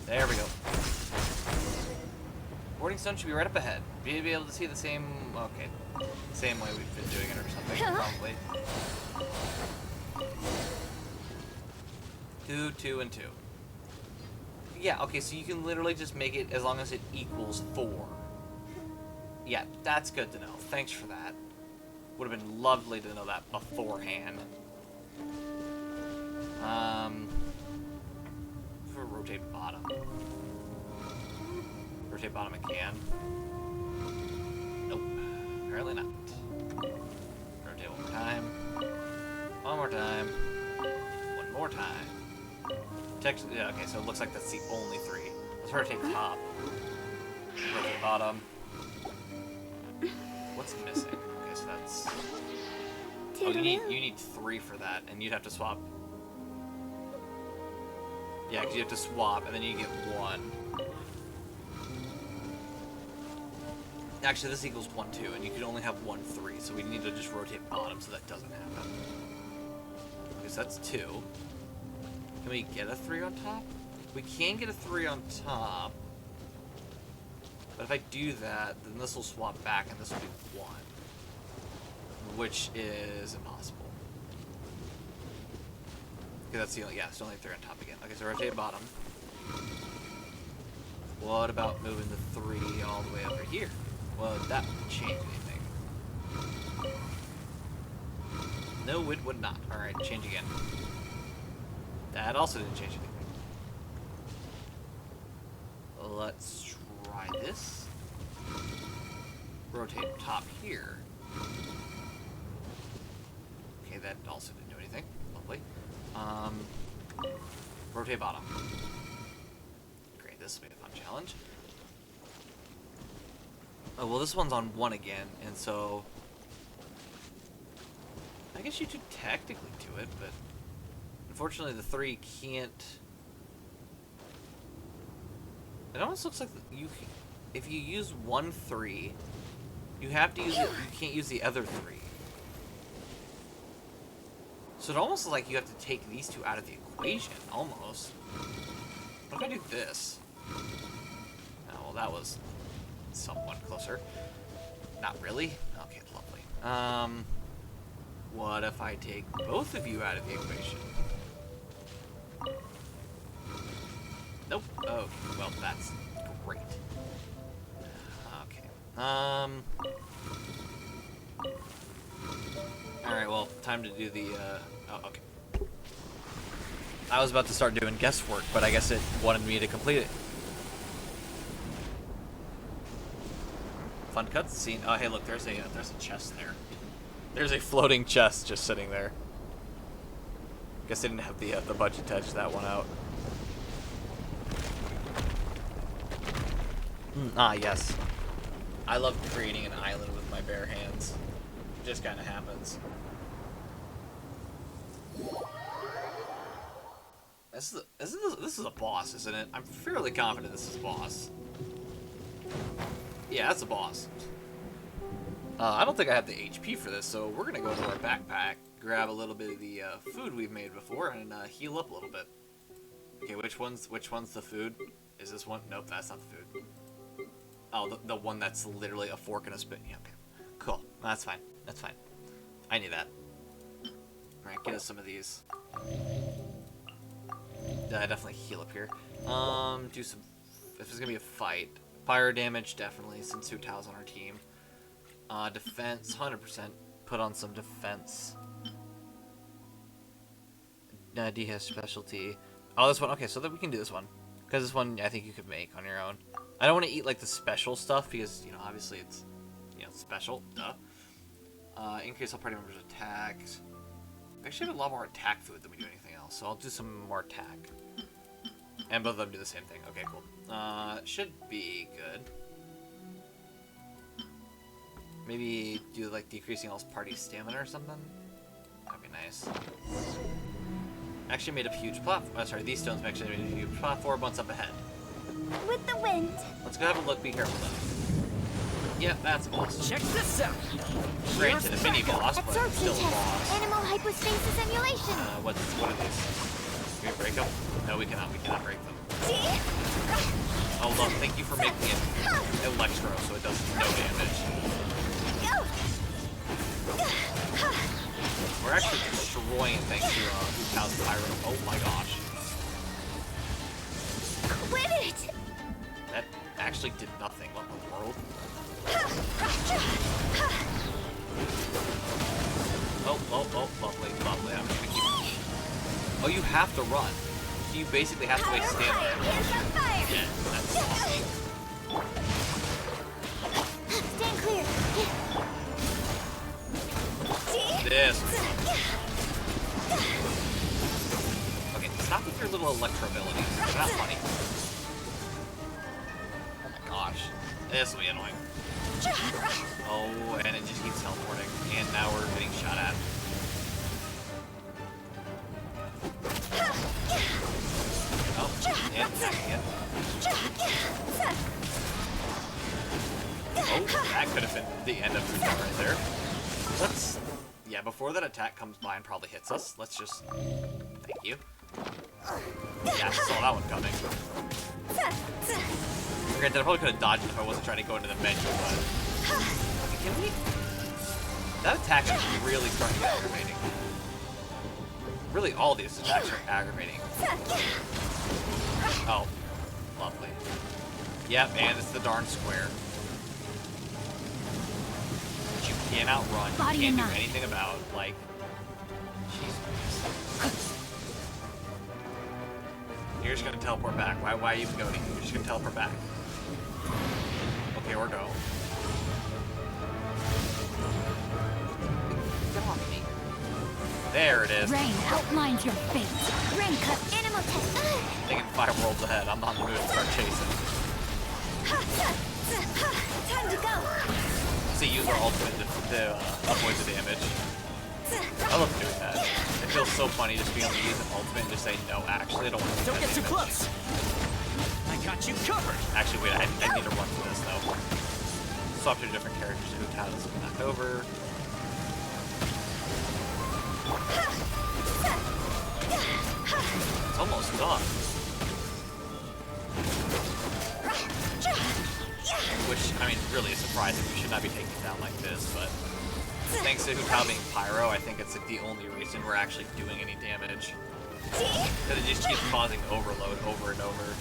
There we go. Boarding stone should be right up ahead. Be able to see the same... Okay. Same way we've been doing it or something, probably. 2, 2, and 2. Yeah, okay, so you can literally just make it as long as it equals 4. Yeah, that's good to know. Thanks for that. Would have been lovely to know that beforehand. For rotate bottom. Rotate bottom again. Nope. Apparently not. Rotate one more time. One more time. One more time. Text, yeah, okay, so it looks like that's the only 3. Let's rotate top. Rotate bottom. What's missing? Okay, so that's... Oh, you need 3 for that, and you'd have to swap. Yeah, because you have to swap, and then you get 1. Actually, this equals 1, 2, and you can only have 1, 3, so we need to just rotate bottom so that doesn't happen. Okay, so that's 2. Can we get a 3 on top? We can get a 3 on top. But if I do that, then this will swap back and this will be 1. Which is impossible. Okay, that's the only, yeah, it's only 3 on top again. Okay, so rotate bottom. What about moving the 3 all the way over here? Well, that would change anything. No, it would not. Alright, change again. That also didn't change anything. Let's try this. Rotate top here. Okay, that also didn't do anything. Lovely. Rotate bottom. Great, this will be a fun challenge. Oh, well, this one's on 1 again, and so... I guess you could technically do it, but... Unfortunately, the 3 can't... It almost looks like you... If you use 1 3, you have to use it... You can't use the other 3. So it almost looks like you have to take these 2 out of the equation, almost. What if I do this? Oh, well, that was somewhat closer. Not really? Okay, lovely. What if I take both of you out of the equation? Nope. Oh, well, that's great. Okay. Alright, well, time to do the, oh, okay. I was about to start doing guesswork, but I guess it wanted me to complete it. Fun cutscene. Oh, hey, look, there's a chest there. There's a floating chest just sitting there. Guess they didn't have the budget to edge that one out. Ah, yes. I love creating an island with my bare hands. It just kind of happens. This is a boss, isn't it? I'm fairly confident this is a boss. Yeah, that's a boss. I don't think I have the HP for this, so we're gonna go into our backpack, grab a little bit of the food we've made before, and heal up a little bit. Okay, which one's the food? Is this one? Nope, that's not the food. Oh, the one that's literally a fork and a spoon. Yeah, okay. Cool. That's fine. That's fine. I knew that. Alright, get us some of these. Definitely heal up here. Do some... If it's gonna be a fight. Fire damage, definitely, since Su Tao's on our team. Defense, 100%. Put on some defense. D has specialty. Oh, this one. Okay, so that we can do this one. Because this one, I think you could make on your own. I don't want to eat, like, the special stuff, because, you know, obviously it's, you know, special. Duh. Increase all party members' attacks. We actually have a lot more attack food than we do anything else, so I'll do some more attack. And both of them do the same thing. Okay, cool. Should be good. Maybe do, like, decreasing all party stamina or something? That'd be nice. Actually made a huge platform. Oh, sorry, these stones actually made a huge platform once up ahead. With the wind. Let's go have a look. Be careful, though. Yep, that's a boss. Check this out. Granted, a mini boss, but Absorption still a test. boss. Animal hypostasis emulation. What are these? Can we break them? No, we cannot. We cannot break them. Oh, look, thank you for making it electro, so it does no damage. We're actually destroying thanks to Su Tao's pyro. Oh my gosh. Quit it! That actually did nothing. What in the world? Oh, lovely, lovely. I'm just gonna keep... Oh, you have to run. So you basically have to waste stamina. Yeah, that's awesome. Stand clear. This. Okay, stop with your little electro abilities. They're not funny. Oh my gosh. This will be annoying. Oh, and it just keeps teleporting. And now we're getting shot at. Oh, and again. Oh, that could have been the end of the fight right there. Let's... Yeah, before that attack comes by and probably hits us, let's just... Thank you. Yeah, I saw that one coming. Granted, I probably could have dodged it if I wasn't trying to go into the menu, but... Can we... That attack is really starting to get aggravating. Really, all these attacks are aggravating. Oh. Lovely. Yep, and it's the darn square. Which you can't outrun, you can't do anything about. Like... Jesus. You're just gonna teleport back. Why are you even going? You're just gonna teleport back. Okay, or go. Get off me. There it is. Rain outlines your fate. Rain cut animal test. Thinking 5 worlds ahead. I'm not in the mood to start chasing. Time to go. See, use our ultimate to avoid the damage. I love doing that. It feels so funny just being able to use an ultimate and just say, no, actually, I don't want to do Don't get too damage. close. I got you covered. Actually, wait, I need to run for this, though. Swap to different characters who have this back over. It's almost done. Which, I mean, really is surprising. We should not be taking it down like this, but thanks to Hutao being Pyro, I think it's like the only reason we're actually doing any damage. Because it just keeps causing overload over and over.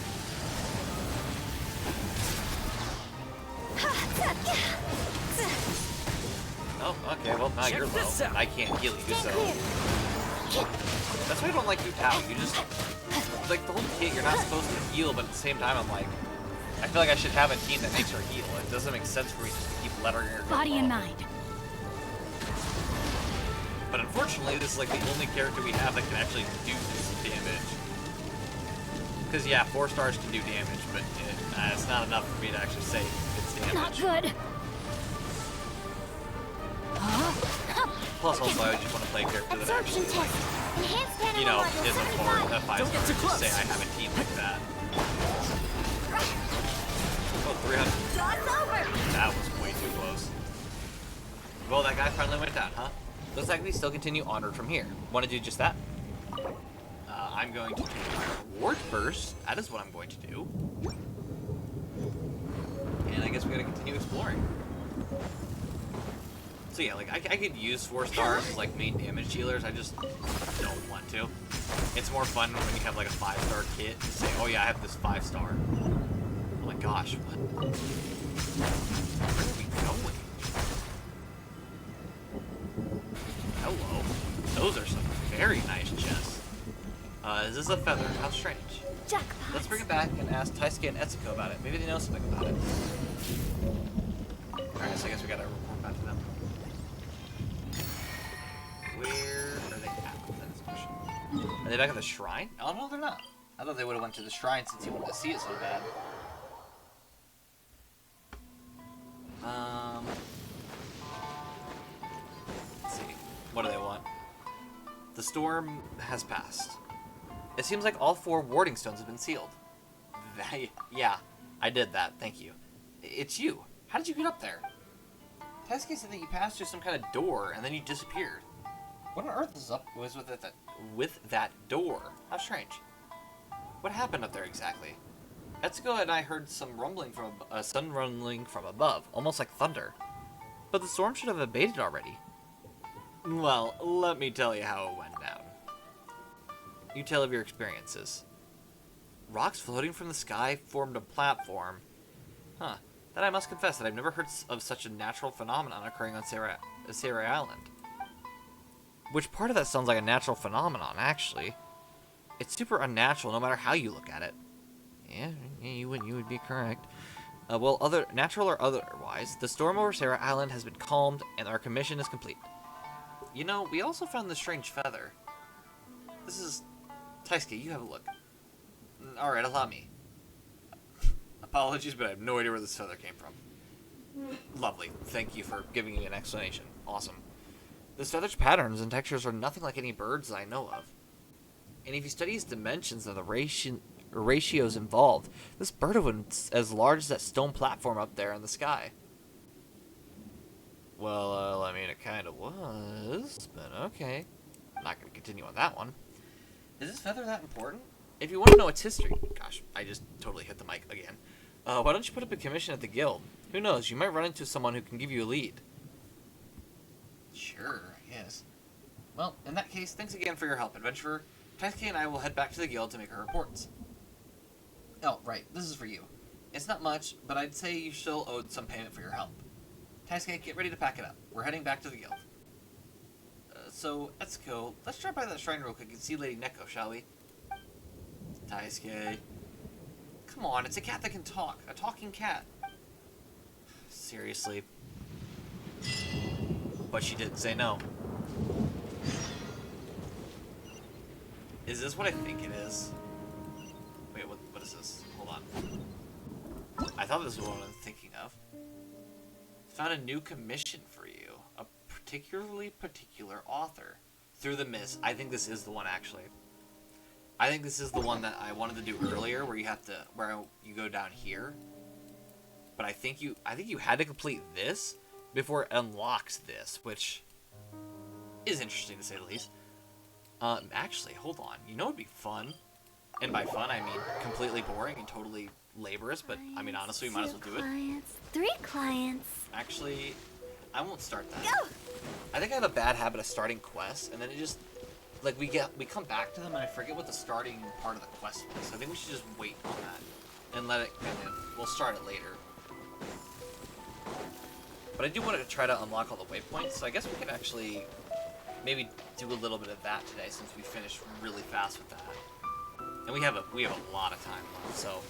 Oh, okay, well, now you're low. I can't heal you, so... That's why I don't like Hutao. You just... Like, the whole kit, you're not supposed to heal, but at the same time, I'm like... I feel like I should have a team that makes her heal. It doesn't make sense for me just to keep letting her go. Body and mind. But unfortunately, this is like the only character we have that can actually do this damage. Because yeah, 4 stars can do damage, but it's not enough for me to actually say it's damage. Not good. Plus, also, I just want to play a character that Absorption actually, test. Enhanced animal you know, module is a 4, 75. a 5 Don't get star. too close. Just say I have a team like that. Oh, 300. Jaw's over. That was way too close. Well, that guy finally went down, huh? Looks like we still continue onward from here. Want to do just that? I'm going to do my reward first. That is what I'm going to do. And I guess we gotta continue exploring. So yeah, like, I could use 4 stars as, like, main damage dealers. I just don't want to. It's more fun when you have, like, a 5-star kit to say, oh yeah, I have this 5-star. Oh my gosh, what? Where are we going? Hello. Those are some very nice chests. Is this a feather? How strange. Jackpot. Let's bring it back and ask Taisuke and Etsuko about it. Maybe they know something about it. Alright, so I guess we gotta report back to them. Where are they at? That is a question. Are they back at the shrine? Oh, no, they're not. I thought they would have went to the shrine since he wanted to see it so bad. Let's see. What do they want? The storm has passed. It seems like all 4 warding stones have been sealed. Yeah, I did that. Thank you. It's you. How did you get up there? Taisuke said that you passed through some kind of door and then you disappeared. What on earth is up with that door? How strange. What happened up there exactly? Etsuko and I heard some rumbling from above, almost like thunder. But the storm should have abated already. Well, let me tell you how it went down. You tell of your experiences. Rocks floating from the sky formed a platform. Huh. Then I must confess that I've never heard of such a natural phenomenon occurring on Seirai Island. Which part of that sounds like a natural phenomenon, actually? It's super unnatural no matter how you look at it. Yeah, you would be correct. Well, natural or otherwise, the storm over Seirai Island has been calmed, and our commission is complete. You know, we also found this strange feather. This is... Taisuke, you have a look. Alright, allow me. Apologies, but I have no idea where this feather came from. Lovely. Thank you for giving me an explanation. Awesome. This feather's patterns and textures are nothing like any birds that I know of. And if you study its dimensions and the ratios involved, this bird was as large as that stone platform up there in the sky. Well, I mean, it kind of was, but okay. I'm not going to continue on that one. Is this feather that important? If you want to know its history... Gosh, I just totally hit the mic again. Why don't you put up a commission at the guild? Who knows, you might run into someone who can give you a lead. Sure, yes. Well, in that case, thanks again for your help, adventurer. Taisuke and I will head back to the guild to make our reports. Oh, right, this is for you. It's not much, but I'd say you still owed some payment for your help. Taisuke, get ready to pack it up. We're heading back to the guild. So, Etsuko, let's drop by that shrine real quick and see Lady Neko, shall we? Taisuke. Come on, it's a cat that can talk. A talking cat. Seriously. But she didn't say no. Is this what I think it is? Wait, what is this? Hold on. I thought this was what I'm thinking of. Found a new commission for you. A particular author. Through the Mist. I think this is the one, actually. I think this is the one that I wanted to do earlier, where you go down here. But I think you had to complete this before it unlocks this, which is interesting to say the least. Actually, hold on. You know what'd be fun? And by fun, I mean completely boring and totally laborious, but I mean honestly, we might as well do it. Clients, 3 clients. Actually, I won't start that. Go! I think I have a bad habit of starting quests, and then it just like we come back to them, and I forget what the starting part of the quest was. So I think we should just wait on that and let it we'll start it later. But I do want to try to unlock all the waypoints, so I guess we could actually maybe do a little bit of that today since we finished really fast with that. And we have a lot of time left, so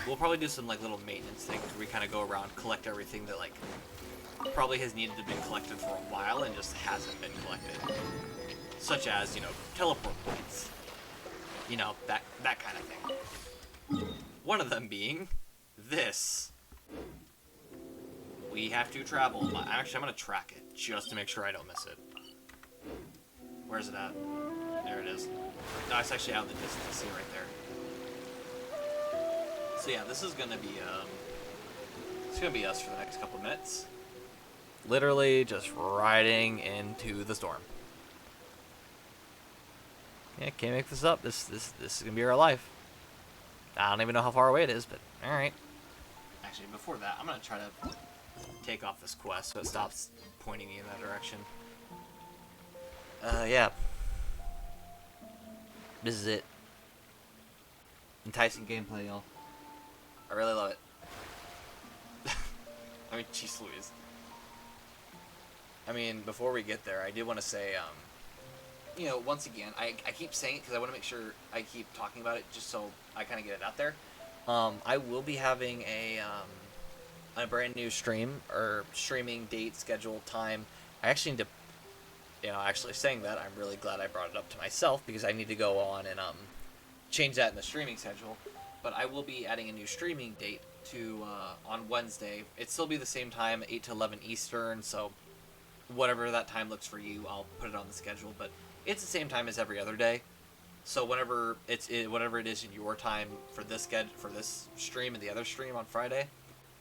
we'll probably do some like little maintenance things where we kind of go around, collect everything that like probably has needed to be collected for a while and just hasn't been collected. Such as, teleport points. That kind of thing. One of them being this. We have to travel. Actually, I'm going to track it just to make sure I don't miss it. Where's it at? There it is. No, it's actually out in the distance. See right there. So yeah, this is going to be us for the next couple minutes. Literally just riding into the storm. Yeah, can't make this up. This is gonna be our life. I don't even know how far away it is, but all right. Actually, before that, I'm gonna try to take off this quest so it stops pointing me in that direction. Yeah. This is it. Enticing gameplay, y'all. I really love it. I mean, jeez Louise. I mean, before we get there, I did want to say, once again, I keep saying it because I want to make sure I keep talking about it just so I kind of get it out there. I will be having a brand new streaming date, schedule, time. I actually need to, actually saying that, I'm really glad I brought it up to myself because I need to go on and change that in the streaming schedule. But I will be adding a new streaming date to on Wednesday. It'll still be the same time, 8 to 11 Eastern, so whatever that time looks for you, I'll put it on the schedule. But it's the same time as every other day. So whatever it is in your time for this stream and the other stream on Friday,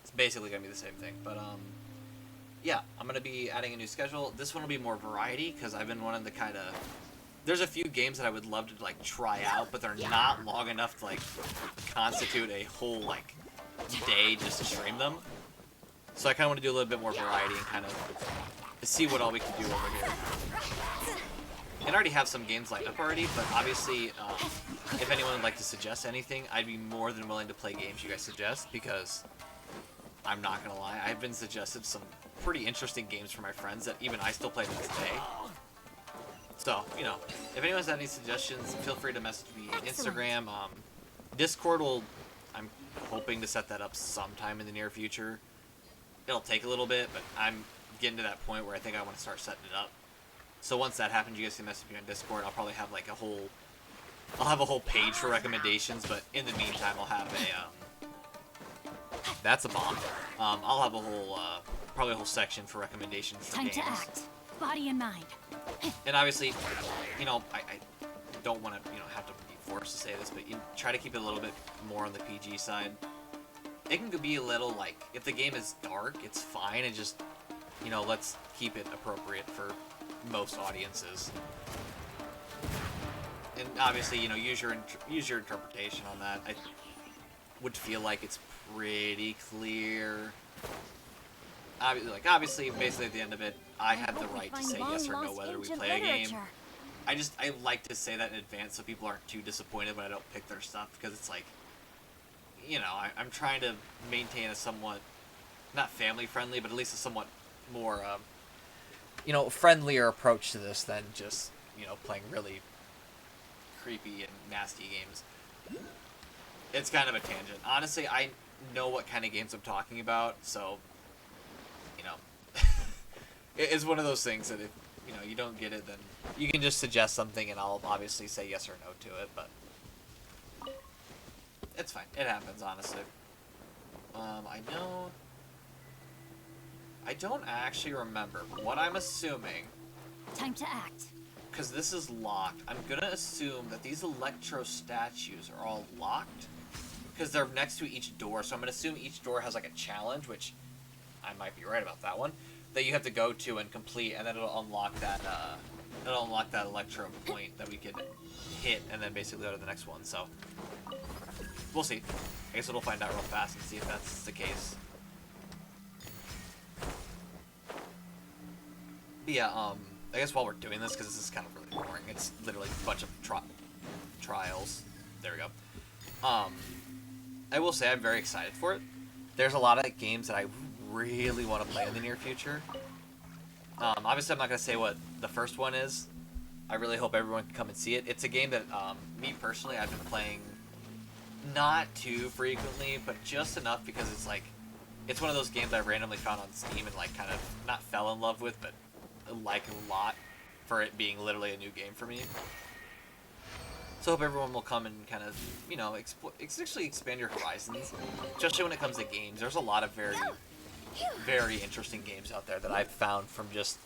it's basically gonna be the same thing. But yeah, I'm gonna be adding a new schedule. This one will be more variety because I've been wanting to kind of. There's a few games that I would love to like try out, but they're not long enough to like constitute a whole like day just to stream them. So I kind of want to do a little bit more variety and kind of see what all we can do over here. And I already have some games lined up already, but obviously, if anyone would like to suggest anything, I'd be more than willing to play games you guys suggest, because I'm not gonna lie, I've been suggested some pretty interesting games from my friends that even I still play to this day. So, if anyone has any suggestions, feel free to message me on Instagram. Discord I'm hoping to set that up sometime in the near future. It'll take a little bit, but I'm getting to that point where I think I want to start setting it up. So once that happens, you guys can message me on Discord. I'll probably have like I'll have a whole page for recommendations, but in the meantime, I'll have that's a bomb. I'll have probably a whole section for recommendations for games. Time to act. Body and mind. And obviously, I don't want to, have to be forced to say this, but you try to keep it a little bit more on the PG side. It can be a little like, if the game is dark, it's fine, and just, let's keep it appropriate for most audiences. and obviously, you know, use your interpretation on that. I would feel like it's pretty clear. Obviously, basically at the end of it, I have the right to say yes or no whether we play a game. I like to say that in advance so people aren't too disappointed when I don't pick their stuff, because it's like, you know, I'm trying to maintain a somewhat, not family-friendly, but at least a somewhat more, you know, friendlier approach to this than just, you know, playing really creepy and nasty games. It's kind of a tangent. Honestly, I know what kind of games I'm talking about, so, you know, it's one of those things that if, you know, you don't get it, then you can just suggest something and I'll obviously say yes or no to it, but it's fine. It happens, honestly. I don't actually remember, but what I'm assuming, Time to act. because this is locked, I'm gonna assume that these electro statues are all locked, because they're next to each door, so I'm gonna assume each door has like a challenge, which I might be right about that one, that you have to go to and complete, and then it'll unlock that electro point that we could hit, and then basically go to the next one. So we'll see. I guess we'll find out real fast and see if that's the case. But yeah, I guess while we're doing this, because this is kind of really boring, it's literally a bunch of trials. There we go. I will say I'm very excited for it. There's a lot of games that I really want to play in the near future. Obviously, I'm not going to say what the first one is. I really hope everyone can come and see it. It's a game that, me personally, I've been playing not too frequently, but just enough because it's like, it's one of those games I randomly found on Steam and like kind of not fell in love with, but like a lot for it being literally a new game for me. So I hope everyone will come and kind of, you know, essentially expand your horizons, especially when it comes to games. There's a lot of very, very interesting games out there that I've found from just,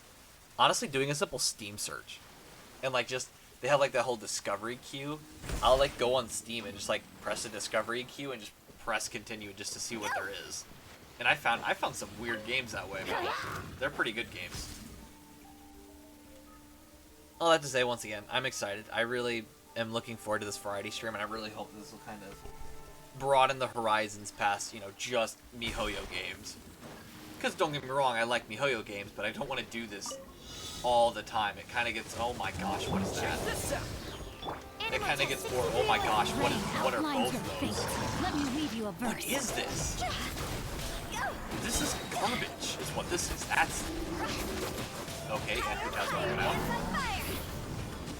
honestly, doing a simple Steam search. And, like, just, they have, like, that whole discovery queue. I'll, like, go on Steam and just, like, press the discovery queue and just press continue just to see what there is. And I found some weird games that way, but they're pretty good games. All that to say, once again, I'm excited. I really am looking forward to this variety stream, and I really hope this will kind of broaden the horizons past, you know, just MiHoYo games. Because don't get me wrong, I like MiHoYo games, but I don't want to do this all the time. It kind of gets, oh my gosh, what is that? It kind of gets more, oh my gosh, what are both of those? Let me read you a verse. What is this? This is garbage, is what this is. That's... Okay, and who has it out?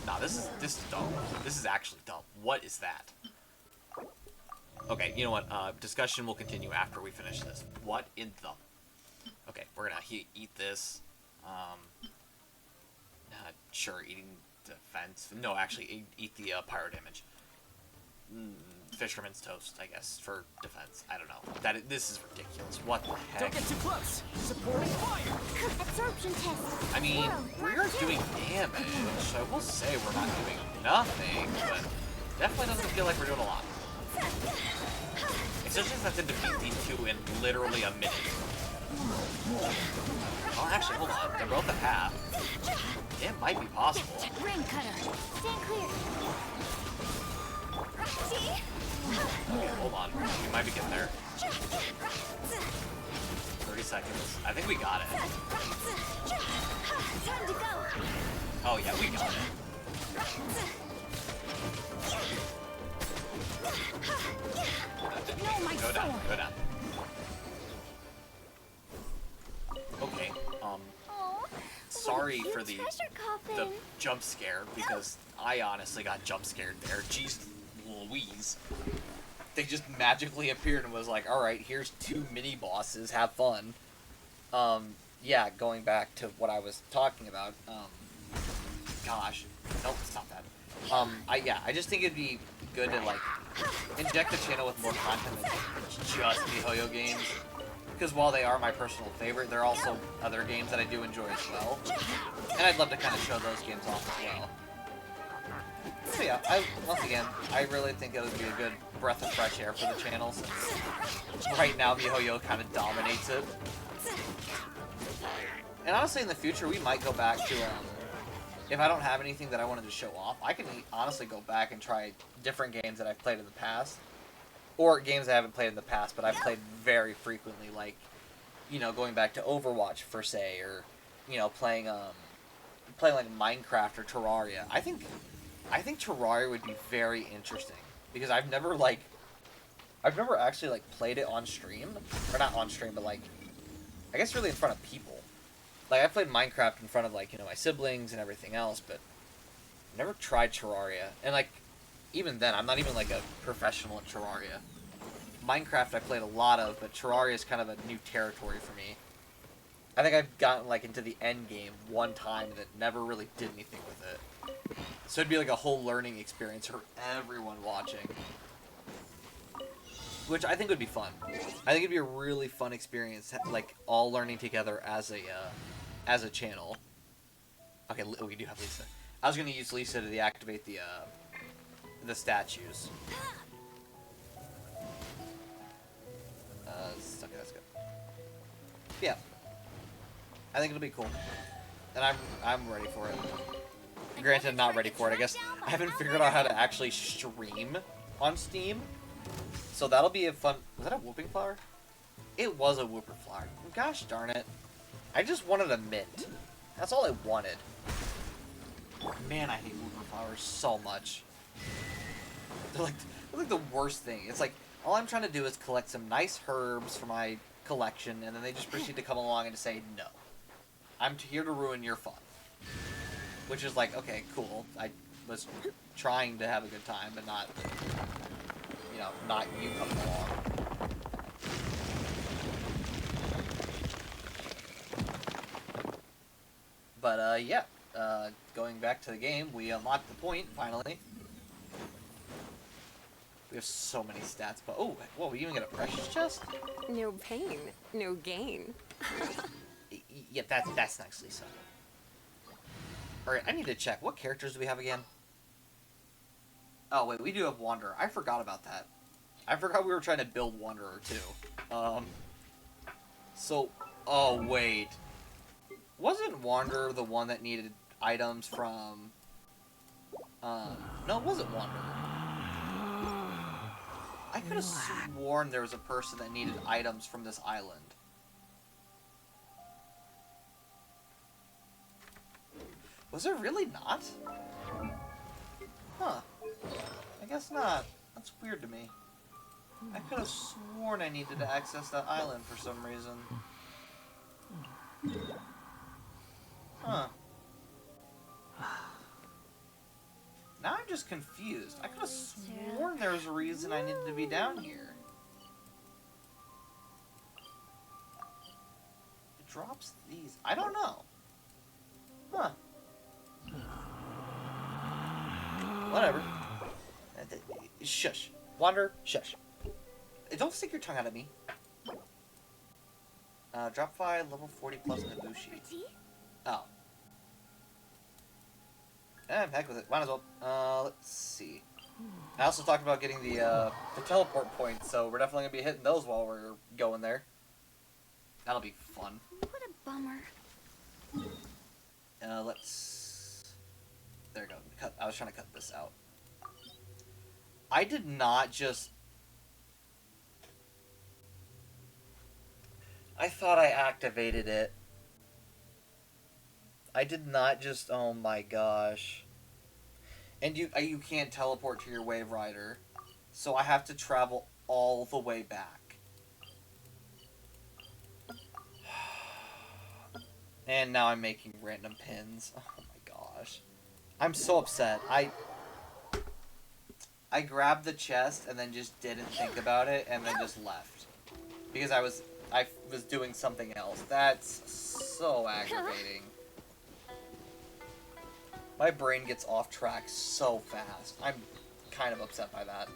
Nah, this is dumb. This is actually dumb. What is that? Okay, you know what? Discussion will continue after we finish this. What in the... Okay, we're gonna eat this. Sure, eating defense. No, actually, eat the pyro damage. Fisherman's toast, I guess, for defense. I don't know. This is ridiculous. What the heck? Don't get too close. Supporting fire. Absorption test. I mean, we're doing damage. I will say we're not doing nothing, but definitely doesn't feel like we're doing a lot. Especially since I have to defeat these two in literally a minute. Oh, actually, hold on. They're both at half. It might be possible. Ring cutter. Stand clear. Okay, hold on. We might be getting there. 30 seconds. I think we got it. Time to go. Oh, yeah, we got it. No, my Go down, sword. go down. Okay, sorry for the jump scare, because I honestly got jump scared there. Jeez Louise. They just magically appeared and was like, alright, here's 2 mini-bosses, have fun. Yeah, going back to what I was talking about, gosh. Nope, stop that. I just think it'd be good to, like, inject the channel with more content than just MiHoYo games. Because while they are my personal favorite, there are also other games that I do enjoy as well. And I'd love to kind of show those games off as well. So yeah, once again, I really think it would be a good breath of fresh air for the channel, since right now MiHoYo kind of dominates it. And honestly, in the future, we might go back to if I don't have anything that I wanted to show off, I can honestly go back and try different games that I've played in the past. Or games I haven't played in the past, but I've played very frequently, like, you know, going back to Overwatch, per se, or, you know, playing like Minecraft or Terraria. I think Terraria would be very interesting, because I've never actually, like, played it on stream, or not on stream, but, like, I guess really in front of people. Like, I played Minecraft in front of, like, you know, my siblings and everything else, but I never tried Terraria. And, like, even then, I'm not even, like, a professional at Terraria. Minecraft I played a lot of, but Terraria is kind of a new territory for me. I think I've gotten, like, into the end game one time that never really did anything with it. So it'd be, like, a whole learning experience for everyone watching. Which I think would be fun. I think it'd be a really fun experience, like, all learning together as a channel. Okay, we do have Lisa. I was gonna use Lisa to deactivate the statues. Okay, that's good. Yeah, I think it'll be cool, and I'm ready for it. Granted, not ready for it. I guess I haven't figured out how to actually stream on Steam, so that'll be a fun. Was that a whooping flower? It was a whooping flower. Gosh darn it! I just wanted a mint. That's all I wanted. Man, I hate whooping flowers so much. They're like the worst thing. It's like, all I'm trying to do is collect some nice herbs for my collection, and then they just proceed to come along and to say, no. I'm here to ruin your fun. Which is like, okay, cool. I was trying to have a good time, but not, you know, not you coming along. But, yeah. Going back to the game, we unlocked the point, finally. We have so many stats, but oh, whoa, we even get a precious chest? No pain, no gain. Yeah, that's nice, Lisa. Alright, I need to check. What characters do we have again? Oh, wait, we do have Wanderer. I forgot about that. I forgot we were trying to build Wanderer, too. So, oh, wait. Wasn't Wanderer the one that needed items from... no, it wasn't Wanderer. I could have sworn there was a person that needed items from this island. Was there really not? Huh. I guess not. That's weird to me. I could have sworn I needed to access that island for some reason. Huh. Now I'm just confused. I could have sworn there was a reason I needed to be down here. It drops these. I don't know. Huh. Whatever. Shush. Wander, shush. Don't stick your tongue out at me. Drop 5, level 40 plus Nabushi. Oh. Heck with it. Might as well. Let's see. I also talked about getting the teleport points, so we're definitely going to be hitting those while we're going there. That'll be fun. What a bummer. Let's... There we go. I was trying to cut this out. I did not just... I thought I activated it. I did not just... Oh my gosh. And you can't teleport to your Wave Rider. So I have to travel all the way back. And now I'm making random pins. Oh my gosh. I'm so upset. I grabbed the chest and then just didn't think about it and then just left. Because I was doing something else. That's so aggravating. My brain gets off track so fast. I'm kind of upset by that.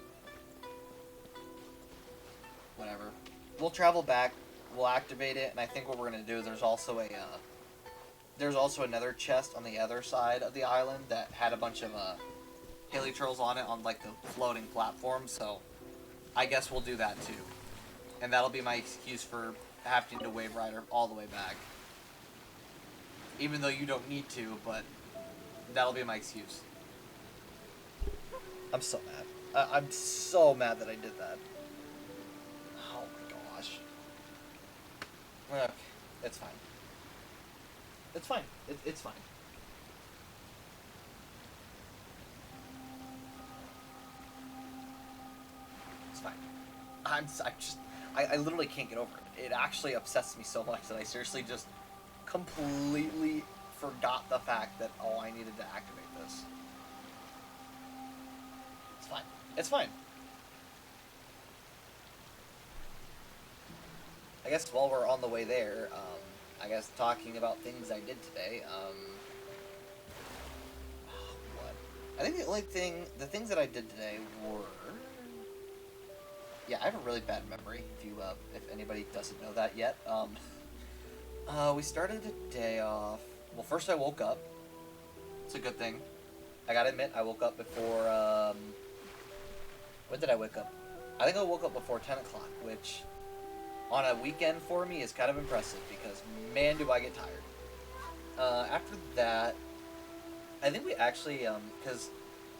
Whatever. We'll travel back. We'll activate it, and I think what we're gonna do is there's also another chest on the other side of the island that had a bunch of helitrals on it on like the floating platform. So I guess we'll do that too, and that'll be my excuse for having to Wave Rider all the way back. Even though you don't need to, but That'll be my excuse. I'm so mad. I'm so mad that I did that. Oh my gosh. Okay, it's fine. It's fine. It's fine. It's fine. I literally can't get over it. It actually upsets me so much that I seriously just completely forgot the fact that, oh, I needed to activate this. It's fine. It's fine. I guess while we're on the way there, I guess talking about things I did today, what? I think the things that I did today were, yeah, I have a really bad memory, if anybody doesn't know that yet. We started the day off, well, first I woke up. It's a good thing. I gotta admit, I woke up before, when did I wake up? I think I woke up before 10 o'clock, which on a weekend for me is kind of impressive because, man, do I get tired. After that, I think we actually, because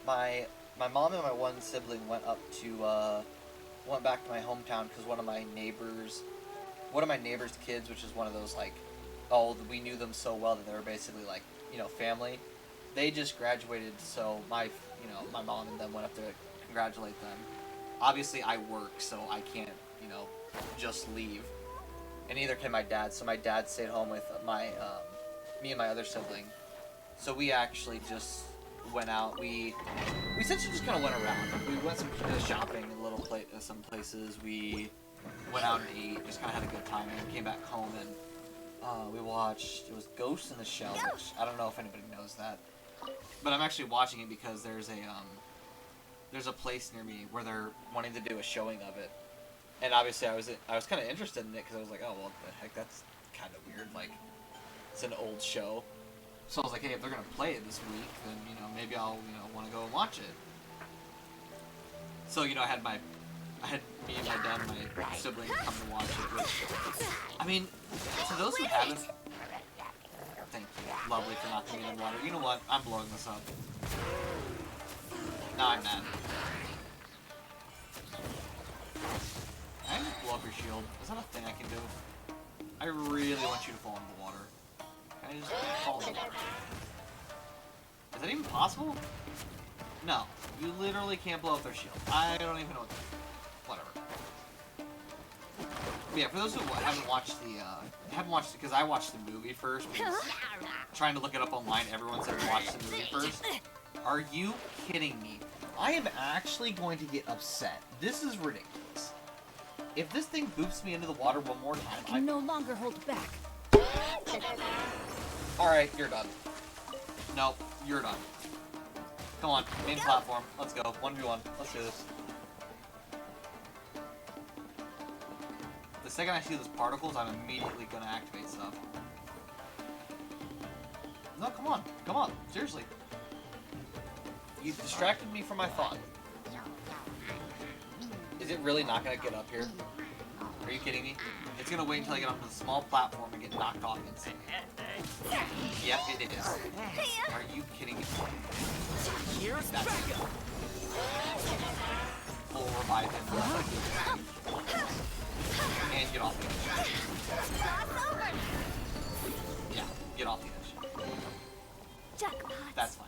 my mom and my one sibling went back to my hometown because one of my neighbor's kids, which is one of those, like, oh, we knew them so well that they were basically, like, family. They just graduated, so my mom and them went up to congratulate them. Obviously, I work, so I can't, just leave. And neither can my dad, so my dad stayed home with me and my other sibling. So we actually just went out. We essentially just kind of went around. We went some shopping in some places. We went out and ate, just kind of had a good time, and came back home and we watched, it was Ghost in the Shell, which I don't know if anybody knows that. But I'm actually watching it because there's a place near me where they're wanting to do a showing of it. And obviously I was kind of interested in it because I was like, oh, well, what the heck, that's kind of weird. Like, it's an old show. So I was like, hey, if they're going to play it this week, then, maybe I'll, want to go and watch it. So, I had me and my dad and my sibling come to watch it. Which, I mean, for those who haven't, thank you, lovely, for not getting in the water. You know what? I'm blowing this up. Now I'm mad. I can just blow up your shield. Is that a thing I can do? I really want you to fall into the water. Can I just fall in the water? Is that even possible? No. You literally can't blow up their shield. I don't even know what to do. Whatever. But yeah, for those who haven't watched because I watched the movie first, because trying to look it up online, everyone said watch the movie first. Are you kidding me? I am actually going to get upset. This is ridiculous. If this thing boops me into the water one more time, I can no longer hold back. Alright, you're done. Nope, you're done. Come on, main platform. Let's go. 1v1. Let's do this. The second I see those particles, I'm immediately gonna activate stuff. No, come on. Come on. Seriously. You distracted me from my thought. Is it really not gonna get up here? Are you kidding me? It's gonna wait until I get onto the small platform and get knocked off instantly. Yep, it is. Are you kidding me? Here's backup. Full revive him. And get off the edge. Yeah, get off the edge. Jackpot. That's fine.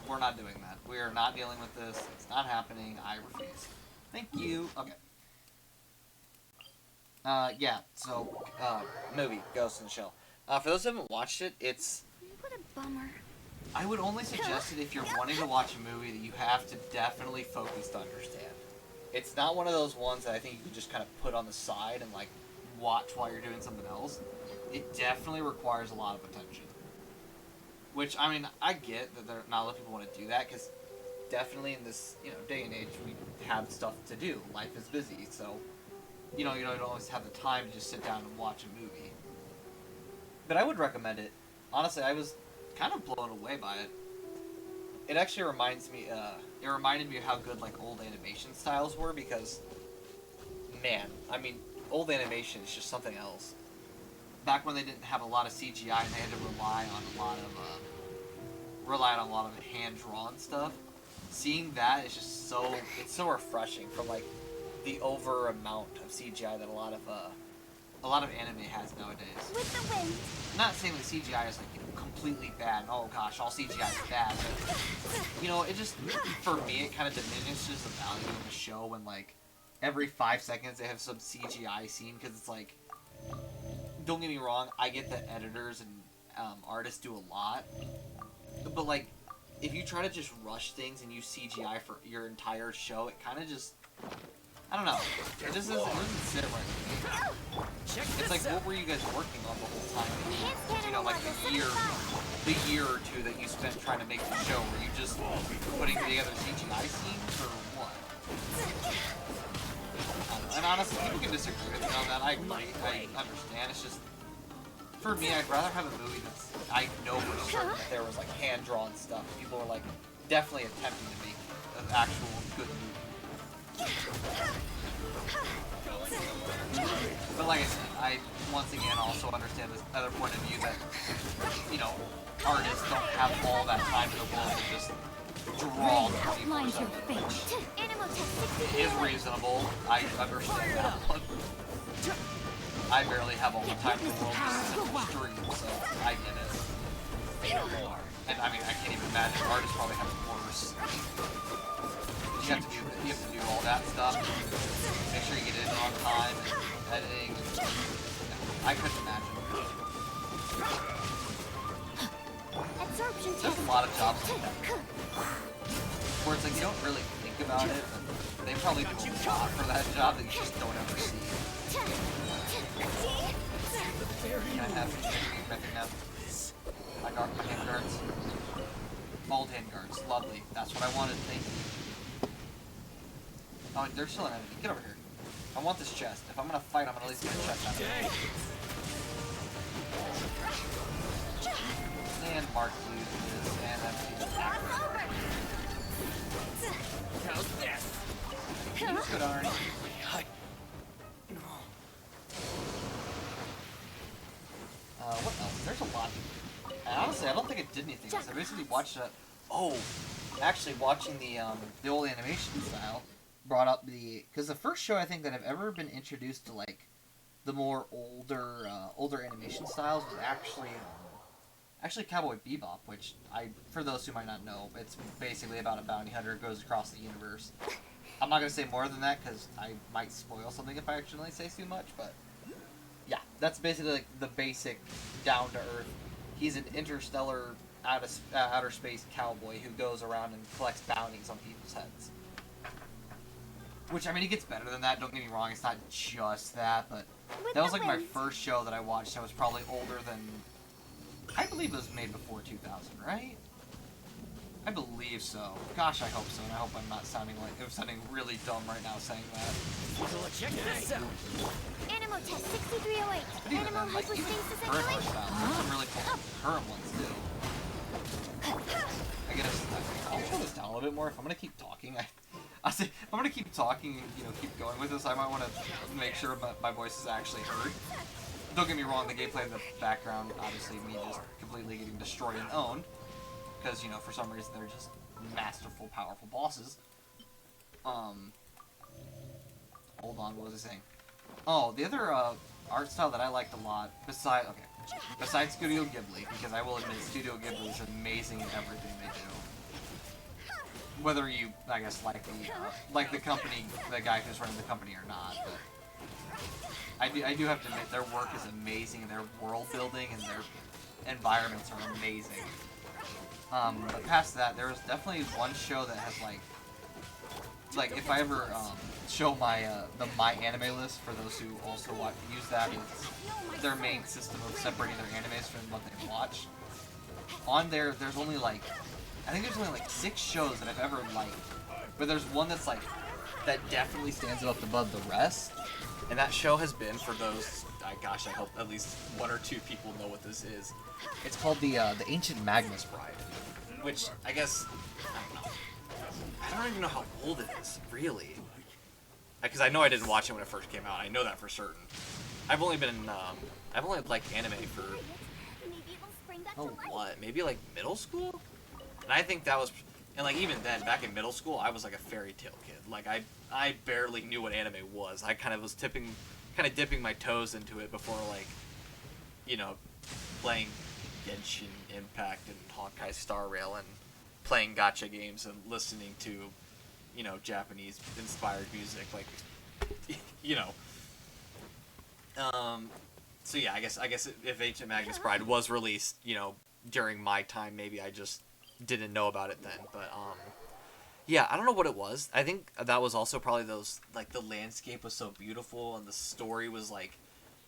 We're not doing that. We are not dealing with this. It's not happening. I refuse. Thank you. Okay. Yeah, so, movie, Ghost in the Shell. For those who haven't watched it, What a bummer. I would only suggest it if you're wanting to watch a movie that you have to definitely focus to understand. It's not one of those ones that I think you can just kind of put on the side and, like, watch while you're doing something else. It definitely requires a lot of attention. Which, I mean, I get that not a lot of people want to do that, because definitely in this, day and age, we have stuff to do. Life is busy, so, you don't always have the time to just sit down and watch a movie. But I would recommend it. Honestly, I was kind of blown away by it. It actually reminded me of how good, like, old animation styles were, because, man, I mean, old animation is just something else. Back when they didn't have a lot of CGI and they had to rely on a lot of, relied on a lot of hand-drawn stuff. Seeing that is just so, it's so refreshing from like the over amount of CGI that a lot of anime has nowadays. With the wind. I'm not saying that CGI is like, you know, completely bad. And, oh gosh, all CGI is bad. But, you know, it just, for me, it kind of diminishes the value of the show when like every 5 seconds they have some CGI scene, because it's like, don't get me wrong, I get that editors and artists do a lot, but like, if you try to just rush things and use CGI for your entire show, it kind of just, I don't know, it just doesn't sit right with me. It's like, what were you guys working on the whole time? You know, like the year or two that you spent trying to make the show, were you just putting together CGI scenes, or what? And honestly, people can disagree with me on that. I agree. I understand. It's just, for me, I'd rather have a movie that's, I know for certain that there was like hand-drawn stuff. People were like definitely attempting to make an actual good movie. But like I said, I once again also understand this other point of view that, you know, artists don't have all that time in the world to just draw 24/7, which is reasonable. I understand that one. I barely have all the time in the world to sit and stream, so I get it. And I mean, I can't even imagine artists probably have it worse. You have to do all that stuff. Make sure you get in on time and editing. I couldn't imagine. There's a lot of jobs like that, where it's like you don't really think about it, but they probably do a lot for that job that you just don't ever see. Can I have anything now? My hand guards. Bald hand guards. Lovely. That's what I wanted. Thank you. Oh, there's still an enemy. Get over here. I want this chest. If I'm gonna fight, I'm gonna at least get a chest out of it. And Mark uses this, and that's How's this? Can you just go down already? What else? There's a lot. And honestly, I don't think it did anything else. I basically watched it. Oh, actually, watching the old animation style brought up because the first show I think that I've ever been introduced to like the more older animation styles was actually Cowboy Bebop, which for those who might not know, it's basically about a bounty hunter who goes across the universe. I'm not gonna say more than that because I might spoil something if I accidentally say too much, but yeah, that's basically like the basic down to earth. He's an interstellar outer space cowboy who goes around and collects bounties on people's heads. Which, I mean, it gets better than that, don't get me wrong, it's not just that, but that was like my first show that I watched. I was probably older than, I believe it was made before 2000, right? I believe so. Gosh, I hope so, and I hope I'm not sounding really dumb right now saying that. So check this out. Animal test 6308. But even Animal then, like, even hypostasis current art simulation. styles, there's some really cool current ones too. I guess I'll slow this down a little bit more. If I'm gonna keep talking, I say if I'm gonna keep talking, you know, keep going with this, I might want to make sure my voice is actually heard. Don't get me wrong, the gameplay in the background, obviously me just completely getting destroyed and owned, because, you know, for some reason they're just masterful, powerful bosses. Hold on, what was I saying? Oh, the other art style that I liked a lot, besides Studio Ghibli, because I will admit Studio Ghibli is amazing in everything they do. Whether you, I guess, like the company, the guy who's running the company or not, but I do have to admit their work is amazing, and their world building and their environments are amazing. But past that, there was definitely one show that has like if I ever show my my anime list for those who also use that as their main system of separating their animes from what they watch. On there's only I think there's only 6 shows that I've ever liked, but there's one that's that definitely stands up above the rest, and that show has been, for those, gosh, I hope at least 1 or 2 people know what this is. It's called the Ancient Magnus Bride, which I guess I don't even know how old it is, really. Because I know I didn't watch it when it first came out. I know that for certain. I've only liked anime for, oh, what? Maybe middle school? And I think that was, and like even then, back in middle school, I was like a fairy tale kid. Like I barely knew what anime was. I kind of was dipping my toes into it before like, you know, playing Genshin Impact and Honkai Star Rail and playing gacha games and listening to, you know, Japanese inspired music, like, you know. So yeah, I guess if Ancient Magnus Bride was released, you know, during my time, maybe I just didn't know about it then. But yeah, I don't know what it was. I think that was also probably those, like, the landscape was so beautiful and the story was like,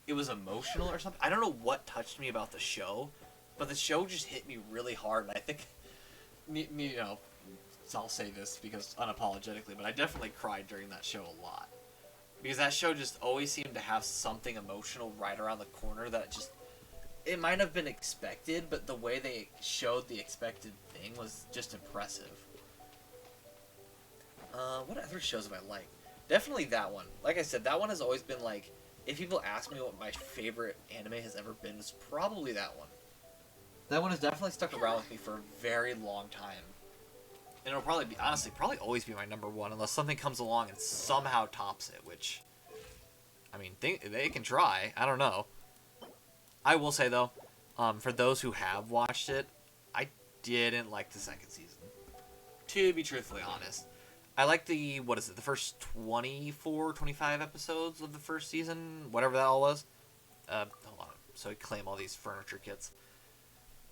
it was emotional or something. I don't know what touched me about the show, but the show just hit me really hard. And I think, you know, I'll say this because unapologetically, but I definitely cried during that show a lot. Because that show just always seemed to have something emotional right around the corner that just, it might have been expected, but the way they showed the expected thing was just impressive. What other shows have I liked? Definitely that one. Like I said, that one has always been like, if people ask me what my favorite anime has ever been, it's probably that one. That one has definitely stuck around with me for a very long time. And it'll probably be, honestly, probably always be my number one, unless something comes along and somehow tops it, which, I mean, they can try. I don't know. I will say, though, for those who have watched it, I didn't like the second season. To be truthfully honest. I like the, what is it, the first 24, 25 episodes of the first season, whatever that all was. Hold on, so I claim all these furniture kits.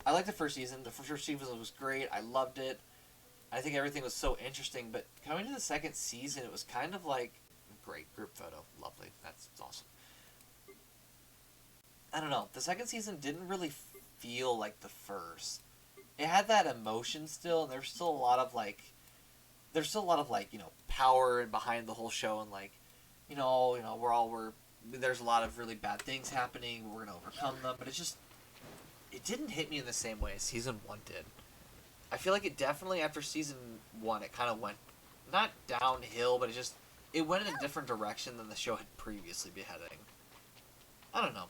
I liked the first season. The first season was great. I loved it. I think everything was so interesting, but coming to the second season, it was kind of like, great, group photo, lovely, that's awesome. I don't know, the second season didn't really feel like the first. It had that emotion still, and there's still a lot of like, you know, power behind the whole show, and like, you know, there's a lot of really bad things happening, we're gonna overcome them, but it didn't hit me in the same way as season 1 did. I feel like it definitely, after season 1, it kind of went, not downhill, but it went in a different direction than the show had previously been heading. I don't know.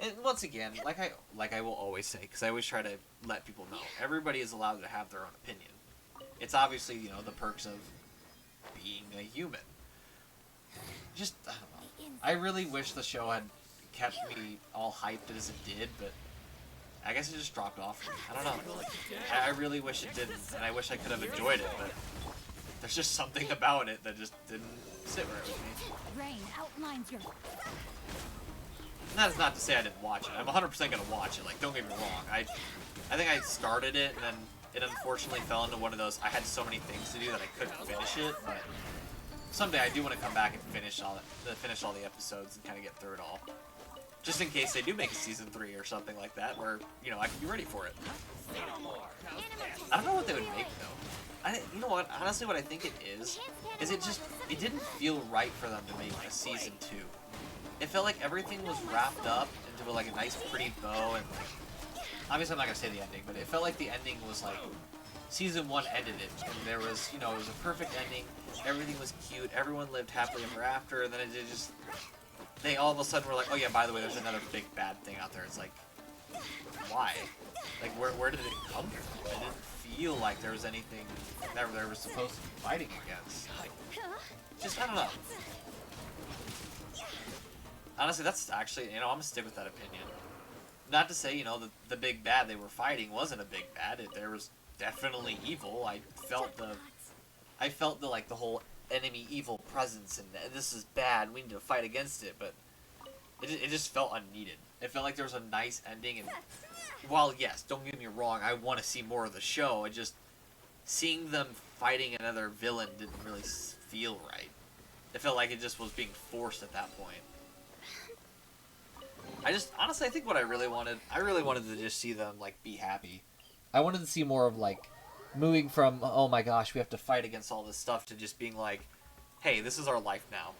And once again, like I will always say, because I always try to let people know, everybody is allowed to have their own opinion. It's obviously, you know, the perks of being a human. I don't know. I really wish the show had kept me all hyped as it did, but I guess it just dropped off for me. I don't know. I really wish it didn't, and I wish I could have enjoyed it, but there's just something about it that just didn't sit right with me. Rain outlines your... That is not to say I didn't watch it. I'm 100% going to watch it. Like, don't get me wrong. I think I started it, and then it unfortunately fell into one of those, I had so many things to do that I couldn't finish it, but someday I do want to come back and finish all the episodes and kind of get through it all. Just in case they do make a season 3 or something like that, where, you know, I can be ready for it. I don't know what they would make, though. You know what? Honestly, what I think it is it didn't feel right for them to make a season 2. It felt like everything was wrapped up into like a nice, pretty bow, and like, obviously I'm not gonna say the ending, but it felt like the ending was like season 1 ended it, and there was, you know, it was a perfect ending. Everything was cute. Everyone lived happily ever after, and then they all of a sudden were like, oh yeah, by the way, there's another big bad thing out there. It's like, why? Like, where did it come from? It didn't feel like there was anything that they were supposed to be fighting against. Just, I don't know. Honestly, that's actually, you know, I'm gonna stick with that opinion. Not to say, you know, the big bad they were fighting wasn't a big bad. There was definitely evil. I felt the like the whole enemy evil presence, and this is bad. We need to fight against it, but it just felt unneeded. It felt like there was a nice ending, and while yes, don't get me wrong, I want to see more of the show. It just seeing them fighting another villain didn't really feel right. It felt like it just was being forced at that point. Honestly, I think what I really wanted to just see them, like, be happy. I wanted to see more of, like, moving from, oh my gosh, we have to fight against all this stuff, to just being like, hey, this is our life now.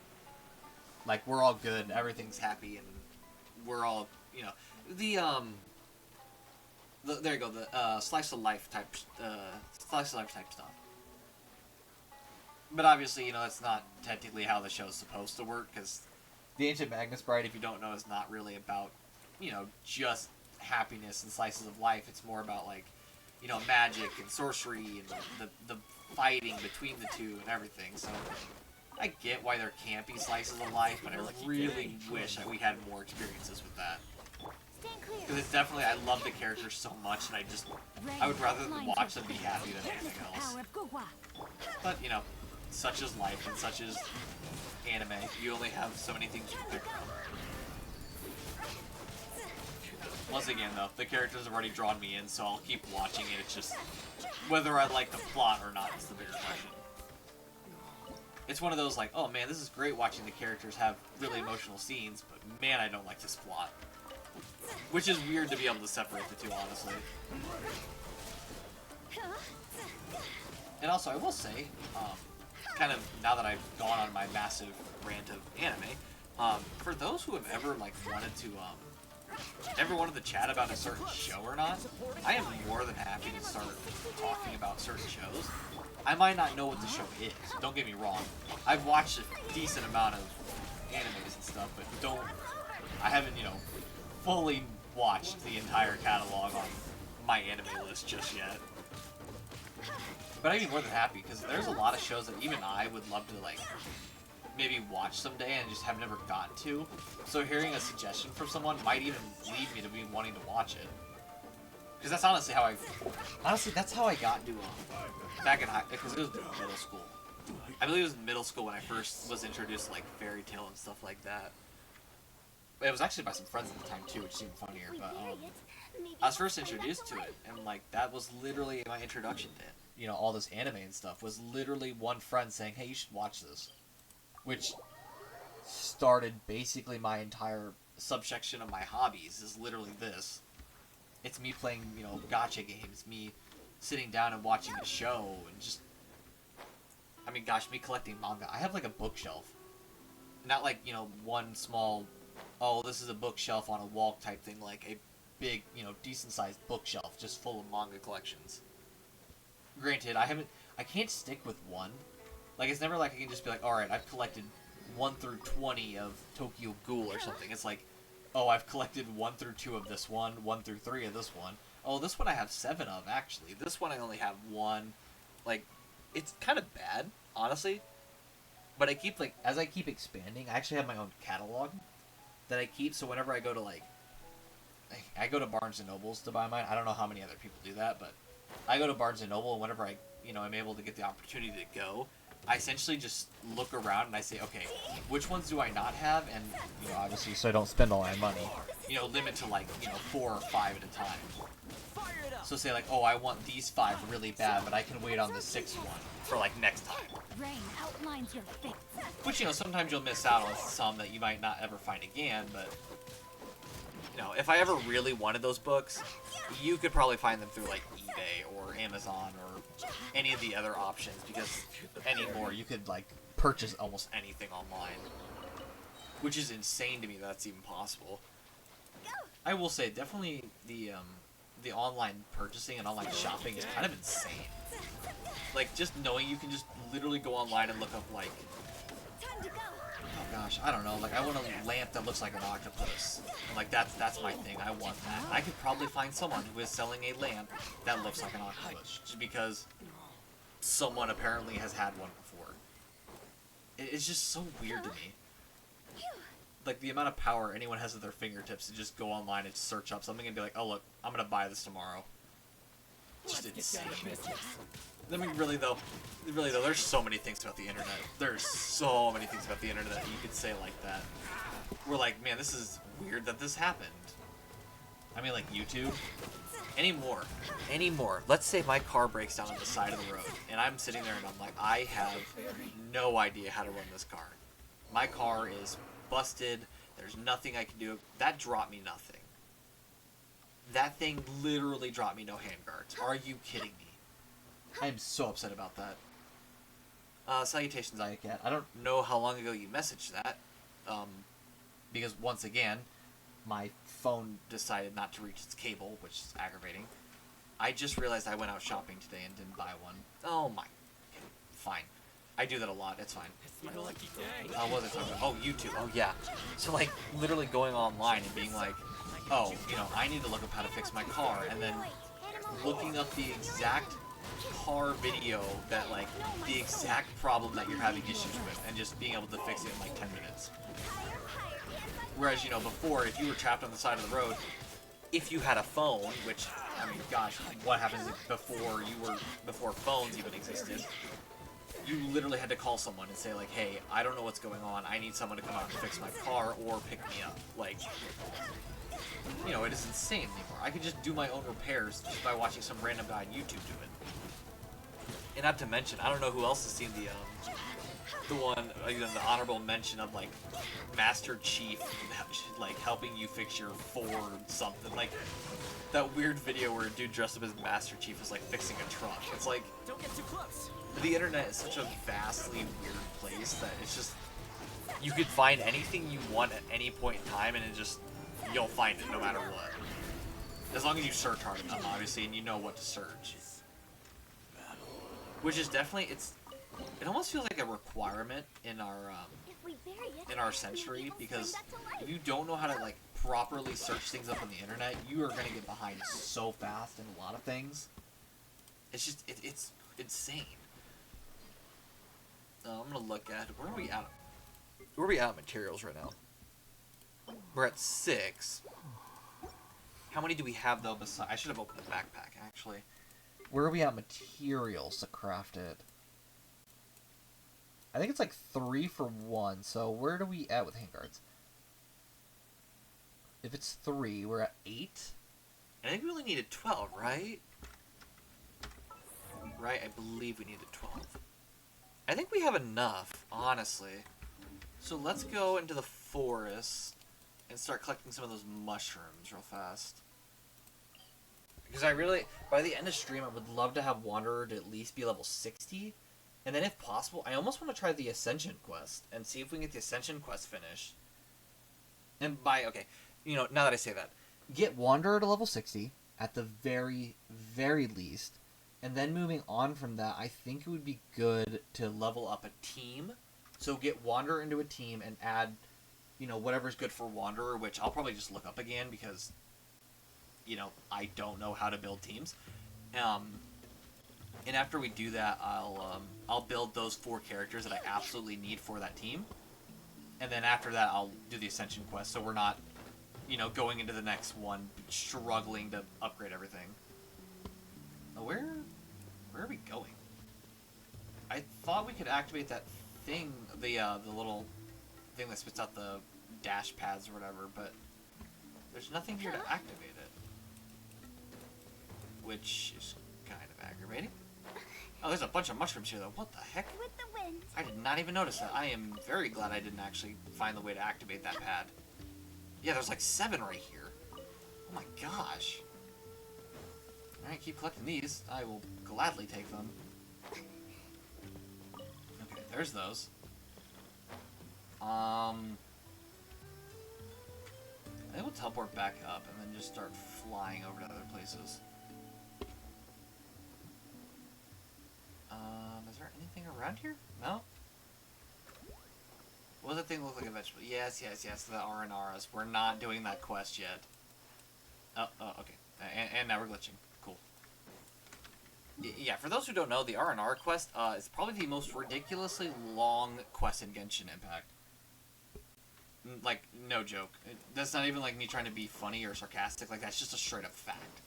Like, we're all good, everything's happy, and we're all, you know, there you go, the slice of life type stuff. But obviously, you know, that's not technically how the show's supposed to work, because the Ancient Magnus Bride, if you don't know, is not really about, you know, just happiness and slices of life. It's more about, like, you know, magic and sorcery and the fighting between the two and everything. So I get why there can't be slices of life, but I really wish that we had more experiences with that. Stand clear. Because it's definitely, I love the characters so much, and I would rather watch them be happy than anything else. Power of Gugwa. But, you know, such is life and such is anime. You only have so many things you can pick from. Once again, though, the characters have already drawn me in, so I'll keep watching it. It's just whether I like the plot or not is the bigger question. It's one of those like, oh man, this is great watching the characters have really emotional scenes, but man, I don't like this plot. Which is weird to be able to separate the two, honestly. And also, I will say, kind of now that I've gone on my massive rant of anime, for those who have ever like wanted to chat about a certain show or not, I am more than happy to start talking about certain shows. I might not know what the show is, don't get me wrong. I've watched a decent amount of animes and stuff, but I haven't, you know, fully watched the entire catalog on my anime list just yet. But I'd be more than happy, because there's a lot of shows that even I would love to, like, maybe watch someday and just have never gotten to. So hearing a suggestion from someone might even lead me to be wanting to watch it. Because that's honestly how that's how I got to, back in because it was middle school. I believe it was in middle school when I first was introduced to, like, fairy tale and stuff like that. It was actually by some friends at the time, too, which seemed funnier, but, I was first introduced to it, and, like, that was literally my introduction to it. You know, all this anime and stuff was literally one friend saying, hey, you should watch this. Which started basically my entire subsection of my hobbies, is literally this. It's me playing, you know, gacha games, me sitting down and watching a show, and just, I mean, gosh, me collecting manga. I have, like, a bookshelf. Not like, you know, one small, oh, this is a bookshelf on a wall type thing, like a big, you know, decent-sized bookshelf just full of manga collections. Granted, I can't stick with one. Like, it's never like I can just be like, alright, I've collected 1 through 20 of Tokyo Ghoul or something. It's like, oh, I've collected 1 through 2 of this one, 1 through 3 of this one. Oh, this one I have 7 of, actually. This one I only have 1. Like, it's kind of bad, honestly. But I keep, like, as I keep expanding, I actually have my own catalog that I keep, so whenever I go to, like, I go to Barnes & Nobles to buy mine. I don't know how many other people do that, but I go to Barnes & Noble, and whenever I, you know, I'm able to get the opportunity to go, I essentially just look around and I say, okay, which ones do I not have? And, you know, obviously, so I don't spend all my money, you know, limit to, like, you know, 4 or 5 at a time. So say, like, oh, I want these 5 really bad, but I can wait on the 6th one for, like, next time. Rain outlines your fate. Which, you know, sometimes you'll miss out on some that you might not ever find again, but, you know, if I ever really wanted those books, you could probably find them through, like, eBay or Amazon or any of the other options, because anymore you could, like, purchase almost anything online. Which is insane to me that that's even possible. I will say, definitely the online purchasing and online shopping is kind of insane. Like, just knowing you can just literally go online and look up, like, oh gosh, I don't know, like, I want a lamp that looks like an octopus. And, like, that's my thing, I want that. I could probably find someone who is selling a lamp that looks like an octopus, just because someone apparently has had one before. It's just so weird to me. Like, the amount of power anyone has at their fingertips to just go online and search up something and be like, oh look, I'm gonna buy this tomorrow. Just insane. I mean, really though, there's so many things about the internet. There's so many things about the internet that you could say like that. We're like, man, this is weird that this happened. I mean, like, YouTube. Anymore. Let's say my car breaks down on the side of the road, and I'm sitting there and I'm like, I have no idea how to run this car. My car is busted. There's nothing I can do. That dropped me nothing. That thing literally dropped me no handguards. Are you kidding me? I am so upset about that. Salutations, ICAT. I don't know how long ago you messaged that. Because once again, my phone decided not to reach its cable, which is aggravating. I just realized I went out shopping today and didn't buy one. Oh my. Okay, fine. I do that a lot. It's fine. It's my lucky day. What was I talking about? Oh, YouTube. Oh, yeah. So, like, literally going online and being like, oh, you know, I need to look up how to fix my car, and then looking up the exact car video that, like, the exact problem that you're having issues with, and just being able to fix it in, like, 10 minutes. Whereas, you know, before, if you were trapped on the side of the road, if you had a phone, which, I mean, gosh, what happens before phones even existed, you literally had to call someone and say, like, hey, I don't know what's going on, I need someone to come out and fix my car or pick me up. Like, you know, it is insane anymore. I could just do my own repairs just by watching some random guy on YouTube do it. And not to mention, I don't know who else has seen the one, you know, the honorable mention of, like, Master Chief, like, helping you fix your Ford something. Like, that weird video where a dude dressed up as Master Chief is, like, fixing a truck. It's like, Don't get too close. the internet is such a vastly weird place that it's just, you could find anything you want at any point in time, and it just, you'll find it no matter what. As long as you search hard enough, obviously, and you know what to search. Which is definitely, it almost feels like a requirement in our century, because if you don't know how to, like, properly search things up on the internet, you are going to get behind so fast in a lot of things. It's just, it's insane. I'm going to look at, where are we at materials right now? We're at 6. How many do we have, though, besides, I should have opened the backpack, actually. Where are we at materials to craft it? I think it's like 3 for 1, so where are we at with handguards? If it's 3, we're at 8? I think we only needed 12, right? Right, I believe we needed 12. I think we have enough, honestly. So let's go into the forest and start collecting some of those mushrooms real fast. Because I really, by the end of stream, I would love to have Wanderer to at least be level 60. And then if possible, I almost want to try the Ascension quest and see if we can get the Ascension quest finished. And okay, you know, now that I say that, get Wanderer to level 60 at the very, very least. And then moving on from that, I think it would be good to level up a team. So get Wanderer into a team and add, you know, whatever's good for Wanderer, which I'll probably just look up again because, you know, I don't know how to build teams. And after we do that, I'll build those 4 characters that I absolutely need for that team. And then after that, I'll do the Ascension quest, so we're not, you know, going into the next one struggling to upgrade everything. Where are we going? I thought we could activate that thing, the little thing that spits out the dash pads or whatever, but there's nothing here to activate it. Which is kind of aggravating. Oh, there's a bunch of mushrooms here, though. What the heck? With the wind. I did not even notice that. I am very glad I didn't actually find the way to activate that pad. Yeah, there's like 7 right here. Oh my gosh. Alright, keep collecting these. I will gladly take them. Okay, there's those. I think we'll teleport back up and then just start flying over to other places. Is there anything around here? No? What does that thing look like eventually? Yes, the RNRs. We're not doing that quest yet. Oh, okay. And now we're glitching. Cool. Yeah, for those who don't know, the RNR quest is probably the most ridiculously long quest in Genshin Impact. Like, no joke. That's not even like me trying to be funny or sarcastic. Like, that's just a straight up fact.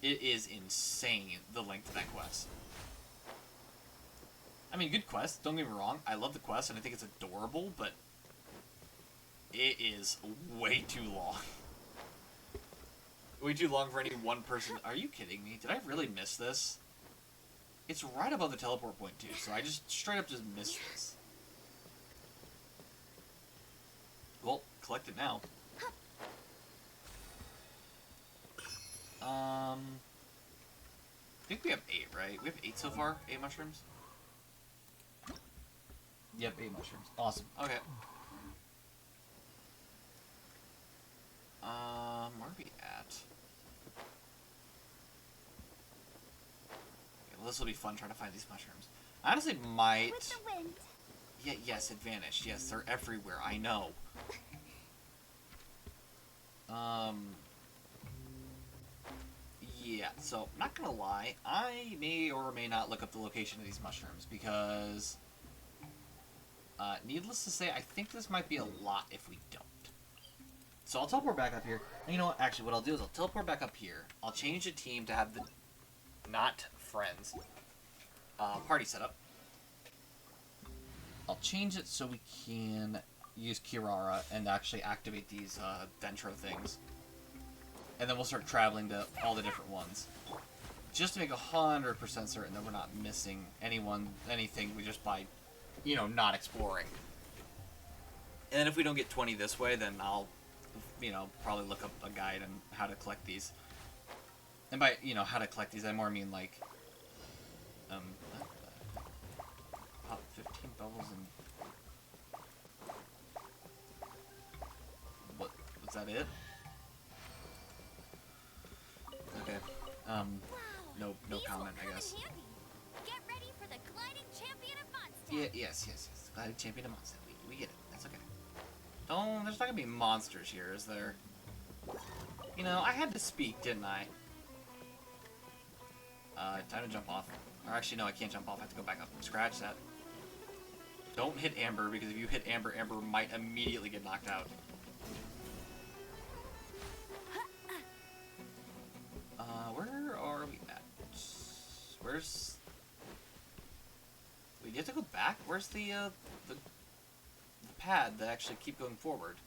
It is insane, the length of that quest. I mean, good quest, don't get me wrong. I love the quest and I think it's adorable, but it is way too long. Way too long for any one person. Are you kidding me? Did I really miss this? It's right above the teleport point too, so I just straight up just missed this. Well, collect it now. I think we have 8, right? We have 8 so far? 8 mushrooms? Yep, 8 mushrooms. Awesome. Okay. Where are we at? Okay, well, this will be fun trying to find these mushrooms. I honestly might... With the wind. Yeah, yes, it vanished. Yes, they're everywhere. I know. Yeah, so, not gonna lie, I may or may not look up the location of these mushrooms, because, needless to say, I think this might be a lot if we don't. So I'll teleport back up here. And you know what, actually, what I'll do is I'll teleport back up here, I'll change the team to have the, not friends, party set up. I'll change it so we can use Kirara and actually activate these, Dentro things. And then we'll start traveling to all the different ones. Just to make 100% certain that we're not missing anything we just by, you know, not exploring. And then if we don't get 20 this way, then I'll, you know, probably look up a guide on how to collect these. And by, you know, how to collect these, I more mean like, pop 15 bubbles and... Was that it? Okay. No comment, I guess. Get ready for the gliding champion of Mondstadt. Yeah, yes. Gliding champion of Mondstadt. We get it. That's okay. There's not gonna be monsters here, is there? You know, I had to speak, didn't I? Time to jump off. Or actually, no, I can't jump off. I have to go back up and scratch that. Don't hit Amber, because if you hit Amber, Amber might immediately get knocked out. Where are we at? Where's... We have to go back? Where's the pad that actually keep going forward?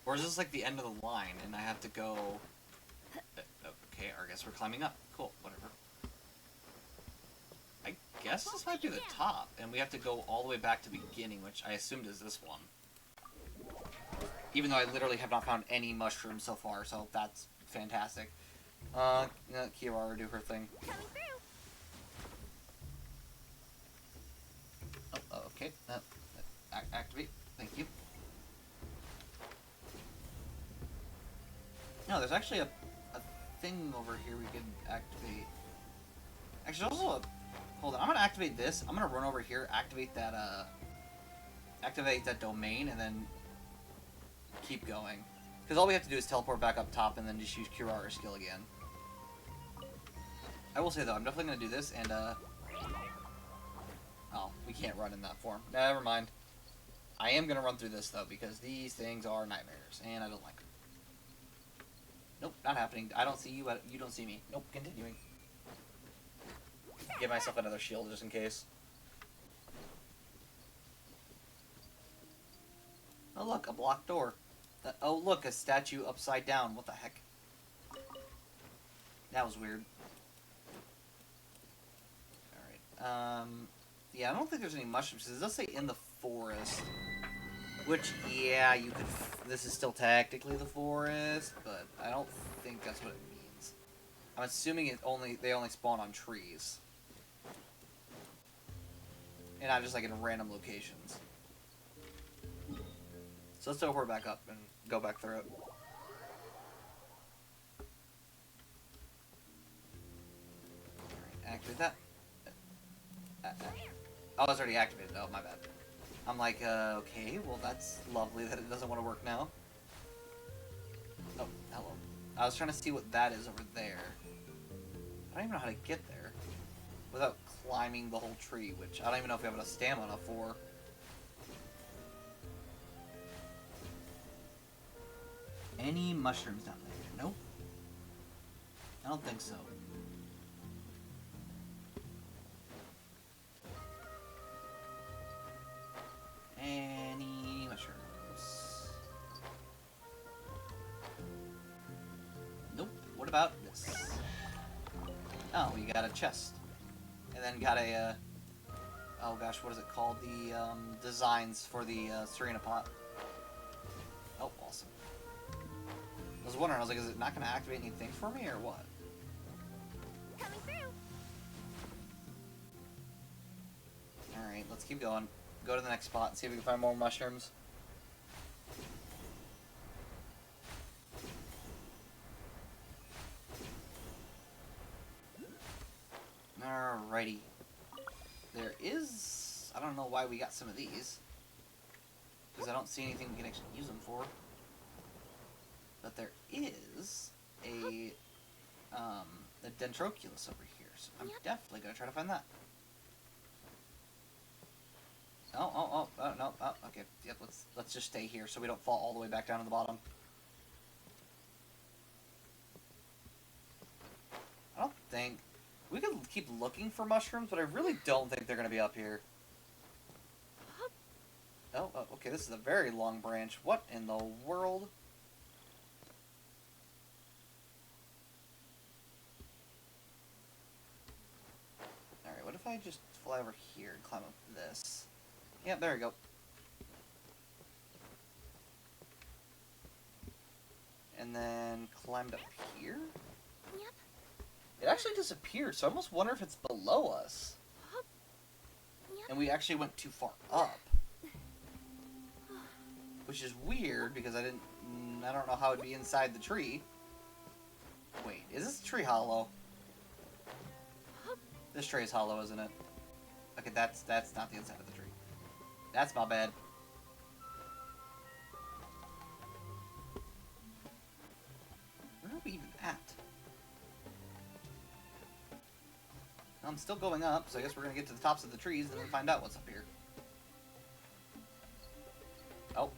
Or is this like the end of the line and I have to go... Okay, I guess we're climbing up. Cool, whatever. I guess this might be the top, and we have to go all the way back to the beginning, which I assumed is this one. Even though I literally have not found any mushrooms so far, so that's fantastic. Kirara do her thing. Coming through. Oh, okay. Activate. Thank you. No, there's actually a thing over here we can activate. Actually, there's also a... Hold on, I'm gonna activate this. I'm gonna run over here, activate that domain, and then keep going. Because all we have to do is teleport back up top and then just use Kirara's skill again. I will say, though, I'm definitely going to do this, and, oh, we can't run in that form. Never mind. I am going to run through this, though, because these things are nightmares, and I don't like them. Nope, not happening. I don't see you, but you don't see me. Nope, continuing. Give myself another shield, just in case. Oh, look, a blocked door. Oh, look, a statue upside down. What the heck? That was weird. Alright, yeah, I don't think there's any mushrooms. It does say in the forest. Which, yeah, you could... This is still technically the forest, but I don't think that's what it means. I'm assuming they only spawn on trees. And not just, like, in random locations. So let's teleport back up and go back through it. Alright, activate that. Oh, it's already activated. Oh, my bad. I'm like, okay, well that's lovely that it doesn't want to work now. Oh, hello. I was trying to see what that is over there. I don't even know how to get there without climbing the whole tree, which I don't even know if we have enough stamina for. Any mushrooms down there? Nope. I don't think so. Any mushrooms? Nope. What about this? Oh, we got a chest. And then got a, oh gosh, what is it called? The, designs for the, Serena pot. Oh, awesome. I was wondering, I was like, is it not going to activate anything for me, or what? Coming through. Alright, let's keep going. Go to the next spot and see if we can find more mushrooms. Alrighty. There is... I don't know why we got some of these. Because I don't see anything we can actually use them for. But there is a the Dentroculus over here, so I'm definitely gonna try to find that. Oh, no, okay, yep, let's just stay here so we don't fall all the way back down to the bottom. I don't think... We could keep looking for mushrooms, but I really don't think they're gonna be up here. Oh, okay, this is a very long branch. What in the world? Alright, what if I just fly over here and climb up this? Yeah, there we go. And then climbed up here? Yep. It actually disappeared, so I almost wonder if it's below us. Yep. And we actually went too far up. Which is weird, because I don't know how it'd be inside the tree. Wait, is this tree hollow? This tree is hollow, isn't it? Okay, that's not the inside of the tree. That's my bad. Where are we even at? I'm still going up, so I guess we're gonna get to the tops of the trees and then find out what's up here. Oh,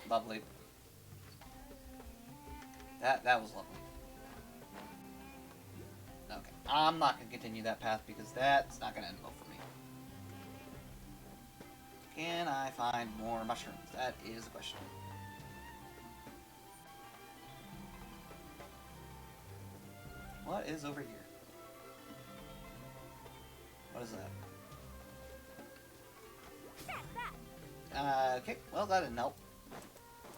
lovely. That was lovely. Okay, I'm not gonna continue that path because that's not gonna end well for me. Can I find more mushrooms? That is the question. What is over here? What is that? Okay, well that didn't help.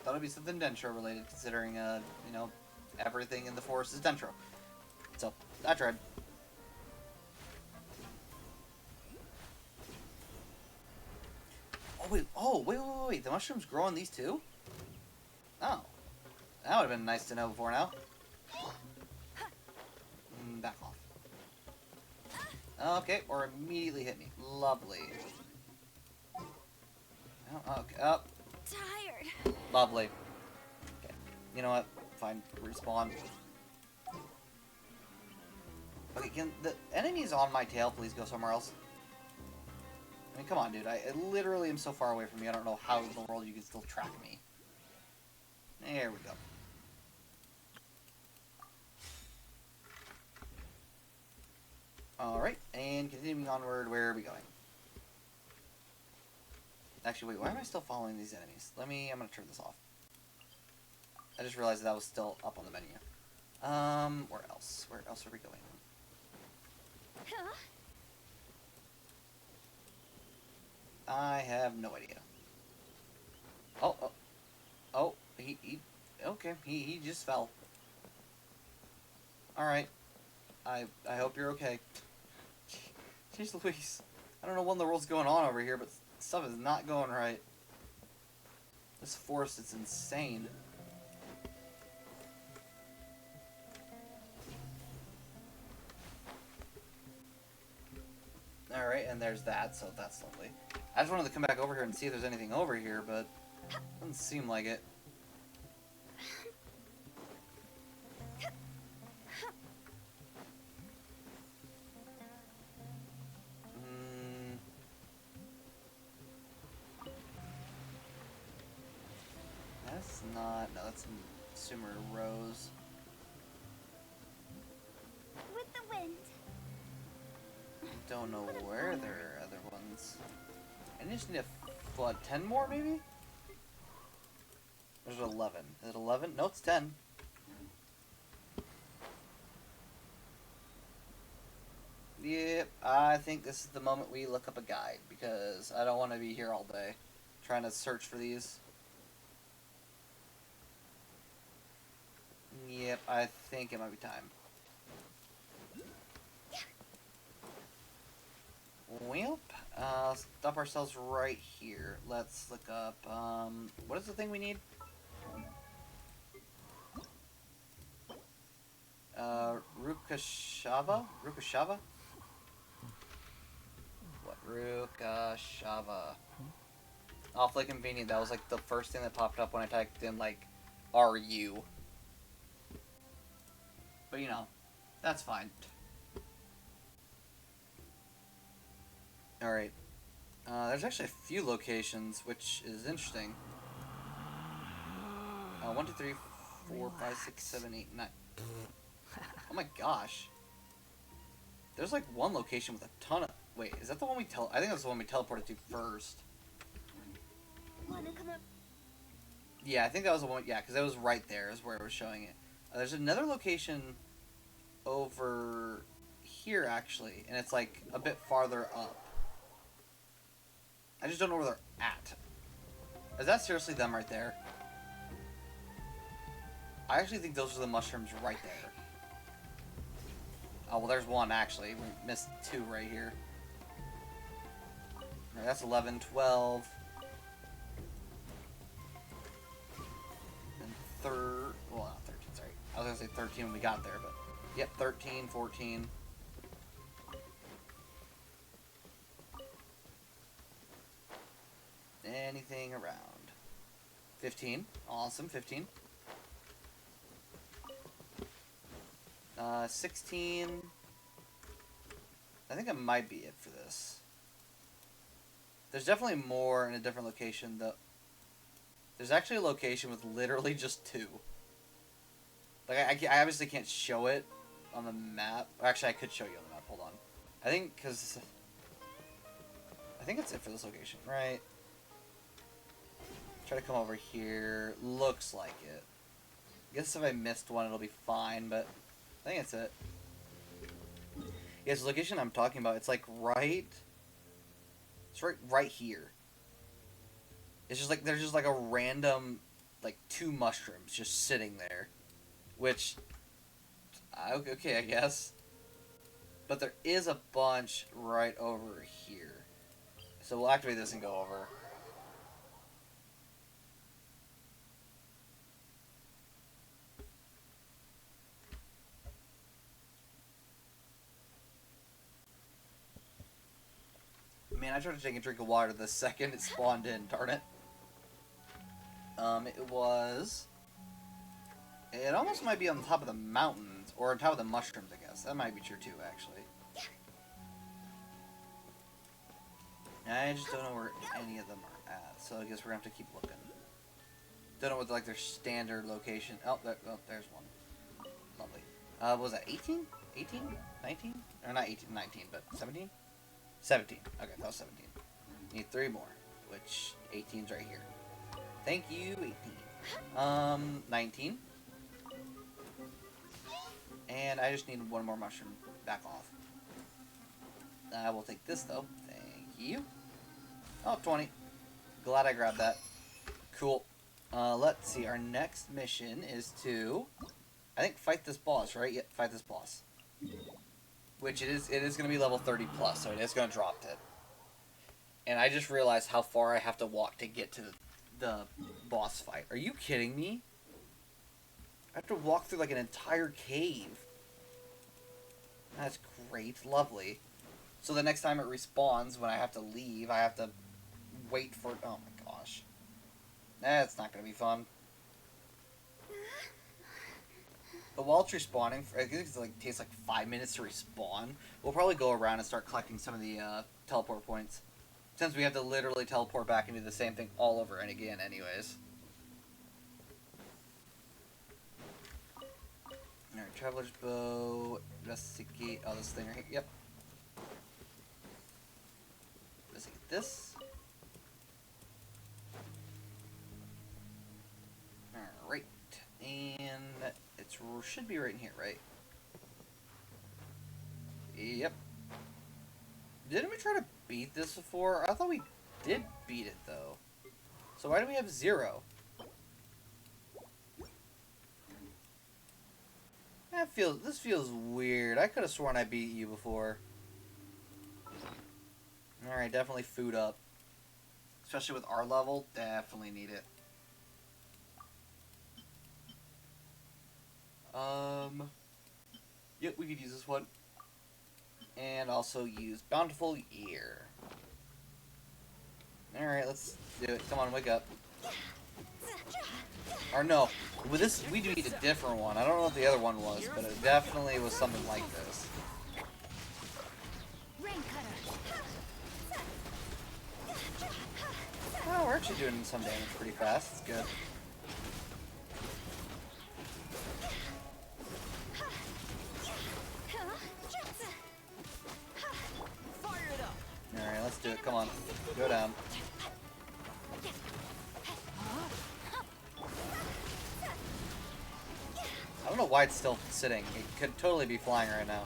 Thought it'd be something Dentro related, considering, you know, everything in the forest is Dentro. So, I tried. Oh, wait, the mushrooms grow on these too? Oh. That would have been nice to know before now. Back off. Okay, or immediately hit me. Lovely. Oh, okay, up. Tired. Lovely. Okay. You know what? Fine. Respawn. Okay, can the enemies on my tail please go somewhere else? I mean, come on, dude. I literally am so far away from you, I don't know how in the world you can still track me. There we go. Alright, and continuing onward, where are we going? Actually, wait, why am I still following these enemies? I'm gonna turn this off. I just realized that was still up on the menu. Where else? Where else are we going? Huh? I have no idea. He just fell. Alright. I hope you're okay. Jeez Louise. I don't know what in the world's going on over here, but stuff is not going right. This forest is insane. Alright, and there's that, so that's lovely. I just wanted to come back over here and see if there's anything over here, but doesn't seem like it. That's not... No, that's Sumer Rose. With the wind. Don't know where there are other ones. I just need what, 10 more maybe? There's 11. Is it 11? No, it's 10. Yep, I think this is the moment we look up a guide, because I don't want to be here all day trying to search for these. Yep, I think it might be time. Well, stop ourselves right here. Let's look up, what is the thing we need? Rukashava? Rukashava? What? Rukashava. Awfully convenient. That was like the first thing that popped up when I typed in, like, are you? But you know, that's fine. Alright. There's actually a few locations, which is interesting. 1, 2, 3, 4, 5, 6, 7, 8, 9. Oh my gosh. There's like one location with a ton of... Wait, is that the one we I think that's the one we teleported to first. Wanna come up? Yeah, I think that was the one... Yeah, because that was right there is where it was showing it. There's another location over here, actually. And it's like a bit farther up. I just don't know where they're at. Is that seriously them right there? I actually think those are the mushrooms right there. Oh, well, there's one, actually. We missed 2 right here. Alright, that's 11, 12. And well, not 13, sorry. I was going to say 13 when we got there, but... Yep, 13, 14. Anything around. 15. Awesome, 15. 16. I think it might be it for this. There's definitely more in a different location, though. There's actually a location with literally just 2. Like, I obviously can't show it on the map. Actually, I could show you on the map. Hold on. I think, because... I think it's it for this location, right? Try to come over here. Looks like it. I guess if I missed one, it'll be fine, but... I think that's it. Yeah, it's the location I'm talking about. It's like right... It's right here. It's just like, there's just like a random, like 2 mushrooms just sitting there. Which, okay, I guess. But there is a bunch right over here. So we'll activate this and go over. Man, I tried to take a drink of water the second it spawned in, darn it. It almost might be on top of the mountains, or on top of the mushrooms, I guess. That might be true too, actually. I just don't know where any of them are at, so I guess we're gonna have to keep looking. Don't know what, like, their standard location. Oh, there's one. Lovely. What was that, 18? 18? 19? Or not 18, 19, but 17? 17. Okay, that was 17. Need 3 more, which 18's right here. Thank you, 18. 19. And I just need 1 more mushroom. Back off. I will take this, though. Thank you. Oh, 20. Glad I grabbed that. Cool. Let's see. Our next mission is to... I think fight this boss, right? Yep, fight this boss. Which it is going to be level 30 plus, so it is going to drop it. And I just realized how far I have to walk to get to the boss fight. Are you kidding me? I have to walk through like an entire cave. That's great. Lovely. So the next time it respawns, when I have to leave, I have to wait for... Oh my gosh. That's not going to be fun. But while it's respawning, I think it like, takes like 5 minutes to respawn. We'll probably go around and start collecting some of the teleport points. Since we have to literally teleport back and do the same thing all over and again anyways. Alright, Traveler's Bow, investigate, oh, this thing right here, yep. Investigate this. Alright, and it should be right in here, right? Yep. Didn't we try to beat this before? I thought we did beat it, though. So why do we have 0? This feels weird. I could have sworn I beat you before. Alright, definitely food up. Especially with our level, definitely need it. Yep, we could use this one. And also use Bountiful Ear. Alright, let's do it. Come on, wake up. Or no. With this, we do need a different one. I don't know what the other one was, but it definitely was something like this. Rain cutter. Oh, we're actually doing some damage pretty fast. It's good. Fire it up. Alright, let's do it. Come on. Go down. I don't know why it's still sitting. It could totally be flying right now.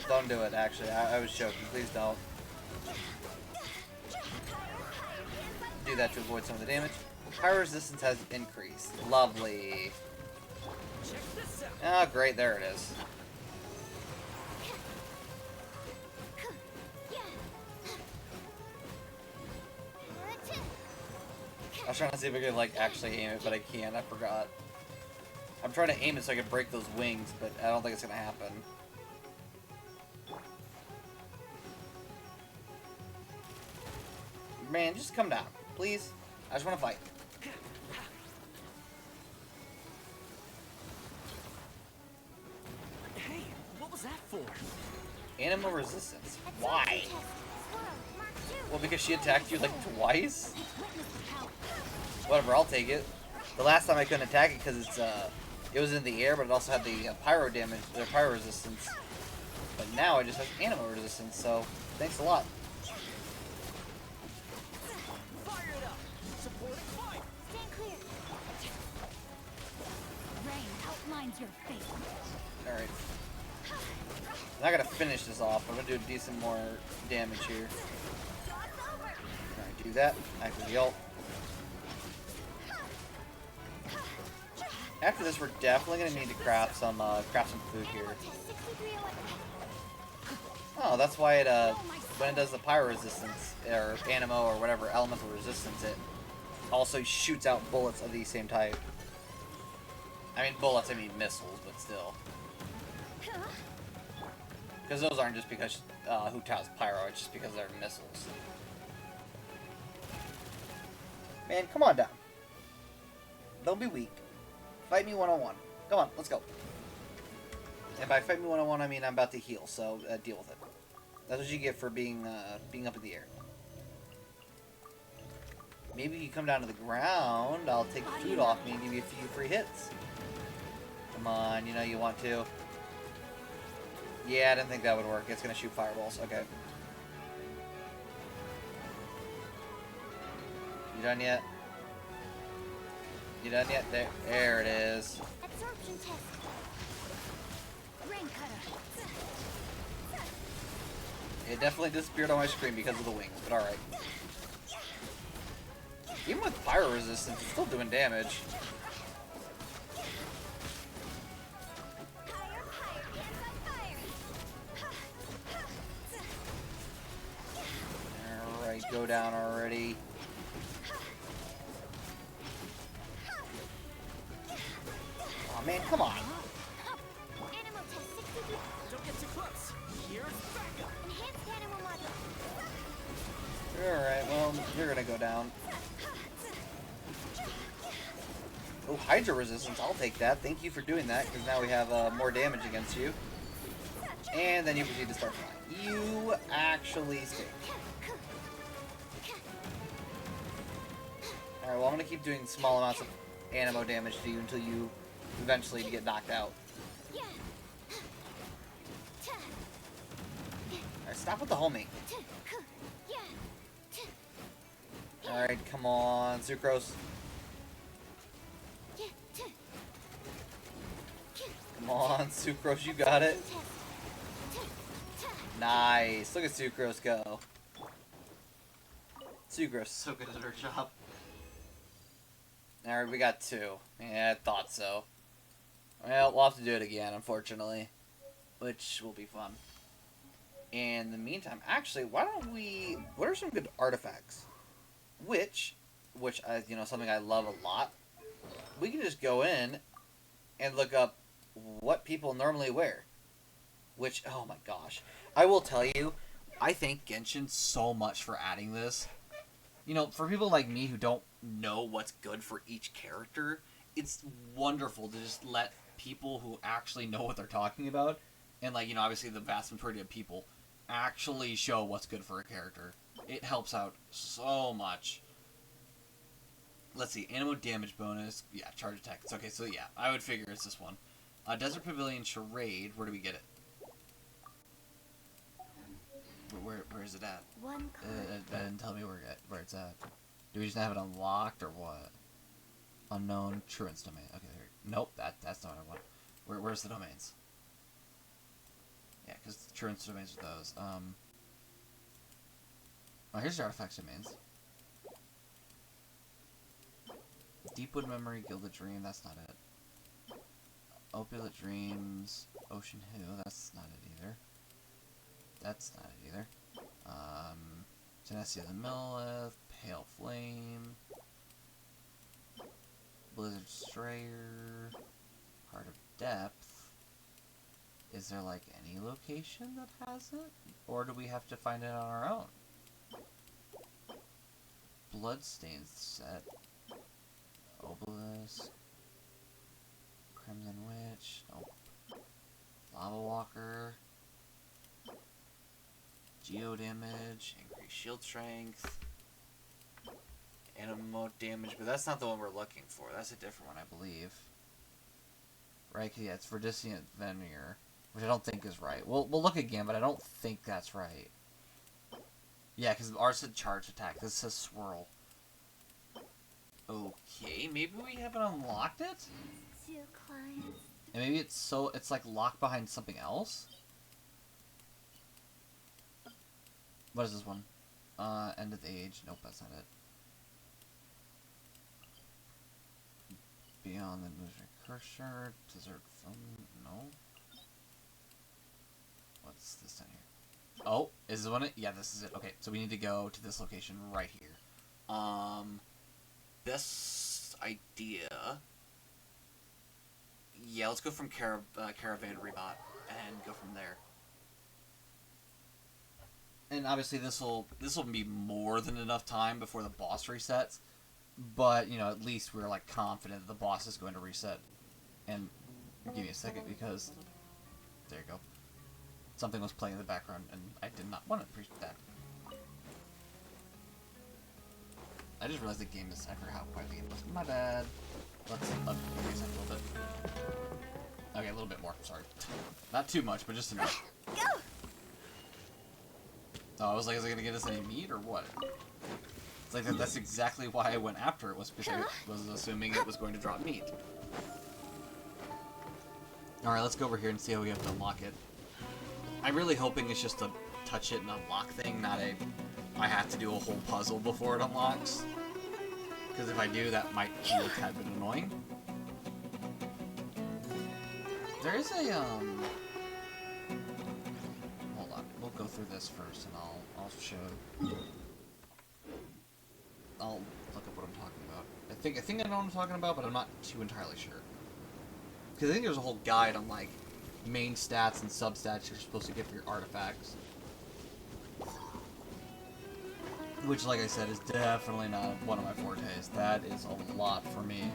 Don't do it, actually. I was joking. Please don't. Do that to avoid some of the damage. Fire resistance has increased. Lovely. Check this out. Oh, great. There it is. I was trying to see if I could, like, actually aim it, but I can't. I forgot. I'm trying to aim it so I can break those wings, but I don't think it's going to happen. Man, just come down. Please. I just want to fight. Hey, what was that for? Animal resistance. Why? Well, because she attacked you, like, twice? Whatever, I'll take it. The last time I couldn't attack it because it was in the air, but it also had the pyro damage, the pyro resistance. But now it just has animal resistance, so thanks a lot. Fire it up. Support it, fight. Stand clear. Rain outlines your face. Alright. I'm not gonna finish this off, but I'm gonna do a decent more damage here. Alright, do that. Activate the ult. After this, we're definitely gonna need to craft some food here. Oh, that's why it when it does the pyro resistance or animo or whatever elemental resistance, it also shoots out bullets of the same type. I mean bullets, I mean missiles, but still. Because those aren't just because Hu Tao's pyro, it's just because they're missiles. Man, come on down. Don't be weak. Fight me one-on-one. Come on, let's go. And by fight me one-on-one, I mean I'm about to heal, so deal with it. That's what you get for being up in the air. Maybe you come down to the ground, I'll take the food off me and give you a few free hits. Come on, you know you want to. Yeah, I didn't think that would work. It's gonna shoot fireballs. Okay. You done yet? You done yet? There it is. Absorption test. Rain cutter. It definitely disappeared on my screen because of the wings, but alright. Even with pyro resistance, it's still doing damage. Alright, go down already. Oh man, come on. Animal test 63. Don't get too close. Here's backup. Enhanced animal module. Alright, well, you're gonna go down. Oh, Hydra resistance, I'll take that. Thank you for doing that, because now we have more damage against you. And then you proceed to start flying. You actually stink. Alright, well I'm gonna keep doing small amounts of animo damage to you until you eventually get knocked out. Alright, stop with the homing. Alright, come on, Sucrose. Come on, Sucrose, you got it. Nice. Look at Sucrose go. Sucrose is so good at her job. Alright, we got 2. Yeah, I thought so. Well, we'll have to do it again, unfortunately. Which will be fun. In the meantime, actually, why don't we... What are some good artifacts? Which you know, something I love a lot. We can just go in and look up what people normally wear. Which, oh my gosh. I will tell you, I thank Genshin so much for adding this. You know, for people like me who don't know what's good for each character, it's wonderful to just let people who actually know what they're talking about, and like, you know, obviously the vast majority of people actually show what's good for a character. It helps out so much. Let's see, animal damage bonus. Yeah, charge attack. It's okay, so yeah, I would figure it's this one. Desert Pavilion Charade. Where do we get it? Where is it at? One card. That didn't tell me where it's at. Do we just have it unlocked or what? Unknown truant's domain. Okay, there. Nope, that's not what I want. Where's the domains? Yeah, because the truant's domains are those. Oh, here's the artifacts domains. Deepwood Memory, Gilded Dream. That's not it. Opulent Dreams, Ocean Who. That's not it either. That's not it either. Genesia of the Millith, Pale Flame, Blizzard Strayer, Heart of Depth. Is there like any location that has it? Or do we have to find it on our own? Bloodstains set. Obelisk. Crimson Witch. Nope. Lava Walker. Geo damage, increased shield strength, animo damage, but that's not the one we're looking for. That's a different one, I believe. Right? 'Cause yeah, it's Verdicient Veneer, which I don't think is right. We'll look again, but I don't think that's right. Yeah, because ours said charge attack. This says swirl. Okay, maybe we haven't unlocked it, Two clients. and maybe it's like locked behind something else. What is this one? End of the age. Nope, that's not it. Beyond the illusionary cursor. Desert film. No. What's this down here? Oh, is this one? Yeah, this is it. Okay, so we need to go to this location right here. Best idea. Yeah, let's go from Caravan Rebot and go from there. And obviously this will be more than enough time before the boss resets, but you know, at least we're like confident that the boss is going to reset. And give me a second, because there you go. Something was playing in the background and I did not want to appreciate that. I just realized the game is, I forgot how quiet the game was. My bad. Let's give me a second a little bit. Okay, a little bit more, sorry. Not too much, but just enough. Go! Oh, I was like, is it gonna get us any meat or what? It's like that's exactly why I went after it, was because I was assuming it was going to drop meat. Alright, let's go over here and see how we have to unlock it. I'm really hoping it's just a touch it and unlock thing, not a I have to do a whole puzzle before it unlocks. Because if I do, that might be a tad bit annoying. There is a, hold on, we'll go through this first and I'll show, I'll look up what I'm talking about. I think I know what I'm talking about, but I'm not too entirely sure. Because I think there's a whole guide on, like, main stats and sub-stats you're supposed to get for your artifacts. Which, like I said, is definitely not one of my fortes. That is a lot for me.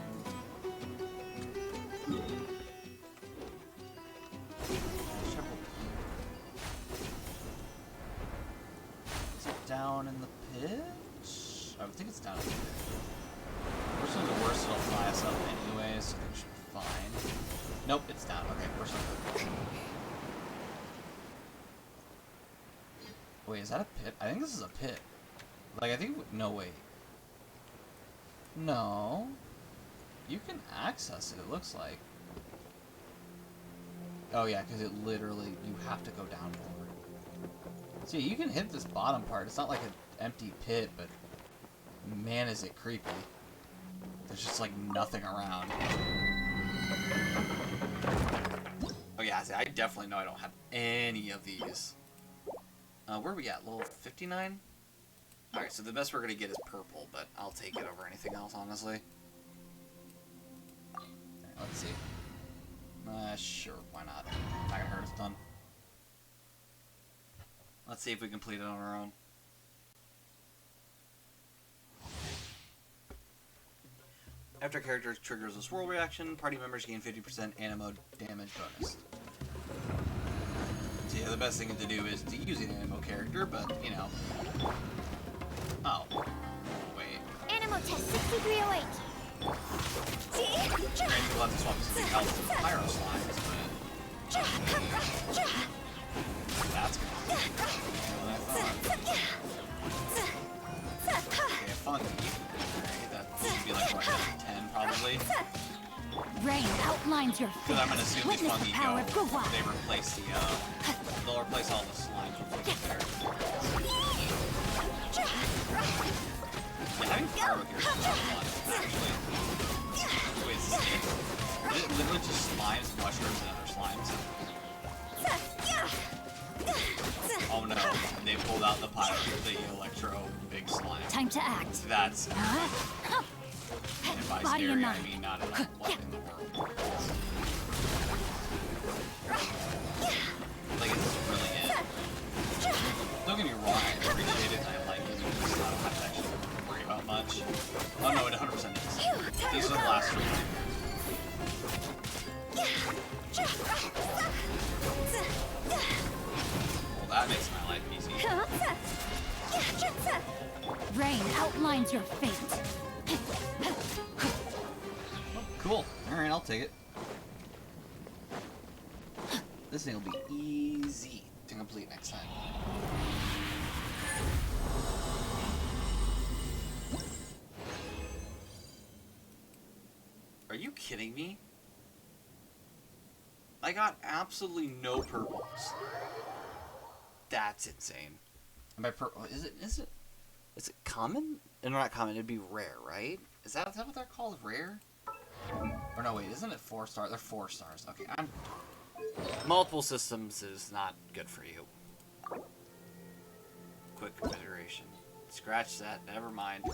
Is it down in the pit? I would think it's down in the pit. Worst one's the worst, it'll fly us up anyways, so it should be fine. Nope, it's down. Okay, worst one's good. Wait, is that a pit? I think this is a pit. Like, I think... No, wait. No. You can access it, it looks like. Oh, yeah, because it literally... You have to go down for it. See, you can hit this bottom part. It's not like an empty pit, but... Man, is it creepy. There's just, like, nothing around. Oh, yeah, see, I definitely know I don't have any of these. Where are we at? Level 59? Alright, so the best we're gonna get is purple, but I'll take it over anything else, honestly. Alright, let's see. Sure, why not? Not gonna hurt us done. Let's see if we complete it on our own. After a character triggers a swirl reaction, party members gain 50% animo damage bonus. So yeah, the best thing to do is to use an animo character, but, you know... Oh. Wait. Animal test 6308. Granted, you'll have to swap something else to pyro slimes, but... That's good. More than I thought. Okay, funky. Alright, that should be like, what, 10 probably? Rain outlines your Because I'm gonna assume these Witness the fungi power of go, Gua. they replace the, they'll replace all the slimes with like yeah, having pyro characters is fun, actually. The way it sticks. It literally just slimes, mushrooms, and other slimes. Oh no, they pulled out the pyro, the electro big slime. Time to act. That's... Huh? And by Body scary, and I mind. mean not in what in the world. Like, it's really it. Don't get me wrong, I appreciate it, I like it, it's just not much I should worry about much. Oh no, it 100% is. These are the last three. Well, that makes my life easy. Rain outlines your fate. Cool. Alright, I'll take it. This thing will be easy to complete next time. Are you kidding me? I got absolutely no purples. That's insane. And by purple, is it common? No, not common, it'd be rare, right? Is that what they're called? Rare? Or no, wait, isn't it 4 stars? They're 4 stars. Okay, multiple systems is not good for you. Quick configuration. Scratch that, never mind.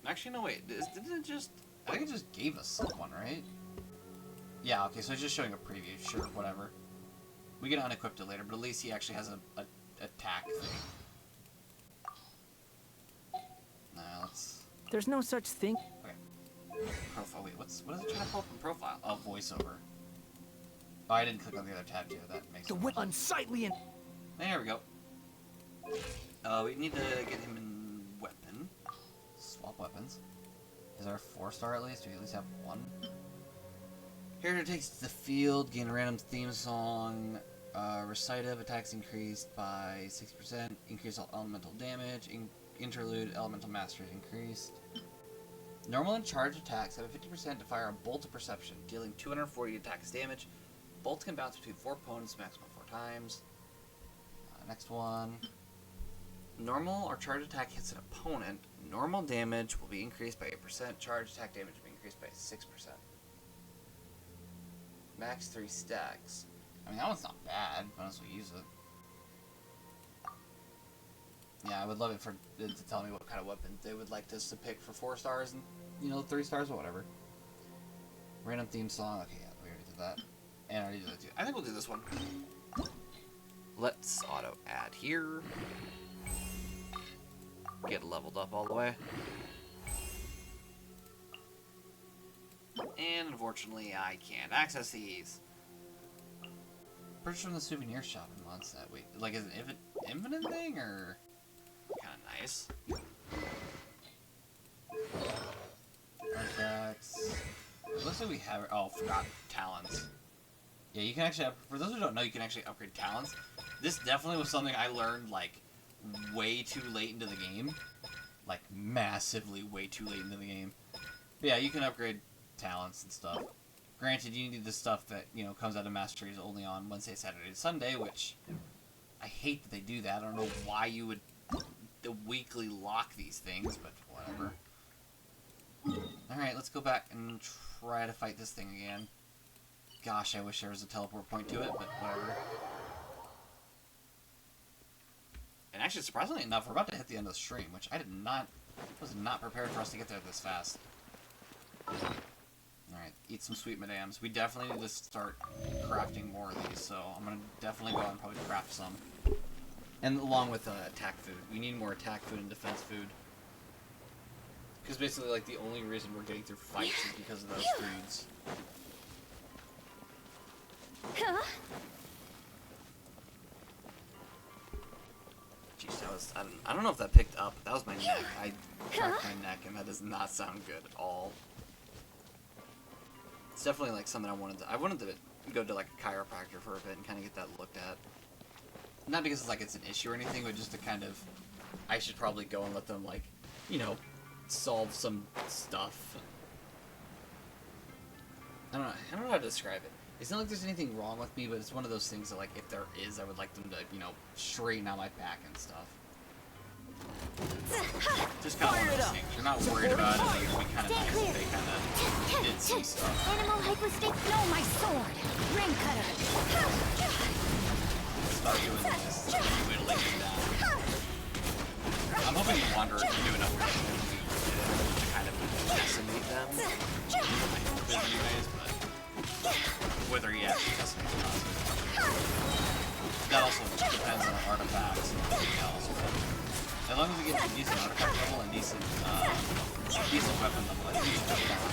Actually, no, wait, didn't it just... I think it just gave us someone, right? Yeah, okay, so it's just showing a preview. Sure, whatever. We can unequip it later, but at least he actually has a attack thing. Now, let's... There's no such thing. Okay. Profile. Wait, what is it trying to pull from profile? Oh, voiceover. Oh, I didn't click on the other tab, too. That makes sense. Unsightly and... There we go. We need to get him in weapon. Swap weapons. Is there a 4-star at least? Do we at least have 1? Character takes the field, gain a random theme song, recitative, attacks increased by 60%, increase elemental damage, interlude, elemental mastery increased. Normal and charged attacks have a 50% to fire a bolt of perception, dealing 240 attacks damage. Bolts can bounce between 4 opponents, maximum 4 times. Next one. Normal or charged attack hits an opponent. Normal damage will be increased by 8%. Charged attack damage will be increased by 6%. Max 3 stacks. I mean, that one's not bad, unless we use it. Yeah, I would love it for it to tell me what kind of weapons they would like us to pick for 4 stars and, you know, 3 stars or whatever. Random theme song. Okay, yeah, we already did that. And I already did that too. I think we'll do this one. Let's auto add here. Get leveled up all the way. And unfortunately, I can't access these. Purchase from the souvenir shop in Mondstadt. Wait, like, is it an infinite thing, or kind of nice? Artifacts. It looks like we have. Oh, forgot talents. Yeah, you can actually. For those who don't know, you can actually upgrade talents. This definitely was something I learned like way too late into the game, like massively way too late into the game. But yeah, you can upgrade talents and stuff. Granted, you need the stuff that, you know, comes out of Masteries only on Wednesday, Saturday, and Sunday, which I hate that they do that. I don't know why you would weekly lock these things, but whatever. Alright, let's go back and try to fight this thing again. Gosh, I wish there was a teleport point to it, but whatever. And actually, surprisingly enough, we're about to hit the end of the stream, which I was not prepared for us to get there this fast. Alright, eat some sweet madams. We definitely need to start crafting more of these, so I'm going to definitely go out and probably craft some. And along with attack food. We need more attack food and defense food. Because basically, like, the only reason we're getting through fights is because of those dudes. Huh? Jeez, that was... I don't know if that picked up. That was my neck. I cracked my neck, and that does not sound good at all. It's definitely, like, something I wanted to go to, like, a chiropractor for a bit and kind of get that looked at. Not because it's, like, it's an issue or anything, but just to kind of... I should probably go and let them, like, you know, solve some stuff. I don't know how to describe it. It's not like there's anything wrong with me, but it's one of those things that, like, if there is, I would like them to, you know, straighten out my back and stuff. Just kind of one of those things. You're not worried about it, but it would be kind of nice if they kind of did some stuff. Animal hypostick. No, my sword. Ring cutter. Start doing this. Whittling them down. I'm hoping the Wanderer can do enough to kind of decimate them. I hope it is anyways, but whether he actually decimates or not. That also depends on the artifacts and everything else, but as long as we get a decent artifact level and decent weapon level, I think we should have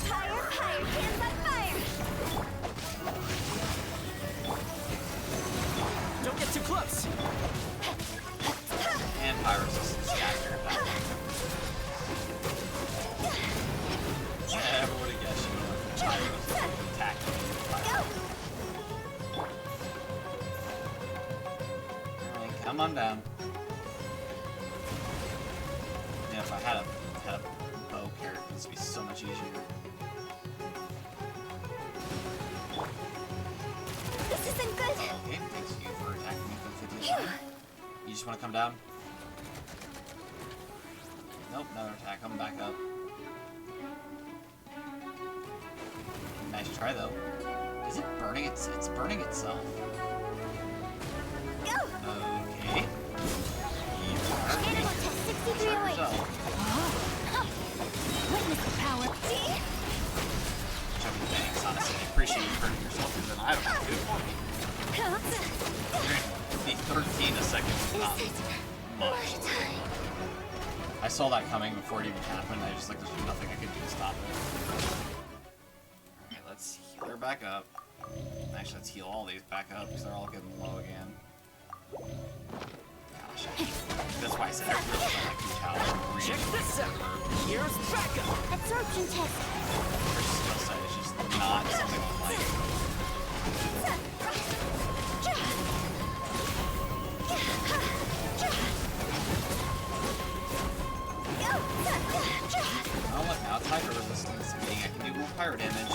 Fire, fire, hands on fire. Don't get too close. and fire resistance factor at that point. Yeah, everyone would have guessed you would have fire resistance attack fire. Alright, come on down. Yeah, if I had a bow character, this would be so much easier. This isn't good. Okay, thanks you for attacking me for the 50th time. You just want to come down? Nope, another attack. Coming back up. Nice try, though. Is it burning? It's burning itself. Okay. You are Animal test 6308. Witness the power. Thanks, honestly. I appreciate you hurting yourself, because then I don't have to do it for me. The 13 a second is not much. I saw that coming before it even happened. I just like, there's nothing I could do to stop it. Alright, let's heal her back up. Actually, let's heal all these back up, because they're all getting low again. Gosh. That's why I said I really don't like these towers. Check this out. Here's backup. Absorption test. Her skill set is just not something I like. Oh look, now it's hyper resistance, meaning I can do more fire damage.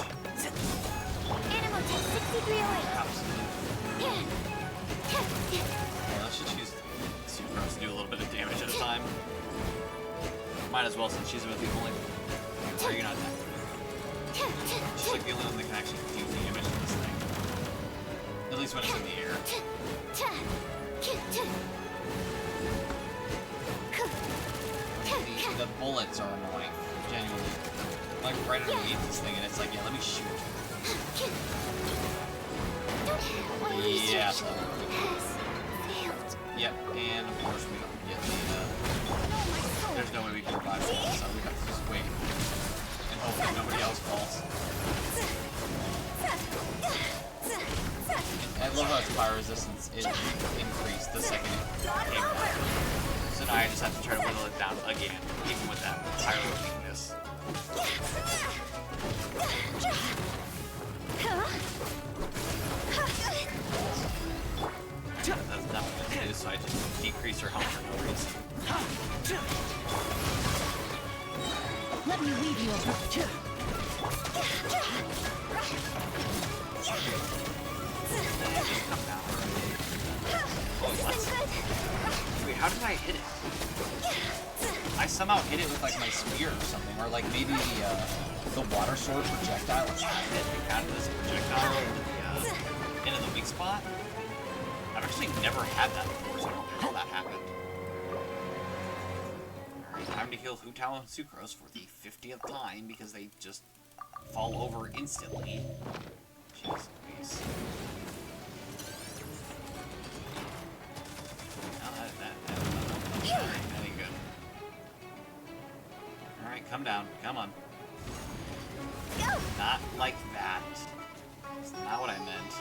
Animal test 6308. Absolutely. Yeah, let's just use Sucrose to do a little bit of damage at a time. Might as well, since she's about the only... Or you're not that good. She's like the only one that can actually do damage in this thing. At least when it's in the air. The bullets are annoying, genuinely. Like right underneath this thing, and it's like, yeah, let me shoot. Yeah. Yep, and of course we don't get the, there's no way we can revive it, so we have to just wait. And hopefully nobody else falls. I love how its fire resistance is increased the second it came down. So now I just have to try to whittle it down again, even with that pyro weakness. That's not what I do, so I just decrease her health for no reason. Let me leave you alone. Just come down already. Oh, what? Wait, how did I hit it? I somehow hit it with like my spear or something, or like maybe the water sword projectile was hit and counted as a projectile into the weak spot. I've actually never had that before, so I don't know how that happened. Alright, time to heal Hu Tao and Sucrose for the 50th time because they just fall over instantly. Jeez Louise. Now that Come down. Come on. Go! Not like that. That's not what I meant.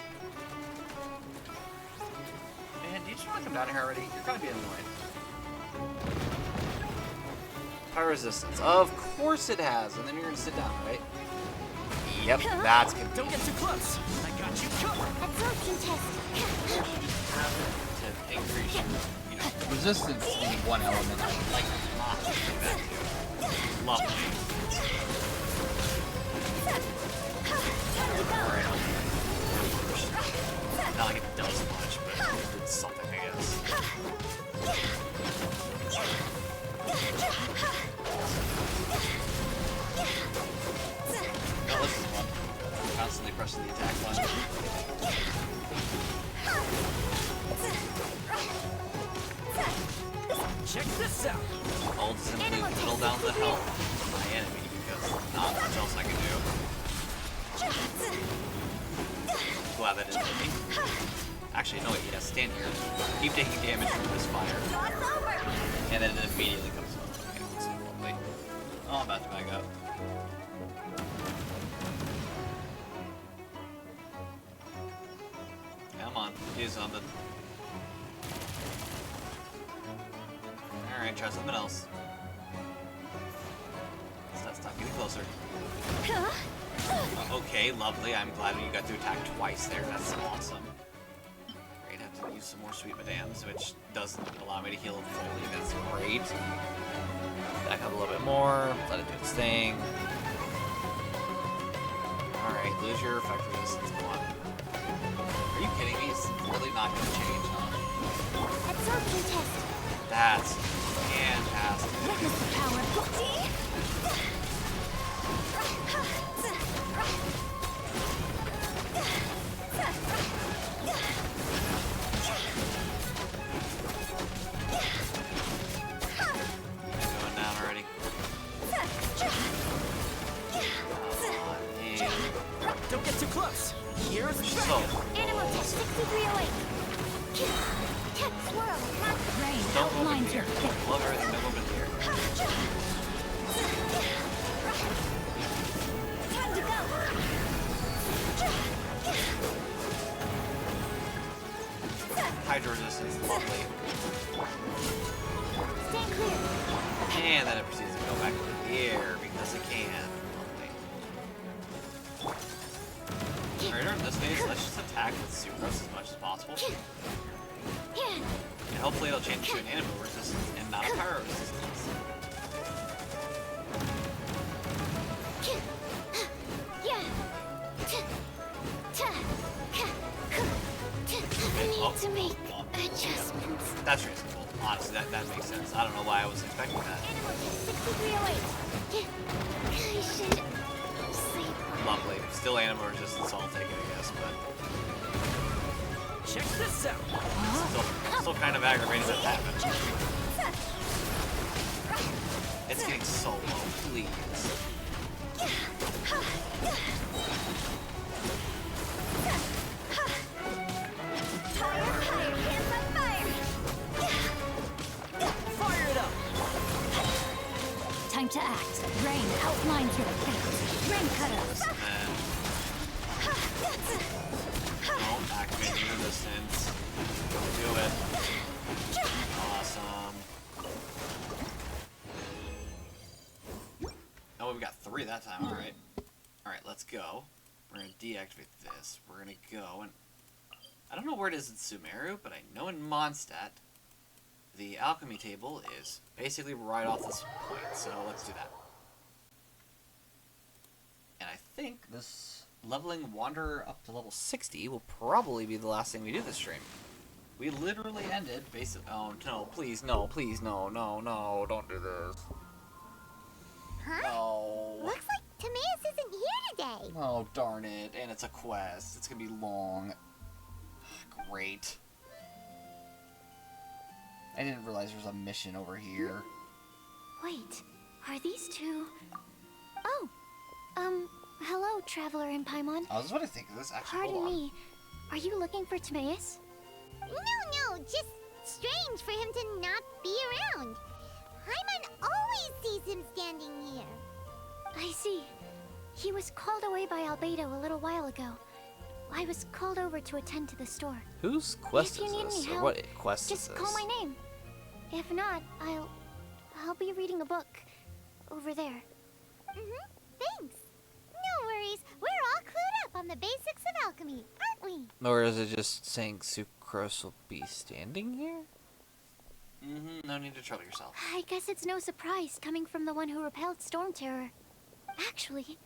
Man, do you just want to come down here already? You're gonna be annoyed. Fire resistance. Of course it has. And then you're gonna sit down, right? Yep, that's gonna Don't get too close. I got you covered. Absorption test. to increase your, Resistance is one element I would like to not do that to. Lovely. Alright. Not like it does much, but it's something, I guess. No, this is fun. Constantly pressing the attack button. Check this out. I'll simply whittle down the health of my enemy because not much else I can do. Glad that didn't hit me. Actually, no, wait, yeah, stand here. Keep taking damage from this fire. And then it immediately comes up. Okay, let's see, lovely. Oh, I'm about to back up. Come on, do something. Alright, try something else. Stop getting closer. Okay, lovely. I'm glad you got to attack twice there. That's awesome. Great, have to use some more Sweet Madames, which doesn't allow me to heal fully. That's great. Back up a little bit more. Let it do its thing. Alright, lose your effect resistance. Come on. Are you kidding me? It's really not going to change, huh? Absorption test. That's fantastic. Witness the power. Going down already. Don't get too close. Here's So, Animal test 6308. Tech swirl. Rain don't move in outlines the your air. fate. Love everything. Don't move in the air. Time to go. Hydro resistance, lovely. Stand clear. And then it proceeds to go back to the air because it can. Lovely. Alright, in this phase, let's just attack with Sucrose as much as possible. And hopefully it'll change to an animal resistance and not a pyro resistance. I need to make adjustments. That's reasonable. Honestly, that makes sense. I don't know why I was expecting that. Animal test 6308. I should sleep. Lovely. Still animal resistance, so I'll take it, I guess, but check this out. still kind of aggravating that happened. It's getting so low, please. Fire it up. Time to act. Rain outlines your fate. Rain cutters. And don't activate the resistance. Do it. Awesome. Oh, we got 3 that time. Alright. Alright, let's go. We're going to deactivate this. We're going to go and... I don't know where it is in Sumeru, but I know in Mondstadt, the alchemy table is basically right off this point. So let's do that. And I think this leveling Wanderer up to level 60 will probably be the last thing we do this stream. We literally ended basically... Oh, no, please, no, don't do this. Huh? No. Looks like Timaeus isn't here today. Oh, darn it. And it's a quest. It's gonna be long. Great. I didn't realize there was a mission over here. Wait, are these two... Oh, hello, Traveler in Paimon. I was what I think of this. Actually, Pardon hold on. me, are you looking for Timaeus? No, just strange for him to not be around. Paimon always sees him standing here. I see. He was called away by Albedo a little while ago. I was called over to attend to the store. Whose quest If you is need this? any Or help, what quest is just this? call my name. If not, I'll be reading a book over there. Thanks. No worries. We're all clued up on the basics of alchemy, aren't we? Or is it just saying Sucrose will be standing here? No need to trouble yourself. I guess it's no surprise coming from the one who repelled Storm Terror. Actually,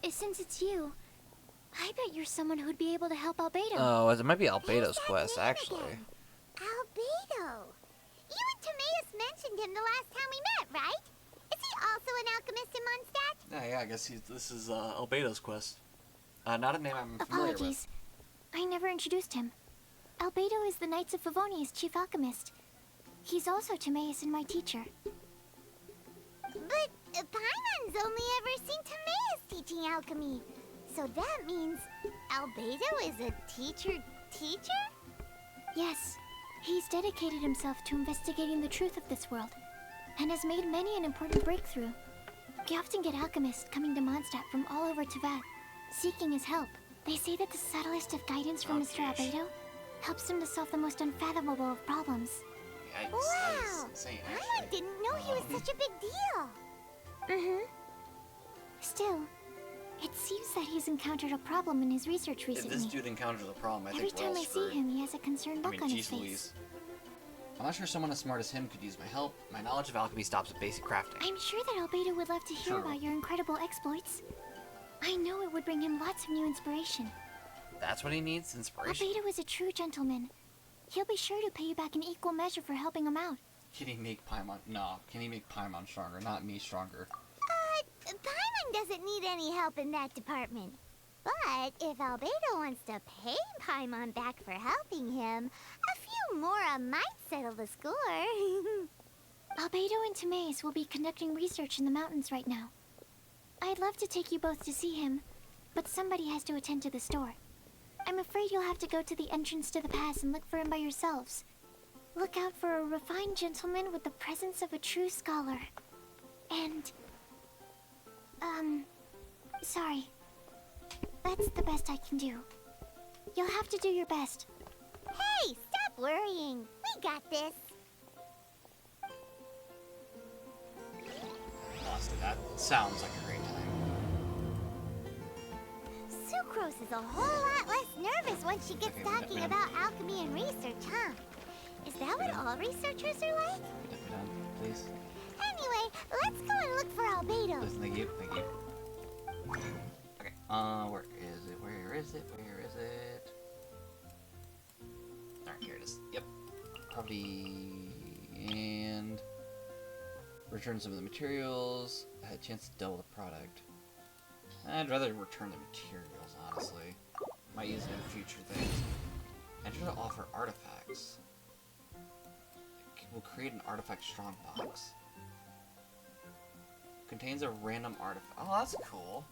since it's you, I bet you're someone who'd be able to help Albedo. Oh, it might be There's Albedo's that quest, name actually. again. Albedo. You and Timaeus mentioned him the last time we met, right? Is he also an alchemist in Mondstadt? Yeah, I guess this is Albedo's quest. Not a name I'm familiar with. Apologies. I never introduced him. Albedo is the Knights of Favonia's chief alchemist. He's also Timaeus and my teacher. But Paimon's only ever seen Timaeus teaching alchemy. So that means Albedo is a teacher? Yes, he's dedicated himself to investigating the truth of this world, and has made many an important breakthrough. We often get alchemists coming to Mondstadt from all over Teyvat, seeking his help. They say that the subtlest of guidance from Mr. Albedo helps him to solve the most unfathomable of problems. Yikes, that is Wow! insane, Paimon actually. didn't know he was such a big deal. Still, it seems that he's encountered a problem in his research If recently. this dude encounters a problem, I Every think we're time all I see screwed. him, he has a concerned I look mean, on his geez face. Louise. I'm not sure someone as smart as him could use my help. My knowledge of alchemy stops at basic crafting. I'm sure that Albedo would love to hear True. about your incredible exploits. I know it would bring him lots of new inspiration. That's what he needs, inspiration. Albedo is a true gentleman. He'll be sure to pay you back in equal measure for helping him out. Can he make Paimon? No. Can he make Paimon stronger? Not me stronger. Paimon doesn't need any help in that department. But if Albedo wants to pay Paimon back for helping him, a few more might settle the score. Albedo and Timaeus will be conducting research in the mountains right now. I'd love to take you both to see him, but somebody has to attend to the store. I'm afraid you'll have to go to the entrance to the pass and look for him by yourselves. Look out for a refined gentleman with the presence of a true scholar. And... sorry. That's the best I can do. You'll have to do your best. Hey, stop worrying. We got this. Honestly, that sounds like a great time. Sucrose is a whole lot less nervous once she gets Okay, talking we done. about alchemy and research, huh? Is that what all researchers are like? If you're done, please. Anyway, let's go and look for Albedo. Listen, thank you, thank you. Okay, where is it? Where is it? Where is it? Alright, here it is. Yep. Probably... and... return some of the materials. I had a chance to double the product. I'd rather return the materials, honestly. Might use them in future things. Enter to offer artifacts. We'll create an artifact strongbox. Contains a random artifact. Oh, that's cool.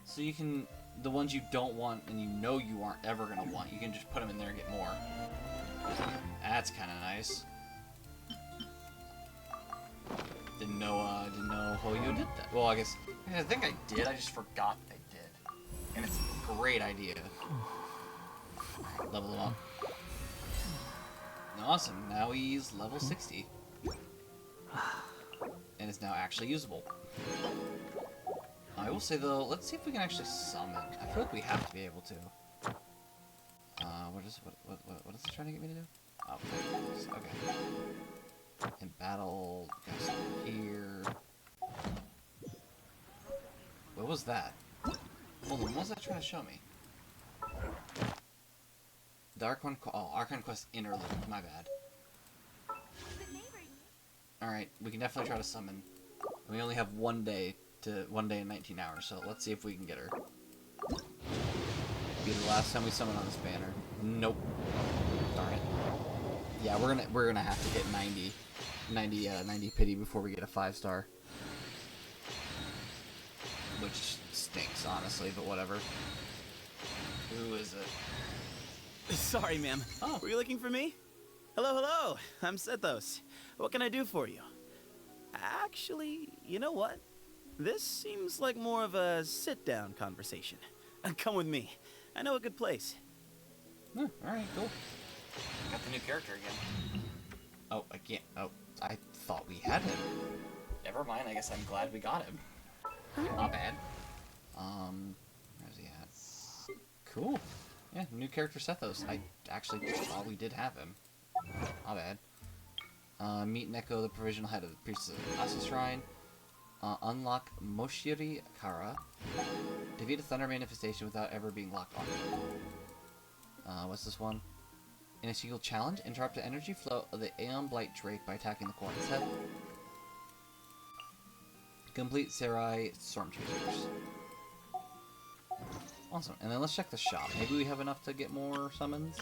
So you can, the ones you don't want and you know you aren't ever gonna want, you can just put them in there and get more. That's kind of nice. Didn't know how you did that. Well, I think I did. I just forgot I did. And it's a great idea. Level him up. Awesome. Now he's level 60. And is now actually usable. I will say though, let's see if we can actually summon. I feel like we have to be able to. What is it trying to get me to do? Oh, okay. In battle, guys here. What was that? Hold on, what was that trying to show me? The Archon Quest Interlude, my bad. Alright, we can definitely try to summon. We only have one day and 19 hours, so let's see if we can get her. Be the last time we summon on this banner. Nope. Darn it. Yeah, we're gonna have to hit 90 pity before we get a 5-star. Which stinks, honestly, but whatever. Who is it? Sorry, ma'am. Oh. Were you looking for me? Hello, hello. I'm Sethos. What can I do for you? Actually, you know what? This seems like more of a sit-down conversation. Come with me. I know a good place. Alright, cool. Got the new character again. Oh, I can't. Oh, I thought we had him. Never mind, I guess I'm glad we got him. Not bad. Where's he at? Cool. Yeah, new character Sethos. I actually thought we did have him. Not bad. Meet Neko, the provisional head of the Priestess of the Asa Shrine. Unlock Moshiri Kara. Defeat a thunder manifestation without ever being locked on. What's this one? In a single challenge, interrupt the energy flow of the Aeon Blight Drake by attacking the core of its head. Complete Seirai Storm Chasers. Awesome. And then let's check the shop. Maybe we have enough to get more summons?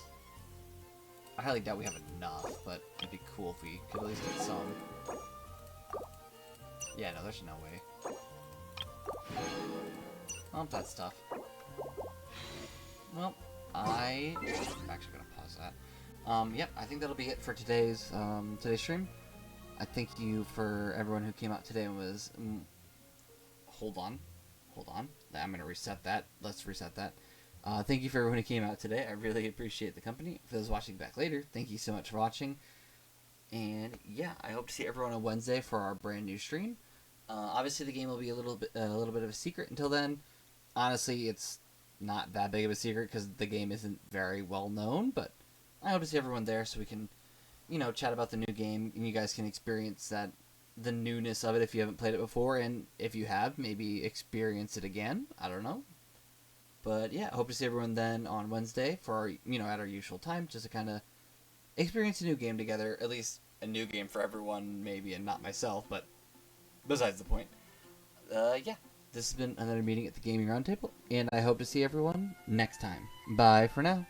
I highly doubt we have enough, but it'd be cool if we could at least get some. Yeah, no, there's no way. That stuff. Well, I'm actually gonna pause that. Yep, I think that'll be it for today's stream. I thank you for everyone who came out today and was. Hold on. I'm gonna reset that. Let's reset that. Thank you for everyone who came out today. I really appreciate the company. For those watching back later, thank you so much for watching. And yeah, I hope to see everyone on Wednesday for our brand new stream. Obviously, the game will be a little bit of a secret until then. Honestly, it's not that big of a secret because the game isn't very well known. But I hope to see everyone there so we can, chat about the new game and you guys can experience the newness of it if you haven't played it before, and if you have, maybe experience it again. I don't know. But yeah, I hope to see everyone then on Wednesday for our, at our usual time, just to kind of experience a new game together. At least a new game for everyone, maybe, and not myself, but besides the point. Yeah, this has been another meeting at the Gaming Roundtable, and I hope to see everyone next time. Bye for now.